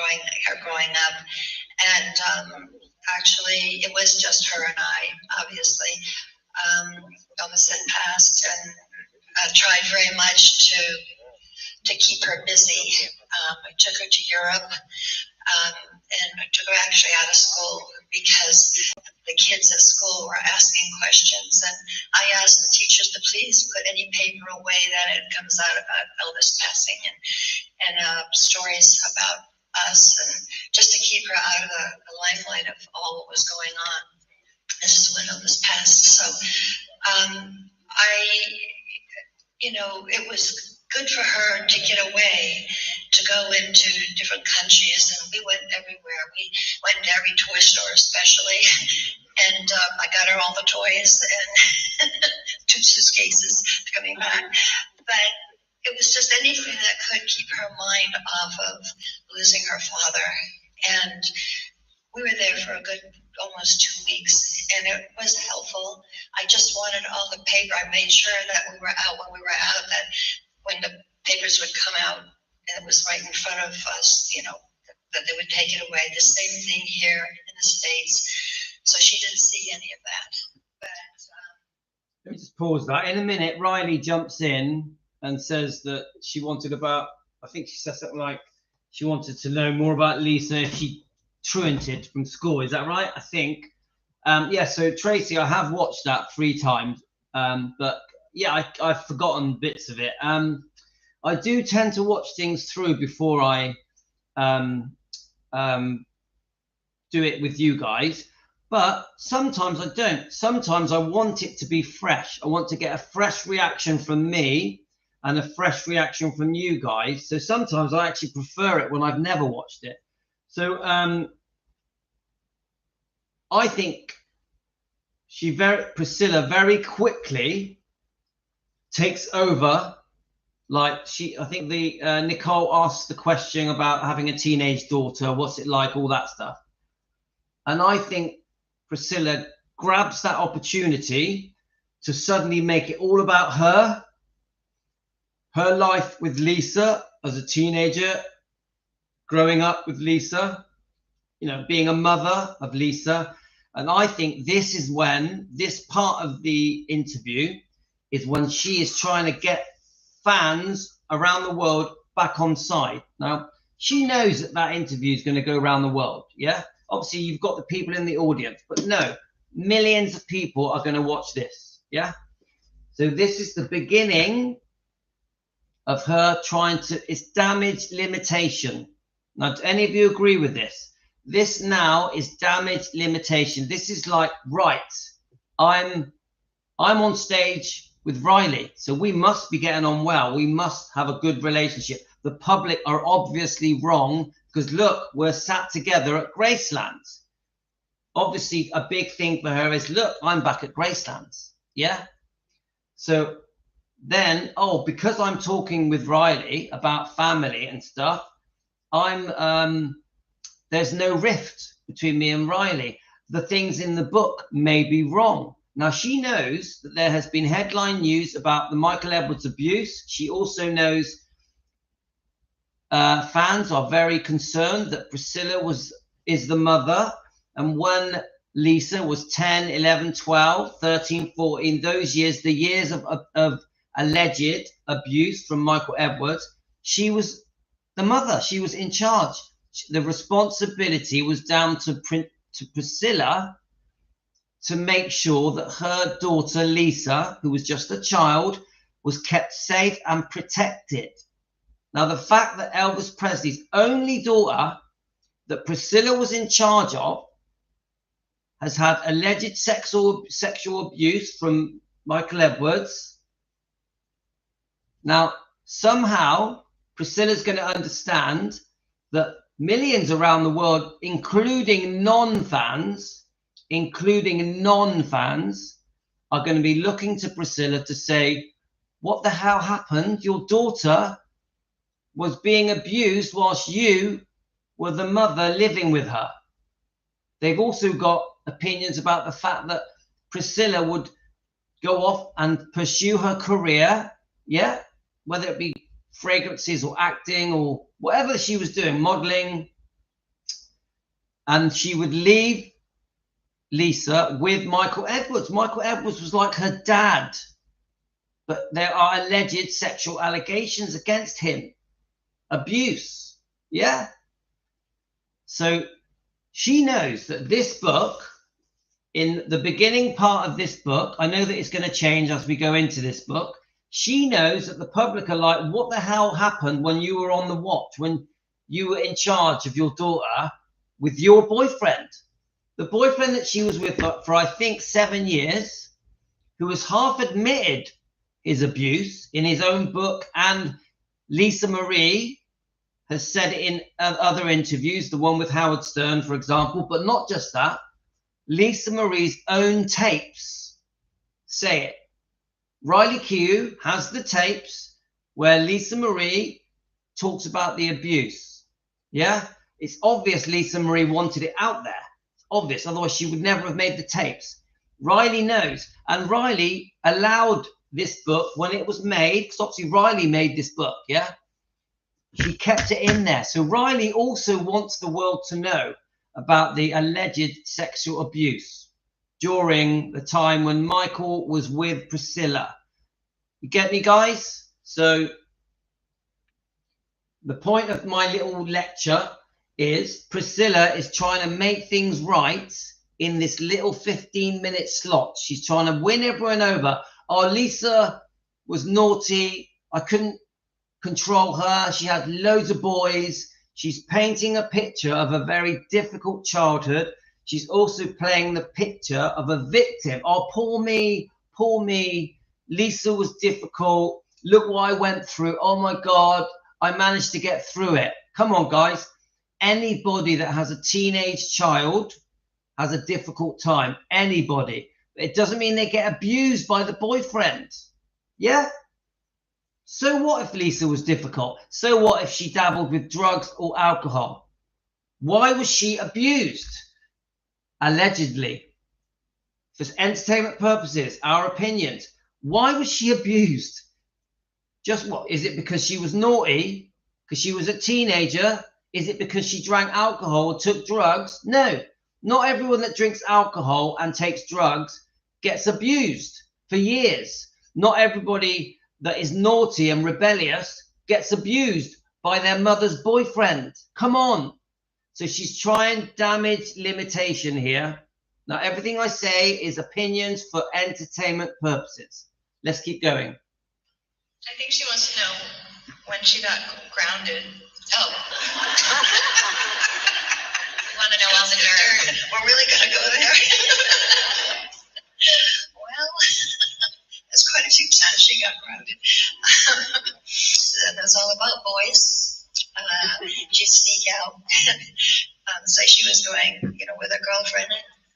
growing up. And actually, it was just her and I, obviously. Elvis had passed, and tried very much to keep her busy. I took her to Europe, and I took her actually out of school because the kids at school were asking questions, and I asked the teachers to please put any paper away that it comes out about Elvis passing, and stories about us, and just to keep her out of the limelight of all what was going on. This is when Elvis passed. So it was good for her to get away, to go into different countries, and we went everywhere. We went to every toy store, especially, and I got her all the toys and 2 suitcases coming back. But it was just anything that could keep her mind off of losing her father. And we were there for a good almost 2 weeks, and it was helpful. I just wanted all the paper. I made sure that when we were out, that when the papers would come out, and it was right in front of us, that they would take it away. The same thing here in the States. So she didn't see any of that. But let me just pause that. In a minute, Riley jumps in and says that she wanted I think she said something like she wanted to know more about Lisa if she truanted from school. Is that right? I think. Yeah, so Tracy, I have watched that 3 times, but yeah, I've forgotten bits of it. I do tend to watch things through before I do it with you guys, but sometimes I don't. Sometimes I want it to be fresh. I want to get a fresh reaction from me and a fresh reaction from you guys. So sometimes I actually prefer it when I've never watched it. So I think Priscilla very quickly takes over. Like I think the Nicole asked the question about having a teenage daughter. What's it like? All that stuff. And I think Priscilla grabs that opportunity to suddenly make it all about her life with Lisa as a teenager, growing up with Lisa, you know, being a mother of Lisa. And I think this is when this part of the interview is when she is trying to get fans around the world back on side. Now, she knows that that interview is going to go around the world. Yeah. Obviously, you've got the people in the audience, but no, millions of people are going to watch this. Yeah. So this is the beginning of her trying to, it's damage limitation. Now, do any of you agree with this? This now is damage limitation. This is like, right, I'm on stage with Riley, so we must be getting on well. We must have a good relationship. The public are obviously wrong because look, we're sat together at Graceland. Obviously, a big thing for her is, look, I'm back at Graceland. Yeah. So then, oh, because I'm talking with Riley about family and stuff, there's no rift between me and Riley. The things in the book may be wrong. Now, she knows that there has been headline news about the Michael Edwards abuse. She also knows fans are very concerned that Priscilla is the mother. And when Lisa was 10, 11, 12, 13, 14, those years, the years of alleged abuse from Michael Edwards, she was the mother. She was in charge. The responsibility was down to Priscilla to make sure that her daughter, Lisa, who was just a child, was kept safe and protected. Now, the fact that Elvis Presley's only daughter that Priscilla was in charge of has had alleged sexual abuse from Michael Edwards. Now, somehow, Priscilla's going to understand that millions around the world, including non-fans, are going to be looking to Priscilla to say, what the hell happened? Your daughter was being abused whilst you were the mother living with her. They've also got opinions about the fact that Priscilla would go off and pursue her career, yeah, whether it be fragrances or acting or whatever she was doing, modeling, and she would leave Lisa with Michael Edwards. Michael Edwards was like her dad, but there are alleged sexual allegations against him, abuse, yeah. So she knows that this book, in the beginning part of this book, I know that it's going to change as we go into this book. She knows that the public are like, what the hell happened when you were on the watch, when you were in charge of your daughter with your boyfriend? The boyfriend that she was with for I think 7 years, who has half admitted his abuse in his own book, and Lisa Marie has said it in other interviews, the one with Howard Stern, for example, but not just that. Lisa Marie's own tapes say it. Riley Q has the tapes where Lisa Marie talks about the abuse. Yeah, it's obvious Lisa Marie wanted it out there. It's obvious, otherwise she would never have made the tapes. Riley knows, and Riley allowed this book when it was made, because obviously Riley made this book, yeah? She kept it in there. So Riley also wants the world to know about the alleged sexual abuse during the time when Michael was with Priscilla. You get me, guys? So the point of my little lecture is Priscilla is trying to make things right in this little 15-minute slot. She's trying to win everyone over. Oh, Lisa was naughty. I couldn't control her. She had loads of boys. She's painting a picture of a very difficult childhood. She's also playing the picture of a victim. Oh, poor me, poor me. Lisa was difficult. Look what I went through. Oh my God, I managed to get through it. Come on, guys. Anybody that has a teenage child has a difficult time. Anybody. It doesn't mean they get abused by the boyfriend. Yeah? So what if Lisa was difficult? So what if she dabbled with drugs or alcohol? Why was she abused? Allegedly. For entertainment purposes, our opinions. Why was she abused? Just what? Is it because she was naughty? Because she was a teenager? Is it because she drank alcohol or took drugs? No. Not everyone that drinks alcohol and takes drugs gets abused for years. Not everybody that is naughty and rebellious gets abused by their mother's boyfriend. Come on. So she's trying damage limitation here. Now, everything I say is opinions for entertainment purposes. Let's keep going. I think she wants to know when she got grounded. Oh. Want to know all the dirt? We're really going to go there. Well, there's quite a few times she got grounded. That was all about boys. She'd sneak out, say she was going, with her girlfriend.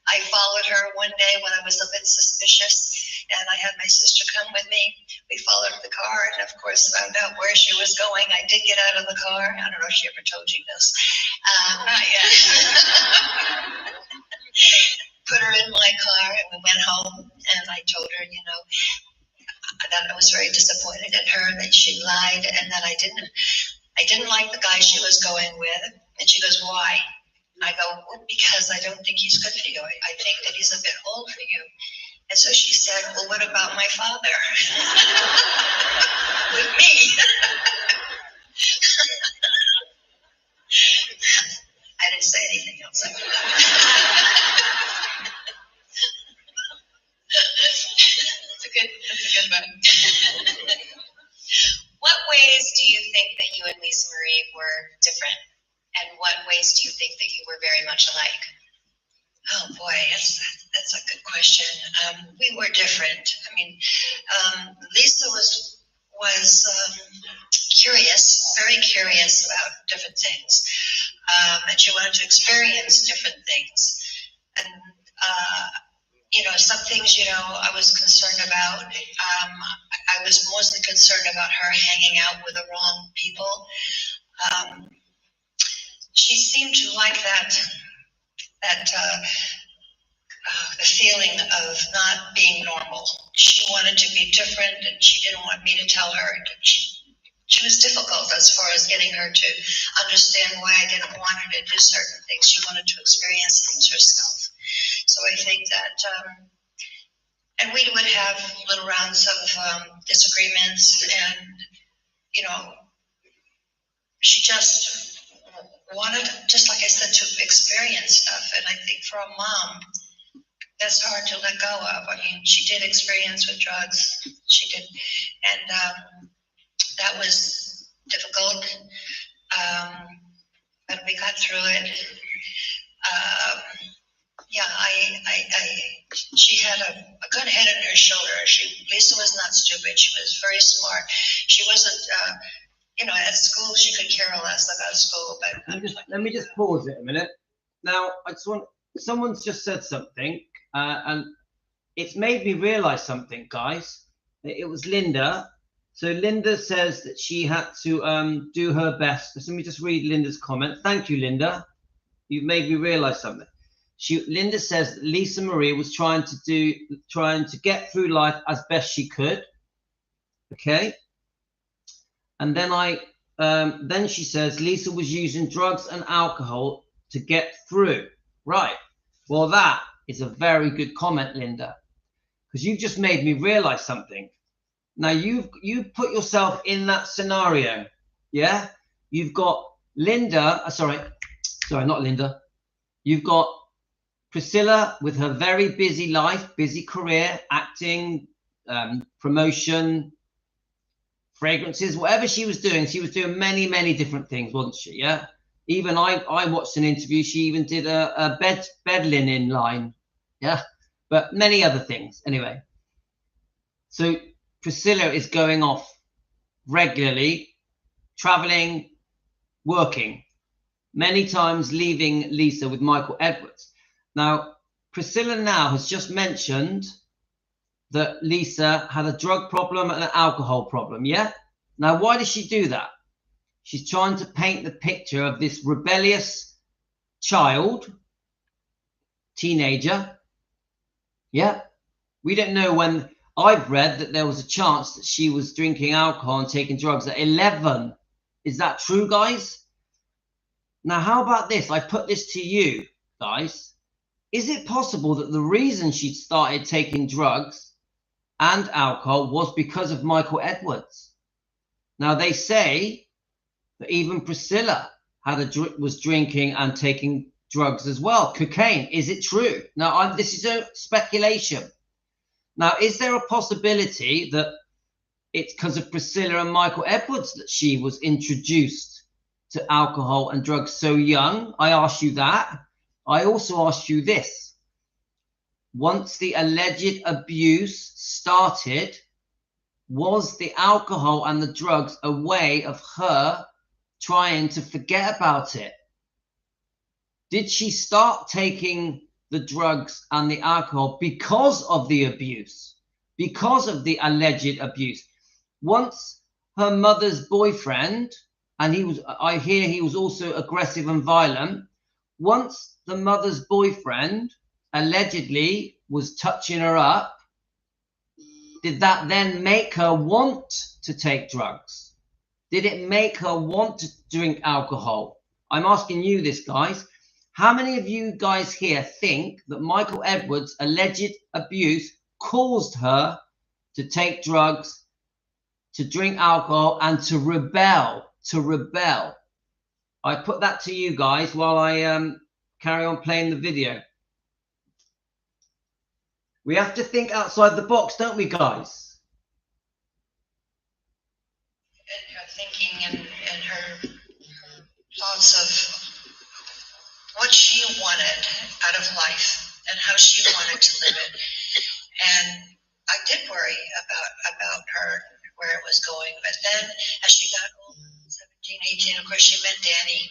I followed her one day when I was a bit suspicious, and I had my sister come with me. We followed the car, and of course found out where she was going. I did get out of the car. I don't know if she ever told you this. Not yet. Put her in my car, and we went home. And I told her, that I was very disappointed in her, that she lied, and that I didn't like the guy she was going with. And she goes, "Why?" I go, "Well, because I don't think he's good for you. I think that he's a bit old for you." And so she said, "Well, what about my father?" With me. I didn't say anything else. That's a good one. What ways do you think that you and Lisa Marie were different? And what ways do you think that you were very much alike? Oh boy, that's a good question. We were different. I mean, Lisa was curious, very curious about different things, and she wanted to experience different things. And some things, I was concerned about. I was mostly concerned about her hanging out with the wrong people. She seemed to like that the feeling of not being normal. She wanted to be different, and she didn't want me to tell her. She was difficult as far as getting her to understand why I didn't want her to do certain things. She wanted to experience things herself. So I think that, and we would have little rounds of disagreements, and she just wanted, just like I said, to experience stuff. And I think for a mom, that's hard to let go of. I mean, she did experience with drugs. She did. And that was difficult. But we got through it. She had a good head on her shoulder. Lisa was not stupid. She was very smart. She wasn't, at school, she could care less about school. But let me just pause it a minute. Now, someone's just said something, and it's made me realize something, guys. It was Linda. So Linda says that she had to do her best. So let me just read Linda's comment. Thank you, Linda. You've made me realize something. Linda says that Lisa Marie was trying to get through life as best she could. Okay. And then then she says Lisa was using drugs and alcohol to get through. Right. Well, that is a very good comment, Linda, because you've just made me realize something. Now you put yourself in that scenario. Yeah. You've got Linda. Sorry, not Linda. You've got Priscilla with her very busy life, busy career, acting, promotion, fragrances, whatever she was doing many, many different things, wasn't she? Yeah. Even I watched an interview. She even did a bed linen line. Yeah. But many other things. Anyway. So Priscilla is going off regularly, traveling, working, many times leaving Lisa with Michael Edwards. Now, Priscilla now has just mentioned that Lisa had a drug problem and an alcohol problem, yeah? Now, why does she do that? She's trying to paint the picture of this rebellious child, teenager. Yeah. We don't know when. I've read that there was a chance that she was drinking alcohol and taking drugs at 11. Is that true, guys? Now, how about this? I put this to you, guys. Is it possible that the reason she started taking drugs and alcohol was because of Michael Edwards? Now, they say that even Priscilla was drinking and taking drugs as well, cocaine. Is it true? Now, this is a speculation. Now, is there a possibility that it's because of Priscilla and Michael Edwards that she was introduced to alcohol and drugs so young? I asked you that. I also asked you this. Once the alleged abuse started, was the alcohol and the drugs a way of her trying to forget about it? Did she start taking the drugs and the alcohol because of the abuse, because of the alleged abuse? Once her mother's boyfriend, and I hear he was also aggressive and violent, once the mother's boyfriend allegedly was touching her up, did that then make her want to take drugs? Did it make her want to drink alcohol? I'm asking you this, guys. How many of you guys here think that Michael Edwards' alleged abuse caused her to take drugs, to drink alcohol, and to rebel? I put that to you guys while I carry on playing the video. We have to think outside the box, don't we, guys? And her thinking and her thoughts of what she wanted out of life and how she wanted to live it. And I did worry about her, where it was going. But then as she got older, 17, 18, of course she met Danny.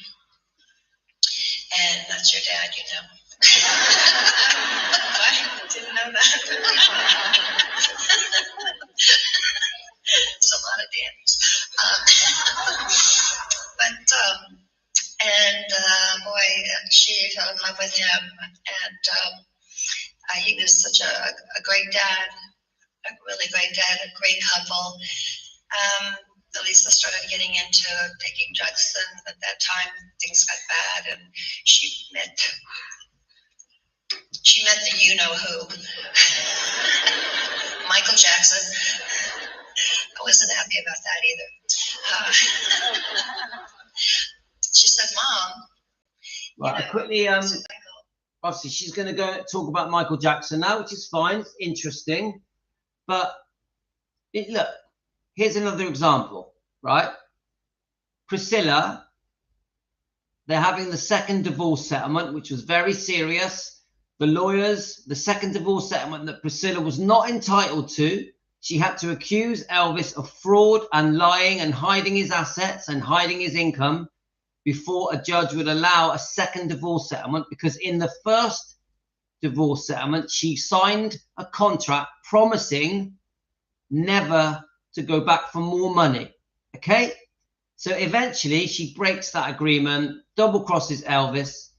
And that's your dad, you know. I didn't know that. It's a lot of Dannys. Boy, she fell in love with him, and he was such a great dad, a really great dad, a great couple. Lisa started getting into taking drugs, and at that time things got bad, and she met the you-know-who, Michael Jackson. I wasn't happy about that either. She said, "Mom." Right, I quickly, obviously she's going to go talk about Michael Jackson now, which is fine, it's interesting. But look, here's another example, right? Priscilla, they're having the second divorce settlement, which was very serious. The lawyers, the second divorce settlement that Priscilla was not entitled to, she had to accuse Elvis of fraud and lying and hiding his assets and hiding his income before a judge would allow a second divorce settlement, because in the first divorce settlement, she signed a contract promising never to go back for more money. Okay? So eventually she breaks that agreement, double crosses Elvis,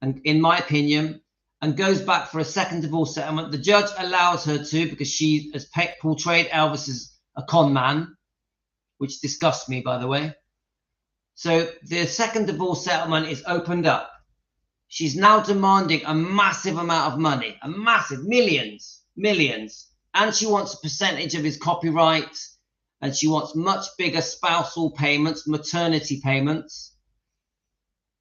and in my opinion, and goes back for a second divorce settlement. The judge allows her to, because she has portrayed Elvis as a con man, which disgusts me, by the way. So the second divorce settlement is opened up. She's now demanding a massive amount of money, a massive, millions. And she wants a percentage of his copyright, and she wants much bigger spousal payments, maternity payments.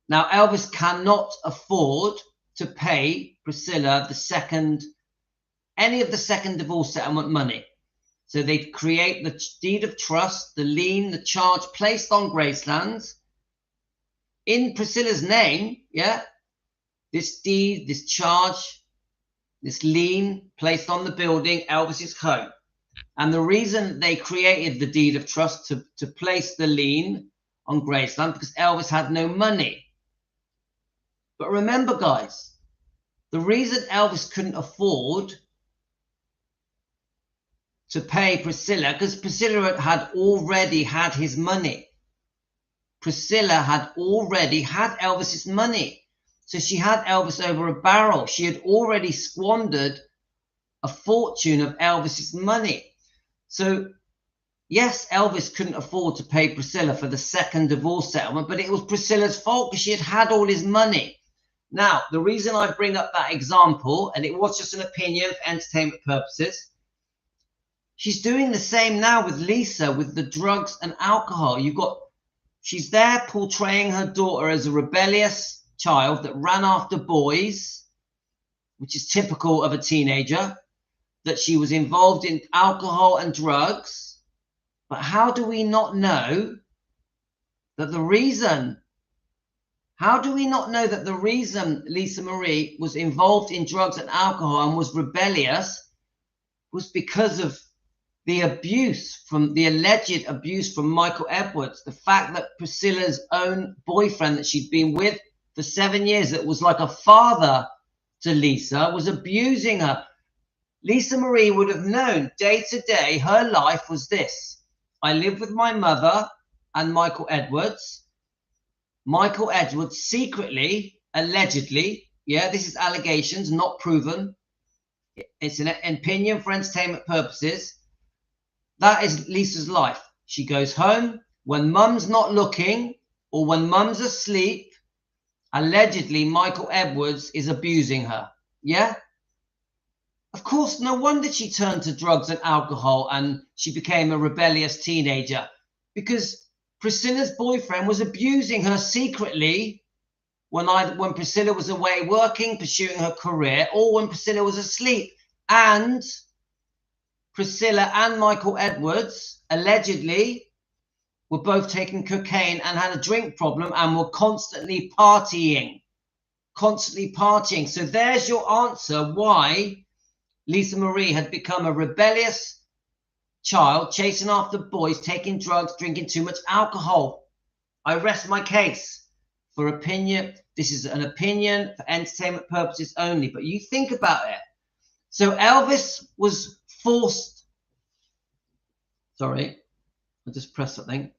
Now, Elvis cannot afford to pay Priscilla any of the second divorce settlement money. So they create the deed of trust, the lien, the charge placed on Graceland in Priscilla's name. Yeah, this deed, this charge, this lien placed on the building, Elvis's home. And the reason they created the deed of trust to place the lien on Graceland, because Elvis had no money. But remember, guys, the reason Elvis couldn't afford to pay Priscilla, because Priscilla had already had his money. Priscilla had already had Elvis's money. So she had Elvis over a barrel. She had already squandered a fortune of Elvis's money. So yes, Elvis couldn't afford to pay Priscilla for the second divorce settlement, but it was Priscilla's fault because she had had all his money. Now, the reason I bring up that example, and it was just an opinion for entertainment purposes, she's doing the same now with Lisa, with the drugs and alcohol. She's there portraying her daughter as a rebellious child that ran after boys, which is typical of a teenager, that she was involved in alcohol and drugs. But how do we not know that the reason Lisa Marie was involved in drugs and alcohol and was rebellious was because of the alleged abuse from Michael Edwards? The fact that Priscilla's own boyfriend that she'd been with for 7 years, that was like a father to Lisa, was abusing her. Lisa Marie would have known day to day her life was this: I live with my mother and Michael Edwards. Michael Edwards secretly, allegedly, yeah, this is allegations, not proven. It's an opinion for entertainment purposes. That is Lisa's life. She goes home when mum's not looking or when mum's asleep. Allegedly, Michael Edwards is abusing her. Yeah? Of course, no wonder she turned to drugs and alcohol and she became a rebellious teenager, because Priscilla's boyfriend was abusing her secretly when Priscilla was away working, pursuing her career, or when Priscilla was asleep. And Priscilla and Michael Edwards allegedly were both taking cocaine and had a drink problem and were constantly partying. So there's your answer why Lisa Marie had become a rebellious child, chasing after boys, taking drugs, drinking too much alcohol. I rest my case. For opinion, this is an opinion for entertainment purposes only, but you think about it. So Elvis was forced. Sorry, I just pressed something.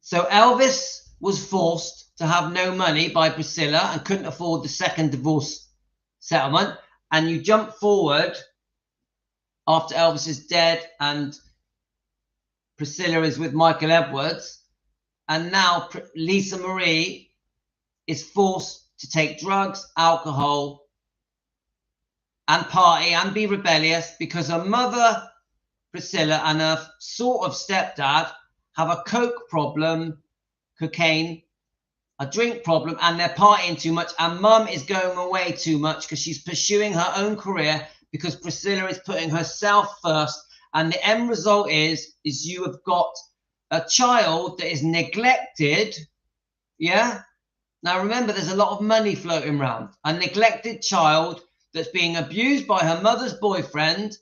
So Elvis was forced to have no money by Priscilla and couldn't afford the second divorce settlement. And you jump forward after Elvis is dead and Priscilla is with Michael Edwards. And now Lisa Marie is forced to take drugs, alcohol, and party and be rebellious because her mother, Priscilla, and her sort of stepdad have a coke problem, cocaine, a drink problem, and they're partying too much, and mum is going away too much because she's pursuing her own career because Priscilla is putting herself first. And the end result is you have got a child that is neglected. Yeah. Now remember, there's a lot of money floating around. A neglected child that's being abused by her mother's boyfriend,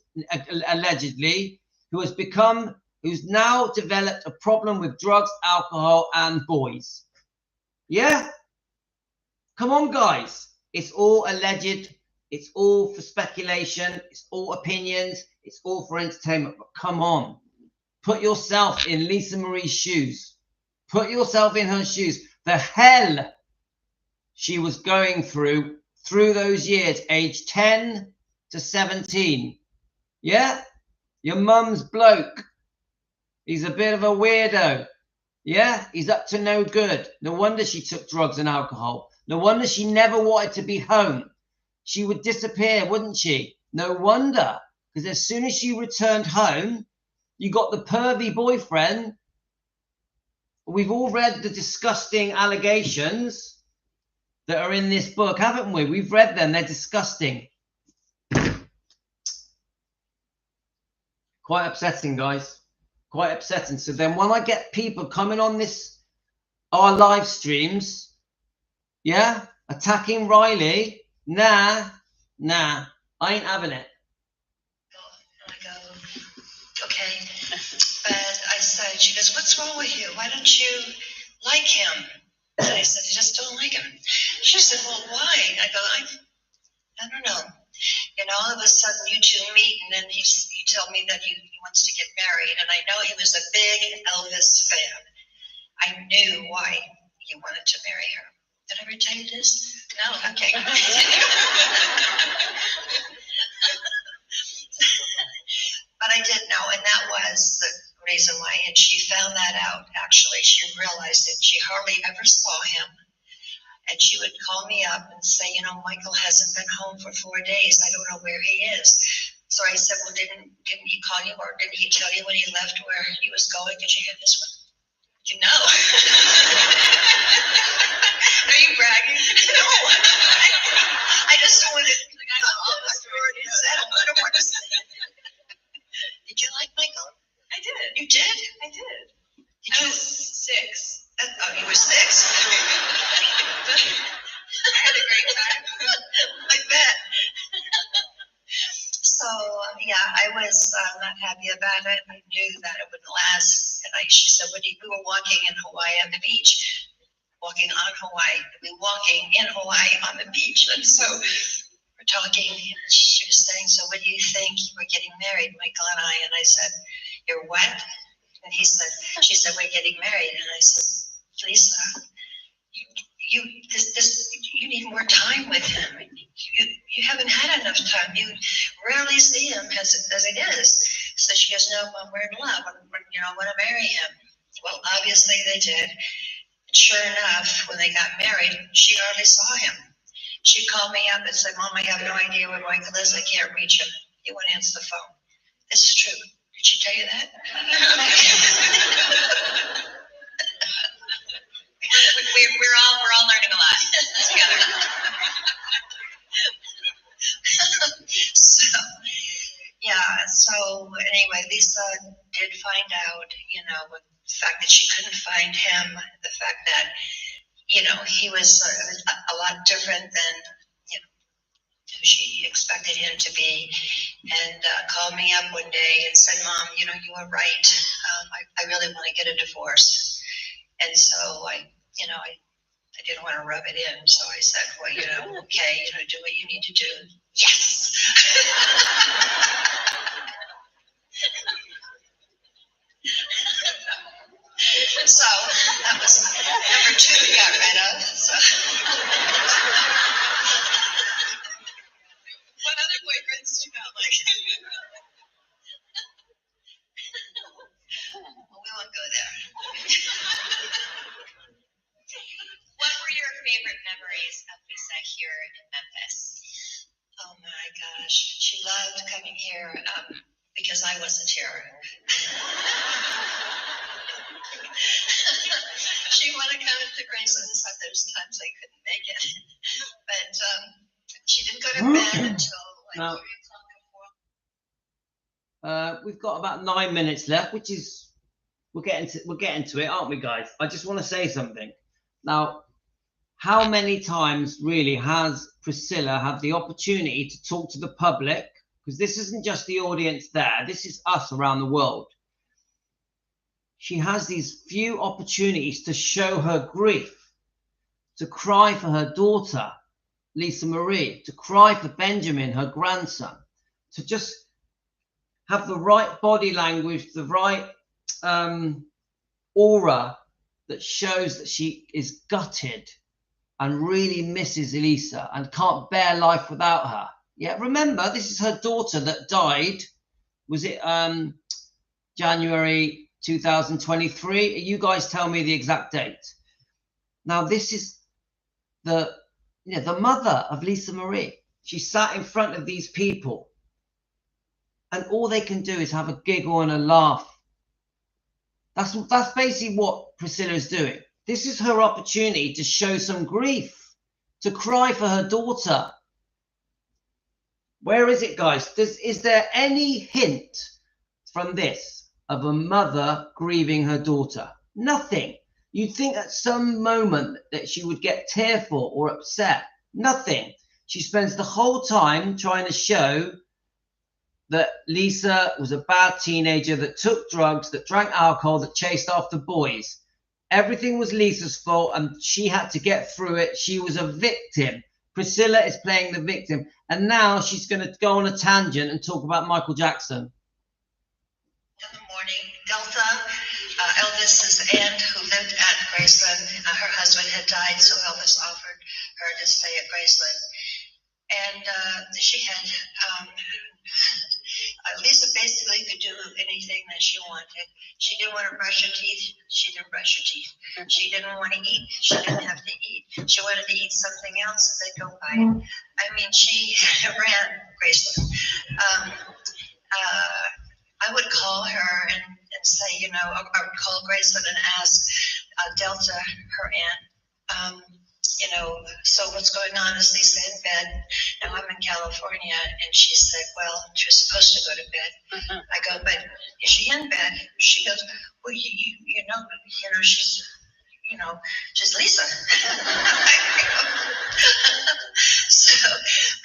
allegedly, who's now developed a problem with drugs, alcohol, and boys. Yeah? Come on, guys. It's all alleged. It's all for speculation. It's all opinions. It's all for entertainment. But come on. Put yourself in Lisa Marie's shoes. Put yourself in her shoes. The hell she was going through those years, age 10 to 17. Yeah? Your mum's bloke. He's a bit of a weirdo. Yeah? He's up to no good. No wonder she took drugs and alcohol. No wonder she never wanted to be home. She would disappear, wouldn't she? No wonder. Because as soon as she returned home, you got the pervy boyfriend. We've all read the disgusting allegations that are in this book, haven't we? We've read them. They're disgusting. Quite upsetting, guys. Quite upsetting. So then when I get people coming on our live streams, yeah, attacking Riley, nah, I ain't having it. And I go, okay. But I said, she goes, what's wrong with you? Why don't you like him? And I said, I just don't like him. She said, well, why? I go, I don't know. And all of a sudden you two meet and then you tell me me that he wants to get married, and I know he was a big Elvis fan. I knew why he wanted to marry her. Did I ever tell you this? No. Okay. But I did know, and that was the reason why. And she found that out, actually. She realized it. She hardly ever saw him. And she would call me up and say, you know, Michael hasn't been home for 4 days. I don't know where he is. So I said, well, didn't he call you, or didn't he tell you when he left where he was going? Did you hear this one? You know. Are you bragging? No. I just don't want to. I already said I don't want to say. Did you like Michael? I did. You did? I did. I was 6. Oh, you were 6? I had a great time. I bet. So, yeah, I was not happy about it. I knew that it wouldn't last. And she said, we were walking in Hawaii on the beach. Walking on Hawaii. We were walking in Hawaii on the beach. And so we're talking. And she was saying, so when do you think we're getting married, Michael and I? And I said, you're what? And she said, we're getting married. And I said, Lisa, you need more time with him. You haven't had enough time. You rarely see him as it is. So she goes, no, Mom, we're in love. I want to marry him. Well, obviously they did. And sure enough, when they got married, she hardly saw him. She called me up and said, Mom, I have no idea where Michael is. I can't reach him. He won't answer the phone. This is true. Did she tell you that? We're all learning a lot together. So anyway, Lisa did find out, the fact that she couldn't find him, the fact that, he was a lot different than, who she expected him to be, and called me up one day and said, Mom, you were right. I really want to get a divorce. And so I didn't want to rub it in. So I said, well, okay, do what you need to do. Yes. So that was number 2 we got rid of. So. What other boyfriends did you not like? Well, we won't go there. What were your favorite memories of Lisa here in Memphis? Oh my gosh, she loved coming here because I wasn't here. She wanted to come to Graceland, so there's times I couldn't make it. But she didn't go to bed until like 3 o'clock or 4. We've got about 9 minutes left, which is we're getting to it, aren't we, guys? I just want to say something. Now, how many times really has Priscilla had the opportunity to talk to the public? Because this isn't just the audience there. This is us around the world. She has these few opportunities to show her grief, to cry for her daughter, Lisa Marie, to cry for Benjamin, her grandson, to just have the right body language, the right aura that shows that she is gutted and really misses Elisa and can't bear life without her. Yeah, remember, this is her daughter that died. Was it January 2023? You guys tell me the exact date. Now, this is the mother of Lisa Marie. She sat in front of these people, and all they can do is have a giggle and a laugh. That's basically what Priscilla is doing. This is her opportunity to show some grief, to cry for her daughter. Where is it, guys? Is there any hint from this of a mother grieving her daughter? Nothing. You'd think at some moment that she would get tearful or upset. Nothing. She spends the whole time trying to show that Lisa was a bad teenager that took drugs, that drank alcohol, that chased after boys. Everything was Lisa's fault and she had to get through it. She was a victim. Priscilla is playing the victim. And now she's going to go on a tangent and talk about Michael Jackson. Delta, Elvis's aunt who lived at Graceland. Her husband had died, so Elvis offered her to stay at Graceland. And she had, Lisa basically could do anything that she wanted. She didn't want to brush her teeth. She didn't brush her teeth. She didn't want to eat. She didn't have to eat. She wanted to eat something else. They'd go buy it. I mean, she ran Graceland. I would call her and say, you know, I would call Graceland and ask Delta, her aunt, you know, so what's going on? Is Lisa in bed? Now I'm in California. And she said, well, she was supposed to go to bed. I go, but is she in bed? She goes, well, you know, she's Lisa. So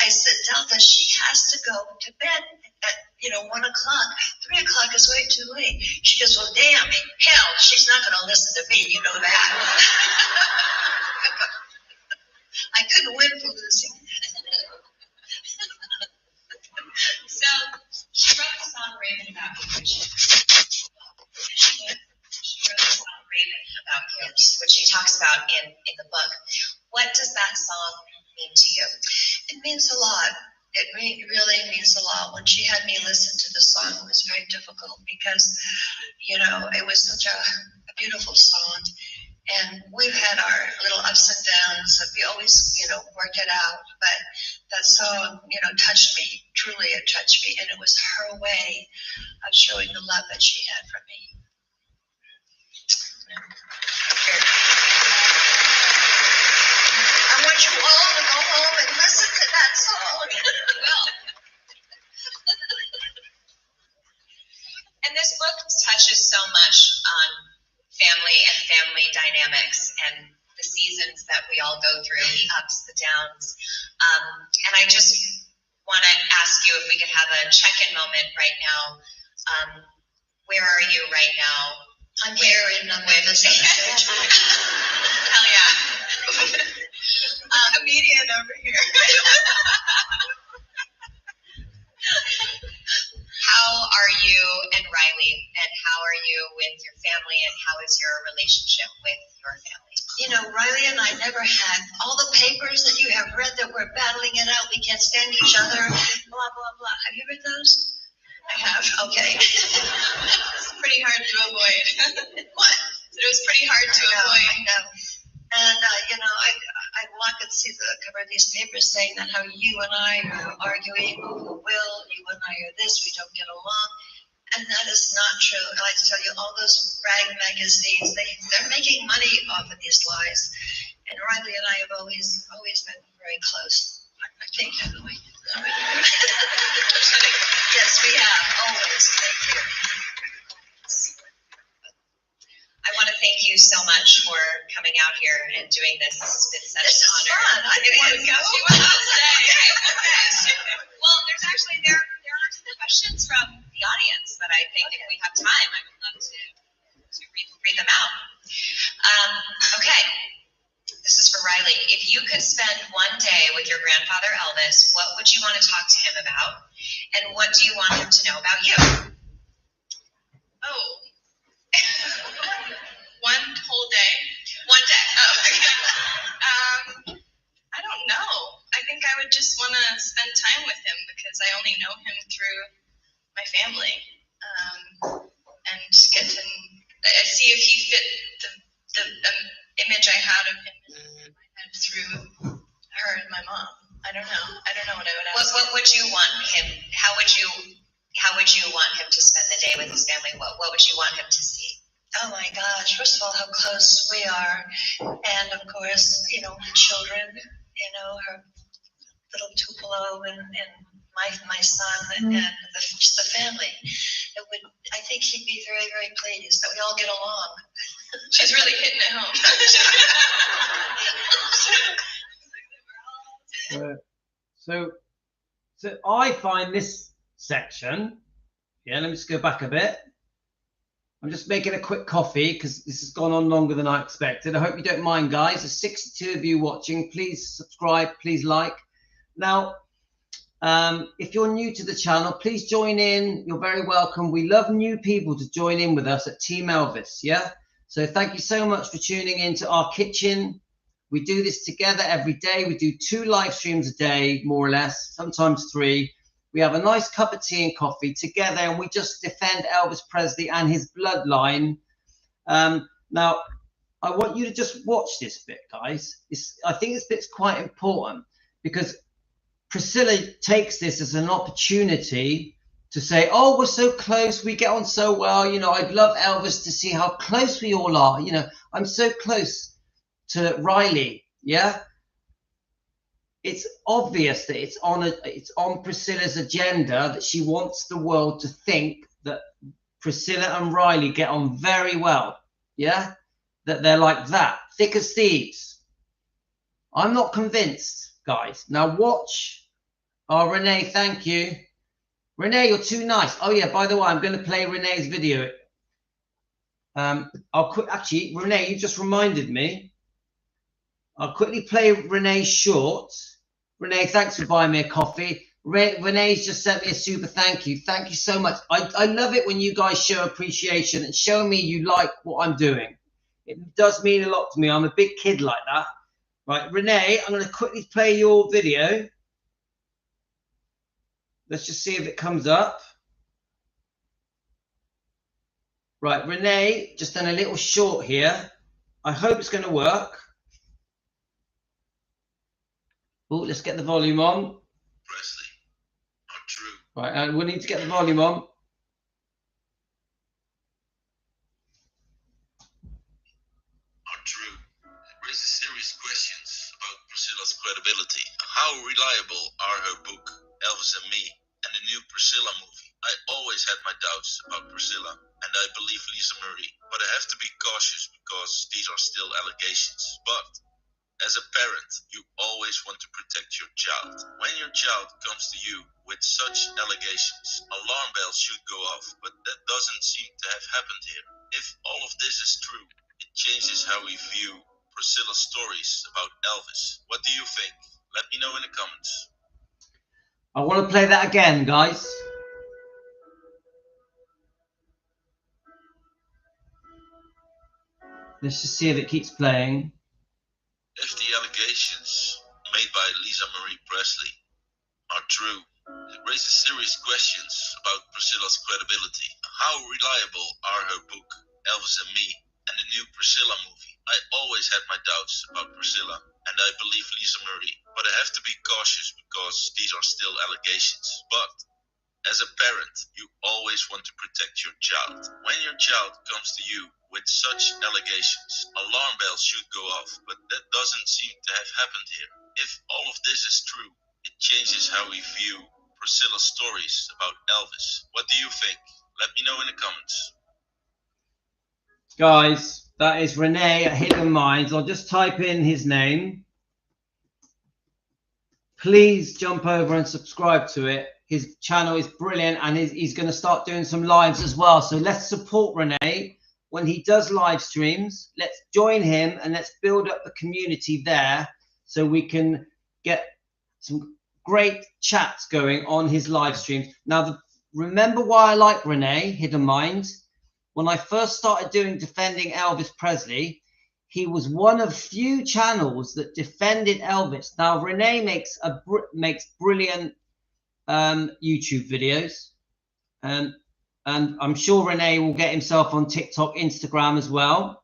I said, Delta, she has to go to bed at 1 o'clock. 3 o'clock is way too late. She goes, well, damn, hell, she's not going to listen to me. You know that. I couldn't win for losing. So she wrote the song Raven about you. She wrote the song Raven about you, which she talks about in the book. What does that song mean to you? It means a lot. It really means a lot. When she had me listen to the song, it was very difficult because, you know, it was such a beautiful song. And we've had our little ups and downs. We always, you know, worked it out. But that song, you know, touched me. Truly, it touched me. And it was her way of showing the love that she had for me. I want you all to go home and listen to that song. Well. And this book touches so much on family and family dynamics and the seasons that we all go through, the ups, the downs. And I just want to ask you if we could have a check-in moment right now. Where are you right now? I'm here in Memphis. Hell yeah. Comedian over here. How are you and Riley, and how are you with your family, and how is your relationship with your family? You know, Riley and I never had all the papers that you have read that we're battling it out. We can't stand each other, blah, blah, blah. Have you read those? I have. Okay. It's pretty hard to avoid. What? It was pretty hard to avoid. I know. And, you know, I'd walk and see the cover of these papers saying that how you and I are arguing, who will, you and I are this, we don't get along. And that is not true. I like to tell you, all those rag magazines, they're making money off of these lies. And Riley and I have always been very close. I think, haven't we? Yes, we have, always. Thank you. I want to thank you so much for coming out here and doing this. It's such This an is honor. fun. I didn't want to go. She went out today. Well, there are some questions from the audience that I think if we have time, I would love to read them out. Okay. This is for Riley. If you could spend one day with your grandfather Elvis, what would you want to talk to him about? And what do you want him to know about you? Oh. One whole day. One day. Oh, okay. I don't know. I think I would just want to spend time with him because I only know him through my family. And get to see if he fit the image I had of him in my head through her and my mom. I don't know. I don't know what I would ask. What would you want him? How would you want him to spend the day with his family? What would you want him to see? Oh my gosh, first of all, how close we are. And of course, you know, children, you know, her little Tupelo and my son and the family. I think he'd be very, very pleased that we all get along. She's really hitting it home. So I find this section, let me just go back a bit. I'm just making a quick coffee because this has gone on longer than I expected. I hope you don't mind, guys. There's 62 of you watching. Please subscribe, please like. Now, If you're new to the channel, please join in. You're very welcome. We love new people to join in with us at Team Elvis. Yeah. So thank you so much for tuning into our kitchen. We do this together every day. We do 2 live streams a day, more or less, sometimes 3. We have a nice cup of tea and coffee together, and we just defend Elvis Presley and his bloodline. Now, I want you to just watch this bit, guys. I think this bit's quite important because Priscilla takes this as an opportunity to say, oh, we're so close, we get on so well, you know, I'd love Elvis to see how close we all are. You know, I'm so close to Riley. Yeah, it's obvious that it's on Priscilla's agenda, that she wants the world to think that Priscilla and Riley get on very well. Yeah, that they're like that, thick as thieves. I'm not convinced, guys. Now watch. Oh, Renee, thank you. Renee, you're too nice. Oh yeah, by the way, I'm going to play Renee's video. Actually, Renee, you just reminded me. I'll quickly play Renee's short. Renee, thanks for buying me a coffee. Renee's just sent me a super thank you. Thank you so much. I love it when you guys show appreciation and show me you like what I'm doing. It does mean a lot to me. I'm a big kid like that. Right, Renee, I'm going to quickly play your video. Let's just see if it comes up. Right, Renee, just done a little short here. I hope it's going to work. Oh, let's get the volume on. Presley, not true. Right, and we need to get the volume on. Not true. It raises serious questions about Priscilla's credibility. How reliable are her book, Elvis and Me, and the new Priscilla movie? I always had my doubts about Priscilla, and I believe Lisa Marie, but I have to be cautious because these are still allegations. But as a parent, you always want to protect your child. When your child comes to you with such allegations, alarm bells should go off, but that doesn't seem to have happened here. If all of this is true, it changes how we view Priscilla's stories about Elvis. What do you think? Let me know in the comments. I want to play that again, guys. Let's just see if it keeps playing. If the allegations made by Lisa Marie Presley are true, it raises serious questions about Priscilla's credibility. How reliable are her book, Elvis and Me, and the new Priscilla movie? I always had my doubts about Priscilla, and I believe Lisa Marie, but I have to be cautious because these are still allegations. But as a parent, you always want to protect your child. When your child comes to you with such allegations, alarm bells should go off, but that doesn't seem to have happened here. If all of this is true, it changes how we view Priscilla's stories about Elvis. What do you think? Let me know in the comments. Guys, that is Renee at Hidden Minds. I'll just type in his name. Please jump over and subscribe to it. His channel is brilliant, and he's going to start doing some lives as well. So let's support Renee when he does live streams. Let's join him and let's build up the community there so we can get some great chats going on his live streams. Now, remember why I like Renee, Hidden Minds? When I first started doing Defending Elvis Presley, he was one of few channels that defended Elvis. Now, Renee makes brilliant YouTube videos, and I'm sure Renee will get himself on TikTok, Instagram as well,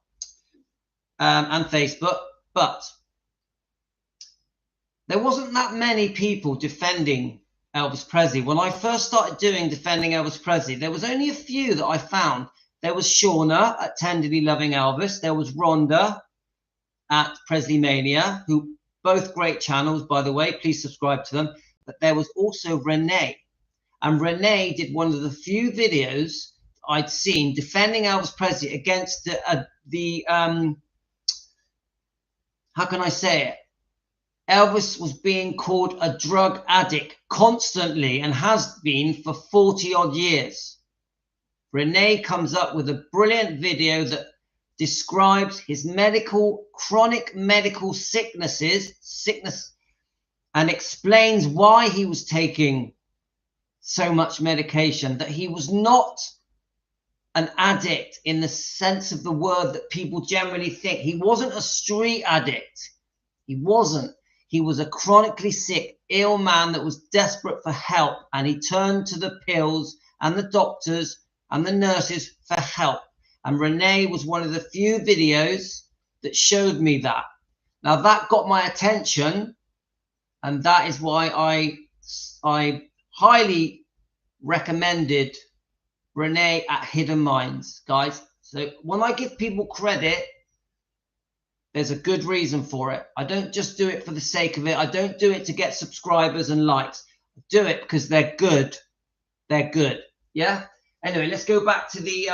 and Facebook. But there wasn't that many people defending Elvis Presley. When I first started doing Defending Elvis Presley, there was only a few that I found. There was Shauna at Tenderly Loving Elvis. There was Rhonda at Presley Mania, who both great channels, by the way. Please subscribe to them. But there was also Renee. And Renee did one of the few videos I'd seen defending Elvis Presley against the how can I say it? Elvis was being called a drug addict constantly and has been for 40 odd years. Renee comes up with a brilliant video that describes his chronic medical sickness and explains why he was taking so much medication, that he was not an addict in the sense of the word that people generally think. He wasn't a street addict. He wasn't. He was a chronically sick, ill man that was desperate for help, and he turned to the pills and the doctors and the nurses for help. And Renee was one of the few videos that showed me that. Now that got my attention, and that is why I highly recommended Renee at Hidden Minds, guys. So when I give people credit, there's a good reason for it. I don't just do it for the sake of it. I don't do it to get subscribers and likes. I do it because they're good. They're good. Yeah. Anyway, let's go back to the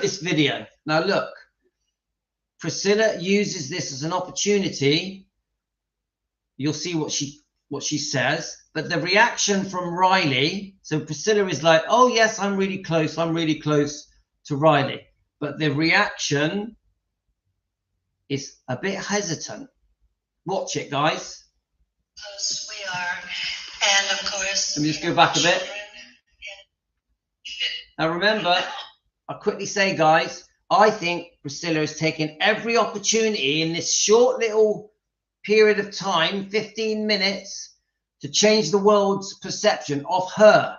this video. Now look, Priscilla uses this as an opportunity. You'll see what she says, but the reaction from Riley. So Priscilla is like, "Oh yes, I'm really close. I'm really close to Riley." But the reaction is a bit hesitant. Watch it, guys. Close we are, and of course. Let me just go back a bit. Now remember, I'll quickly say, guys, I think Priscilla has taken every opportunity in this short little period of time, 15 minutes, to change the world's perception of her,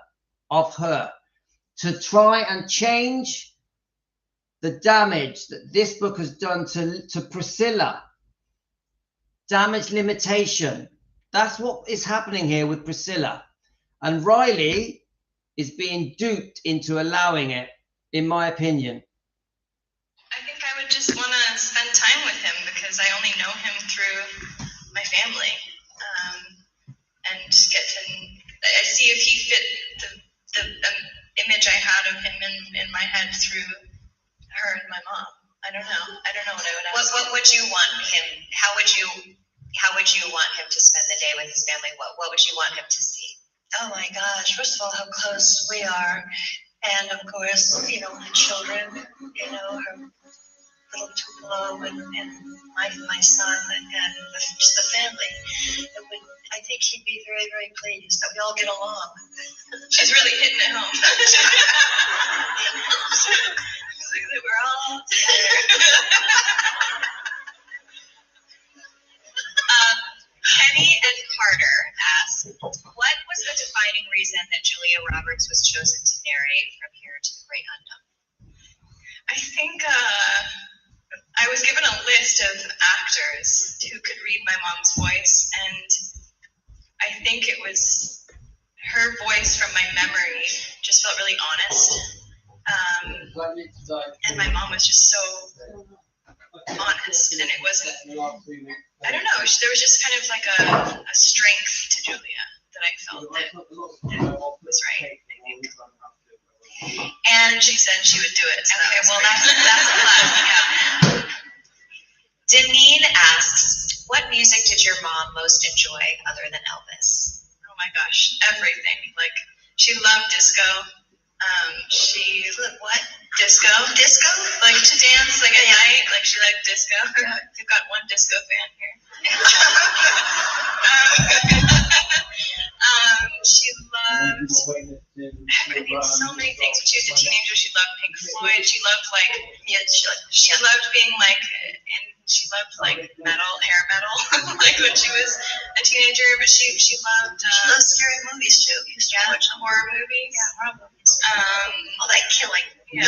to try and change the damage that this book has done to Priscilla. Damage limitation. That's what is happening here with Priscilla. And Riley is being duped into allowing it, in my opinion. I think I would just want to spend time with him because I only know him through my family. And just get to, I see if he fit the image I had of him in my head through her and my mom. I don't know what I would ask. What would you want him? How would you want him to spend the day with his family? What would you want him to see? Oh my gosh! First of all, how close we are, and of course, the children, her little Tupelo and my son and just the family. I think he'd be very, very pleased that we all get along. She's really hitting it home. We're all Penny and Carter ask, what was the defining reason that Julia Roberts was chosen to narrate From Here to the Great Unknown? I think I was given a list of actors who could read my mom's voice, and I think it was her voice from my memory just felt really honest. And my mom was just so honest, and it wasn't, I don't know, there was just kind of like a strength to Julia that I felt that was right, I think. And she said she would do it. So okay, well, that's a plus, yeah. Deneen asks, what music did your mom most enjoy other than Elvis? Oh my gosh, everything. Like, she loved disco. She what? Disco? Like to dance like at night. Like she liked disco. We've got one disco fan here. She loved so many things. When she was a teenager, she loved Pink Floyd. She loved she loved being like, and she loved like metal, hair metal, like when she was a teenager. But she loved. She loves scary movies too. Used to watch horror movies. Yeah, horror movies. All that killing. Yeah,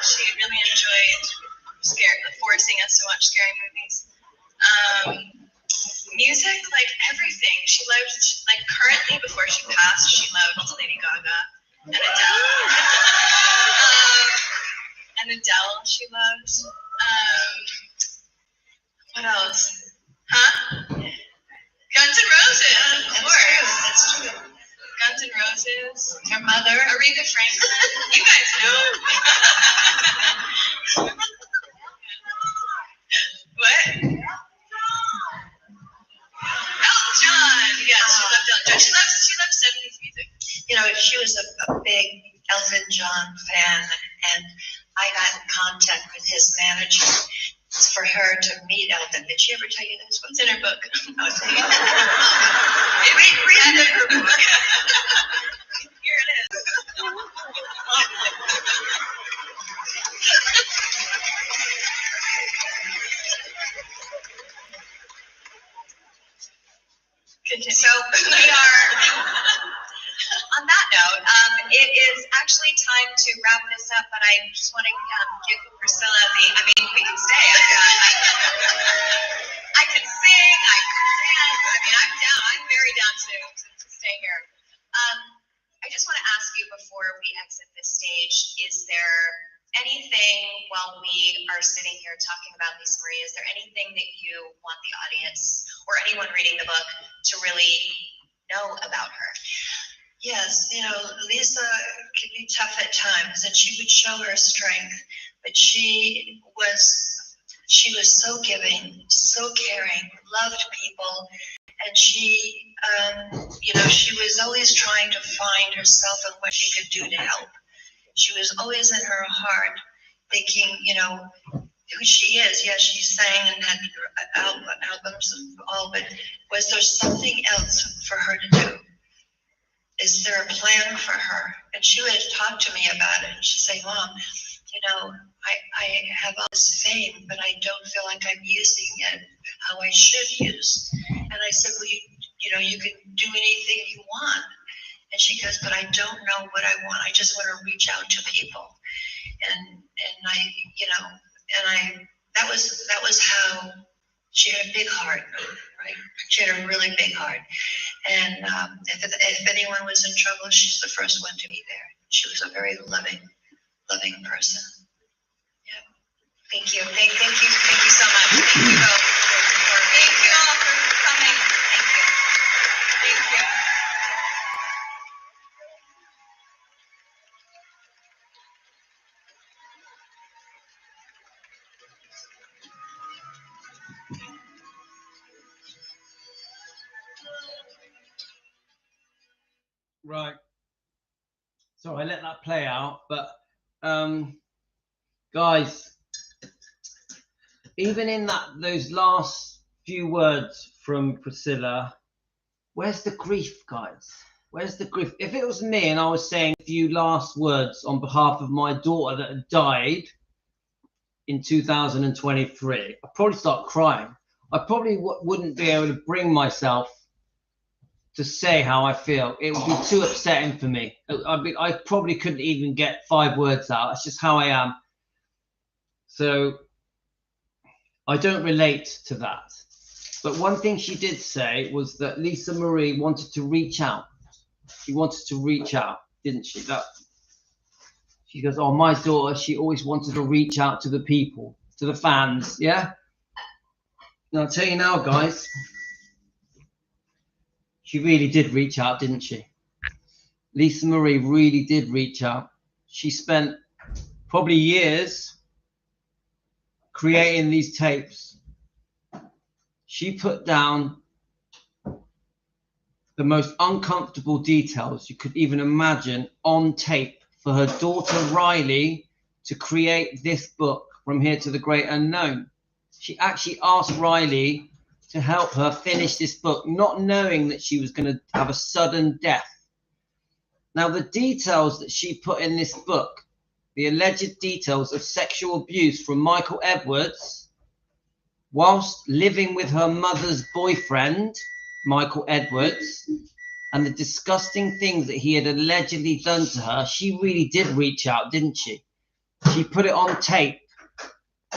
she really enjoyed forcing us to watch scary movies. Music, like everything. She loved, like currently before she passed, she loved Lady Gaga and Adele. And Adele she loved. What else? Huh? Guns N' Roses, of course. That's true. Guns N' Roses. Her mother. Aretha Franklin. You guys know. What? Elton John. Yes, she loved Elton John. She loves 70s music. She was a big Elton John fan, and I got in contact with his manager months for her to meet Elton. Did she ever tell you this? It's in her book. Oh, it's in read her book. Here it is. So we are, on that note, it is actually time to wrap this up, but I just want to give Priscilla we can stay. I can sing, I can dance. I'm down. I'm very down to stay here. I just want to ask you before we exit this stage, is there anything while we are sitting here talking about Lisa Marie, is there anything that you want the audience or anyone reading the book to really know about her? Yes, Lisa could be tough at times, and she would show her strength, but she was so giving, so caring, loved people, and she was always trying to find herself and what she could do to help. She was always in her heart thinking, who she is. Yes, she sang and had albums and all, but was there something else for her to do? Is there a plan for her? And she would talk to me about it, and she'd say, Mom, I have all this fame, but I don't feel like I'm using it how I should use. And I said, well, you can do anything you want. And she goes, but I don't know what I want. I just want to reach out to people. And that was how she had a big heart, right? She had a really big heart. And if anyone was in trouble, she's the first one to be there. She was a very loving person. Yeah. Thank you. Thank you so much. Thank you both. Thank you all for coming. Thank you. Thank you. Right. So I let that play out, but guys, even in those last few words from Priscilla, where's the grief, guys? Where's the grief? If it was me and I was saying a few last words on behalf of my daughter that had died in 2023, I'd probably start crying. I probably wouldn't be able to bring myself to say how I feel. It would be too upsetting for me. I probably couldn't even get 5 words out. That's just how I am. So I don't relate to that. But one thing she did say was that Lisa Marie wanted to reach out. She wanted to reach out, didn't she? She goes, oh, my daughter, she always wanted to reach out to the people, to the fans, yeah? And I'll tell you now, guys, she really did reach out, didn't she? Lisa Marie really did reach out. She spent probably years creating these tapes. She put down the most uncomfortable details you could even imagine on tape for her daughter Riley to create this book, From Here to the Great Unknown. She actually asked Riley to help her finish this book, not knowing that she was going to have a sudden death. Now, the details that she put in this book, the alleged details of sexual abuse from Michael Edwards, whilst living with her mother's boyfriend, Michael Edwards, and the disgusting things that he had allegedly done to her, she really did reach out, didn't she? She put it on tape.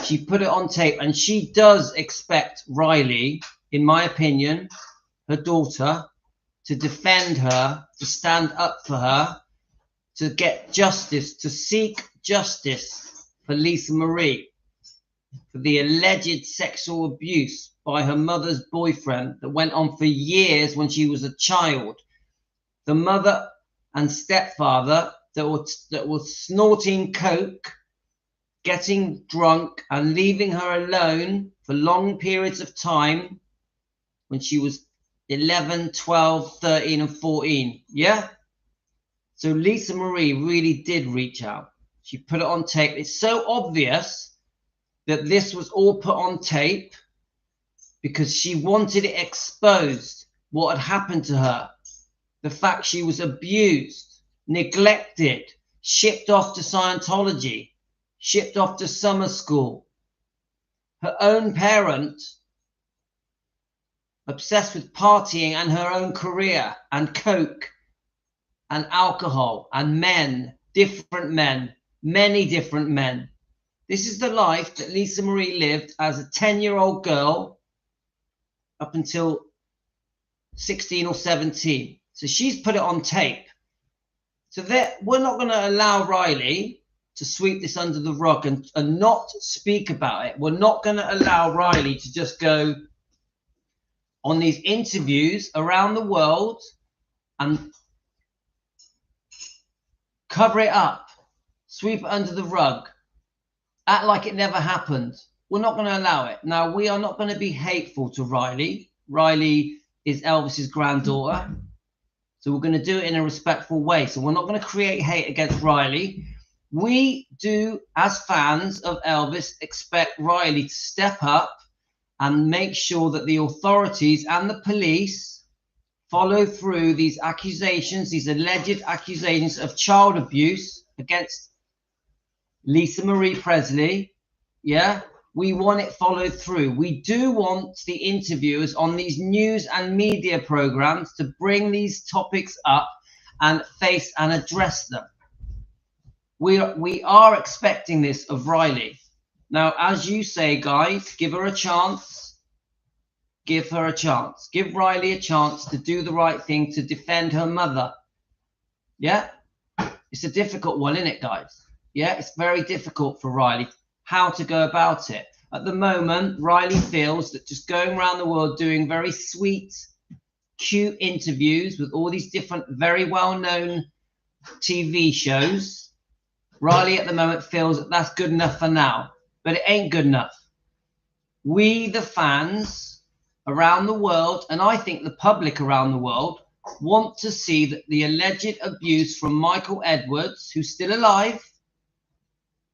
She put it on tape, and she does expect Riley, in my opinion, her daughter, to defend her, to stand up for her, to get justice, to seek justice for Lisa Marie, for the alleged sexual abuse by her mother's boyfriend that went on for years when she was a child. The mother and stepfather that were snorting coke, getting drunk and leaving her alone for long periods of time when she was 11, 12, 13 and 14. Yeah? So Lisa Marie really did reach out. She put it on tape. It's so obvious that this was all put on tape because she wanted it exposed, what had happened to her. The fact she was abused, neglected, shipped off to Scientology, shipped off to summer school. Her own parent, obsessed with partying and her own career and coke and alcohol and men, different men, many different men. This is the life that Lisa Marie lived as a 10-year-old girl up until 16 or 17. So she's put it on tape. So that we're not going to allow Riley to sweep this under the rug and not speak about it. We're not going to allow Riley to just go on these interviews around the world and cover it up, sweep it under the rug, act like it never happened. We're not going to allow it. Now, we are not going to be hateful to Riley. Riley is Elvis's granddaughter. So we're going to do it in a respectful way. So we're not going to create hate against Riley. We do, as fans of Elvis, expect Riley to step up and make sure that the authorities and the police follow through these accusations, these alleged accusations of child abuse against Lisa Marie Presley. Yeah, we want it followed through. We do want the interviewers on these news and media programs to bring these topics up and face and address them. We are expecting this of Riley. Now, as you say, guys, give her a chance. Give her a chance. Give Riley a chance to do the right thing, to defend her mother. Yeah? It's a difficult one, isn't it, guys? Yeah, it's very difficult for Riley how to go about it. At the moment, Riley feels that just going around the world doing very sweet, cute interviews with all these different, very well-known TV shows, Riley at the moment feels that that's good enough for now. But it ain't good enough. We, the fans around the world, and I think the public around the world, want to see that the alleged abuse from Michael Edwards, who's still alive,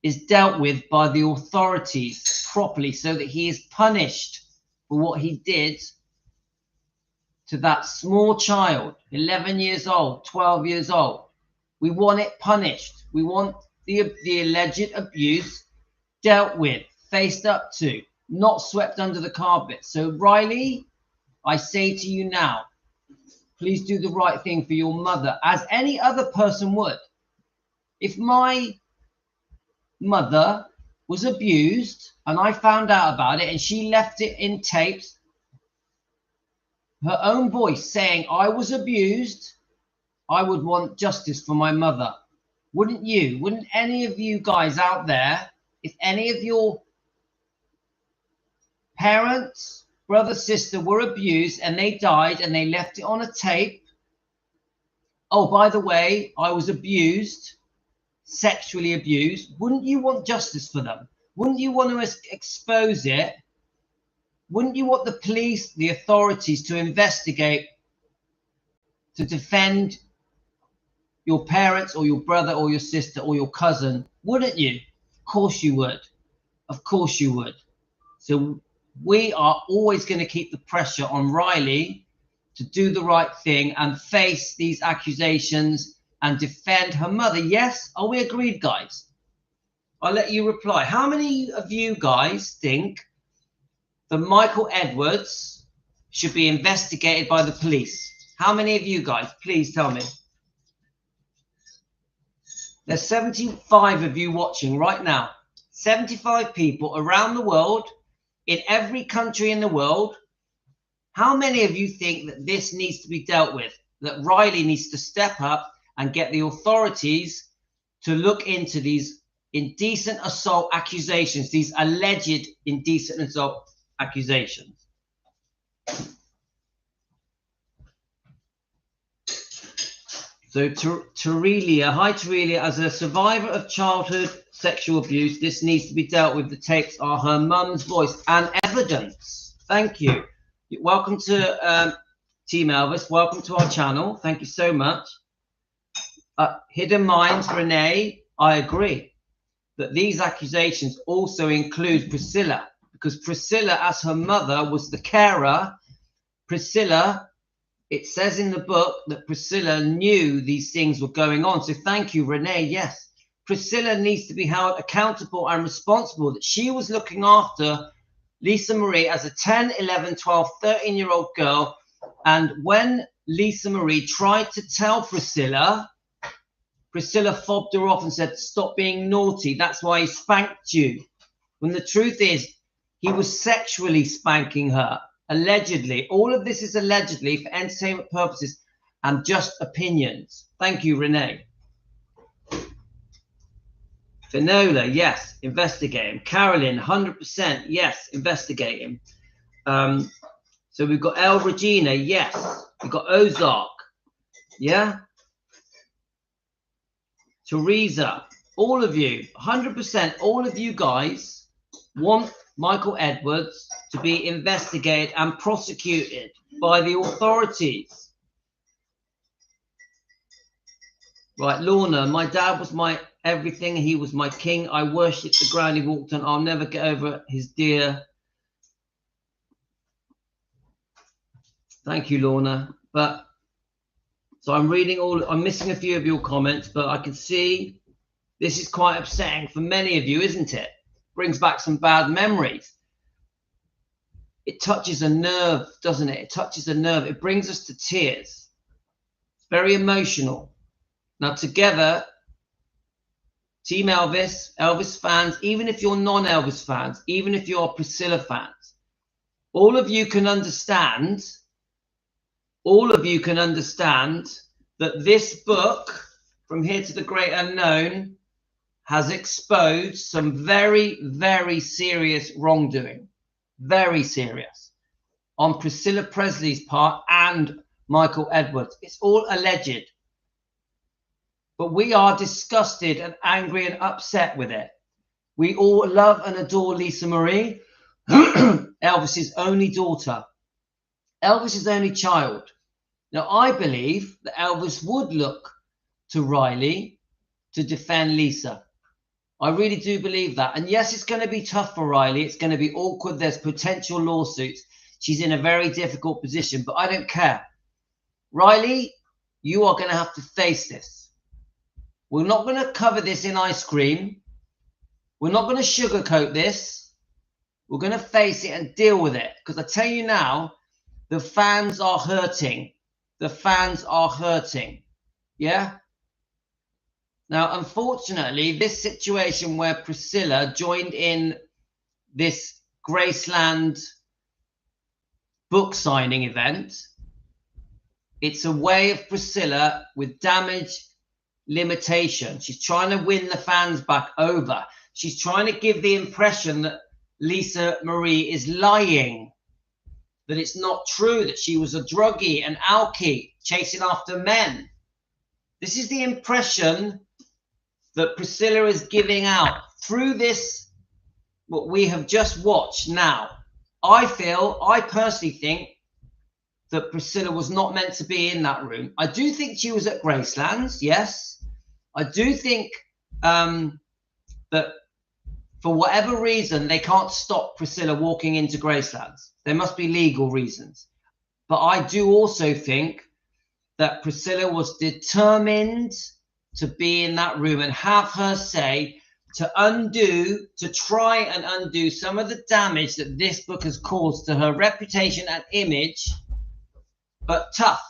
is dealt with by the authorities properly so that he is punished for what he did to that small child, 11 years old, 12 years old. We want it punished. We want the alleged abuse dealt with, faced up to, not swept under the carpet. So Riley, I say to you now, please do the right thing for your mother, as any other person would. If my mother was abused and I found out about it and she left it in tapes, her own voice saying I was abused, I would want justice for my mother. Wouldn't you? Wouldn't any of you guys out there, if any of your parents, brother, sister were abused and they died and they left it on a tape, oh, by the way, I was abused, sexually abused, wouldn't you want justice for them? Wouldn't you want to expose it? Wouldn't you want the police, the authorities to investigate, to defend your parents or your brother or your sister or your cousin? Wouldn't you? Of course you would. Of course you would. So we are always going to keep the pressure on Riley to do the right thing and face these accusations and defend her mother. Yes? Are we agreed, guys? I'll let you reply. How many of you guys think that Michael Edwards should be investigated by the police? How many of you guys? Please tell me. There's 75 of you watching right now. 75 people around the world, in every country in the world. How many of you think that this needs to be dealt with? That Riley needs to step up and get the authorities to look into these indecent assault accusations, these alleged indecent assault accusations? So Terelia, hi Terelia, as a survivor of childhood sexual abuse, this needs to be dealt with. The tapes are her mum's voice and evidence. Thank you. Welcome to Team Elvis. Welcome to our channel. Thank you so much. Hidden Minds, Renee, I agree. that these accusations also include Priscilla, because Priscilla, as her mother, was the carer. Priscilla, it says in the book that Priscilla knew these things were going on. So thank you, Renee. Yes, Priscilla needs to be held accountable and responsible that she was looking after Lisa Marie as a 10, 11, 12, 13-year-old girl. And when Lisa Marie tried to tell Priscilla, Priscilla fobbed her off and said, stop being naughty. That's why he spanked you. When the truth is, he was sexually spanking her, allegedly. All of this is allegedly for entertainment purposes and just opinions. Thank you, Renee. Finola, yes, investigate him. Carolyn, 100%, yes, investigate him. So we've got El Regina, yes. We've got Ozark, yeah. Teresa, all of you, 100%, all of you guys want Michael Edwards to be investigated and prosecuted by the authorities. Right, Lorna, my dad was my everything. He was my king. I worshipped the ground he walked on. I'll never get over his dear. Thank you, Lorna. But so I'm reading I'm missing a few of your comments, but I can see this is quite upsetting for many of you, isn't it? Brings back some bad memories. It touches a nerve, doesn't it? It touches a nerve. It brings us to tears. It's very emotional. Now, together, Team Elvis, Elvis fans, even if you're non-Elvis fans, even if you're Priscilla fans, all of you can understand that this book, From Here to the Great Unknown, has exposed some very, very serious wrongdoing. Very serious. On Priscilla Presley's part and Michael Edwards. It's all alleged. But we are disgusted and angry and upset with it. We all love and adore Lisa Marie, Elvis's only daughter, Elvis's only child. Now, I believe that Elvis would look to Riley to defend Lisa. I really do believe that. And yes, it's going to be tough for Riley. It's going to be awkward. There's potential lawsuits. She's in a very difficult position, but I don't care. Riley, you are going to have to face this. We're not going to cover this in ice cream. We're not going to sugarcoat this. We're going to face it and deal with it. Because I tell you now, the fans are hurting. The fans are hurting. Yeah? Now, unfortunately, this situation where Priscilla joined in this Graceland book signing event, it's a way of Priscilla with damage limitation. She's trying to win the fans back over. She's trying to give the impression that Lisa Marie is lying, that it's not true, that she was a druggie, an alkie, chasing after men. This is the impression that Priscilla is giving out through this, what we have just watched now. I personally think that Priscilla was not meant to be in that room. I do think she was at Graceland, yes. I do think that for whatever reason, they can't stop Priscilla walking into Graceland. There must be legal reasons. But I do also think that Priscilla was determined to be in that room and have her say, to try and undo some of the damage that this book has caused to her reputation and image. But tough,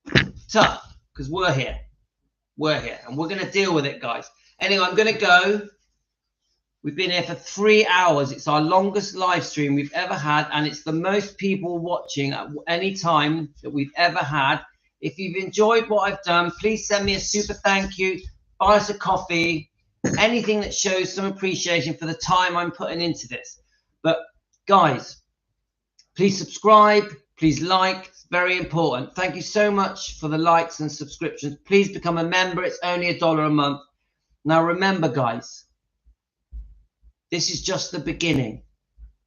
because we're here, and we're going to deal with it, guys. Anyway, I'm going to go. We've been here for 3 hours. It's our longest live stream we've ever had, and it's the most people watching at any time that we've ever had. If you've enjoyed what I've done, please send me a super thank you, buy us a coffee, anything that shows some appreciation for the time I'm putting into this. But guys, please subscribe, please like. It's very important. Thank you so much for the likes and subscriptions. Please become a member. It's only $1 a month. Now remember, guys, this is just the beginning.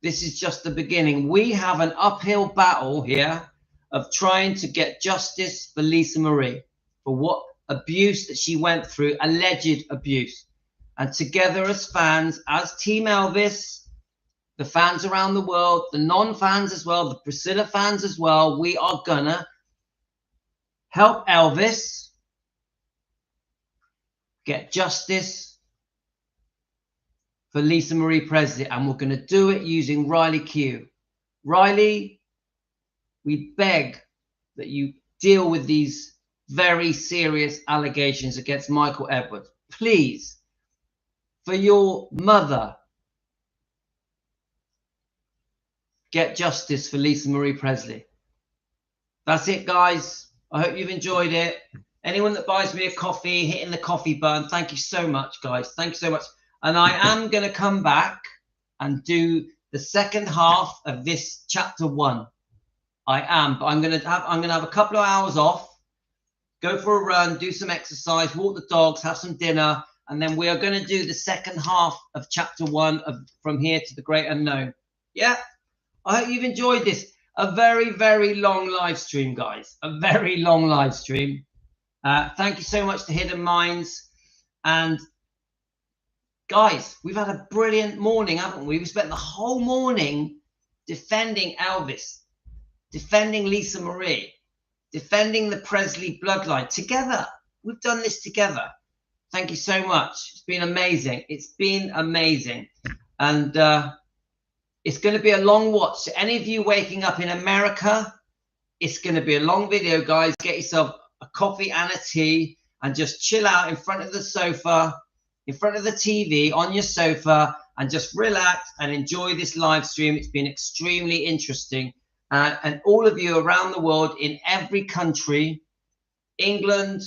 This is just the beginning. We have an uphill battle here of trying to get justice for Lisa Marie, for what abuse that she went through, alleged abuse. And together as fans, as Team Elvis, the fans around the world, the non-fans as well, the Priscilla fans as well, we are gonna help Elvis get justice for Lisa Marie Presley. And we're gonna do it using Riley Q. Riley, we beg that you deal with these very serious allegations against Michael Edwards. Please, for your mother, get justice for Lisa Marie Presley. That's it, guys. I hope you've enjoyed it. Anyone that buys me a coffee, hitting the coffee button, thank you so much, guys. Thank you so much. And I am going to come back and do the second half of this chapter 1. I am, but I'm going to have a couple of hours off, go for a run, do some exercise, walk the dogs, have some dinner, and then we are going to do the second half of chapter 1 of From Here to the Great Unknown. Yeah, I hope you've enjoyed this. A very, very long live stream, guys. A very long live stream. Thank you so much to Hidden Minds. And guys, we've had a brilliant morning, haven't we? We spent the whole morning defending Elvis, defending Lisa Marie, defending the Presley bloodline together. We've done this together. Thank you so much. It's been amazing. It's been amazing. And it's going to be a long watch. So any of you waking up in America, it's going to be a long video, guys. Get yourself a coffee and a tea and just chill out in front of the sofa, in front of the TV, on your sofa, and just relax and enjoy this live stream. It's been extremely interesting. And all of you around the world, in every country, England,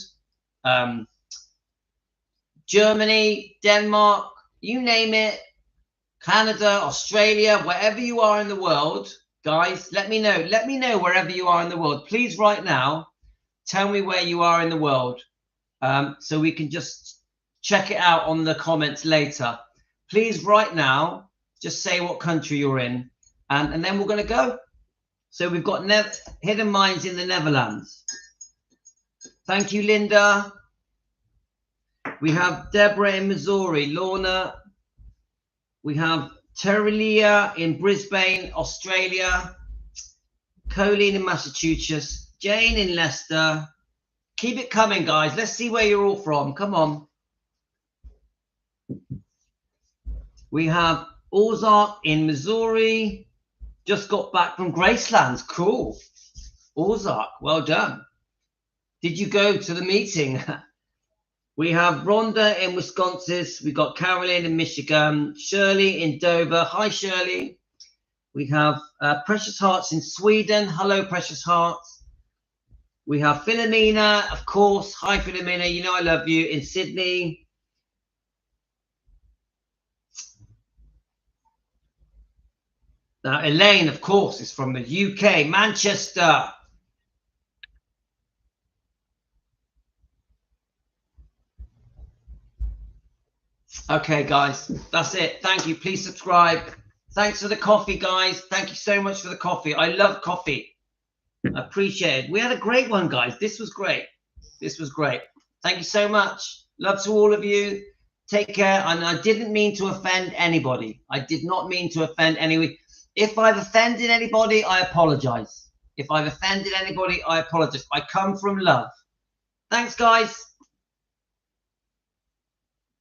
Germany, Denmark, you name it, Canada, Australia, wherever you are in the world, guys, let me know. Let me know wherever you are in the world. Please, right now, tell me where you are in the world, so we can just check it out on the comments later. Please, right now, just say what country you're in, and then we're going to go. So we've got Hidden Minds in the Netherlands. Thank you, Linda. We have Deborah in Missouri, Lorna. We have Terelia in Brisbane, Australia. Colleen in Massachusetts. Jane in Leicester. Keep it coming, guys. Let's see where you're all from. Come on. We have Ozark in Missouri. Just got back from Graceland. Cool. Ozark, well done. Did you go to the meeting? We have Rhonda in Wisconsin. We got Caroline in Michigan. Shirley in Dover. Hi, Shirley. We have Precious Hearts in Sweden. Hello, Precious Hearts. We have Philomena, of course. Hi, Philomena. You know I love you. In Sydney. Now, Elaine, of course, is from the UK, Manchester. Okay, guys, that's it. Thank you. Please subscribe. Thanks for the coffee, guys. Thank you so much for the coffee. I love coffee. I appreciate it. We had a great one, guys. This was great. This was great. Thank you so much. Love to all of you. Take care. And I didn't mean to offend anybody. I did not mean to offend anyone. If I've offended anybody, I apologize. If I've offended anybody, I apologize. I come from love. Thanks, guys.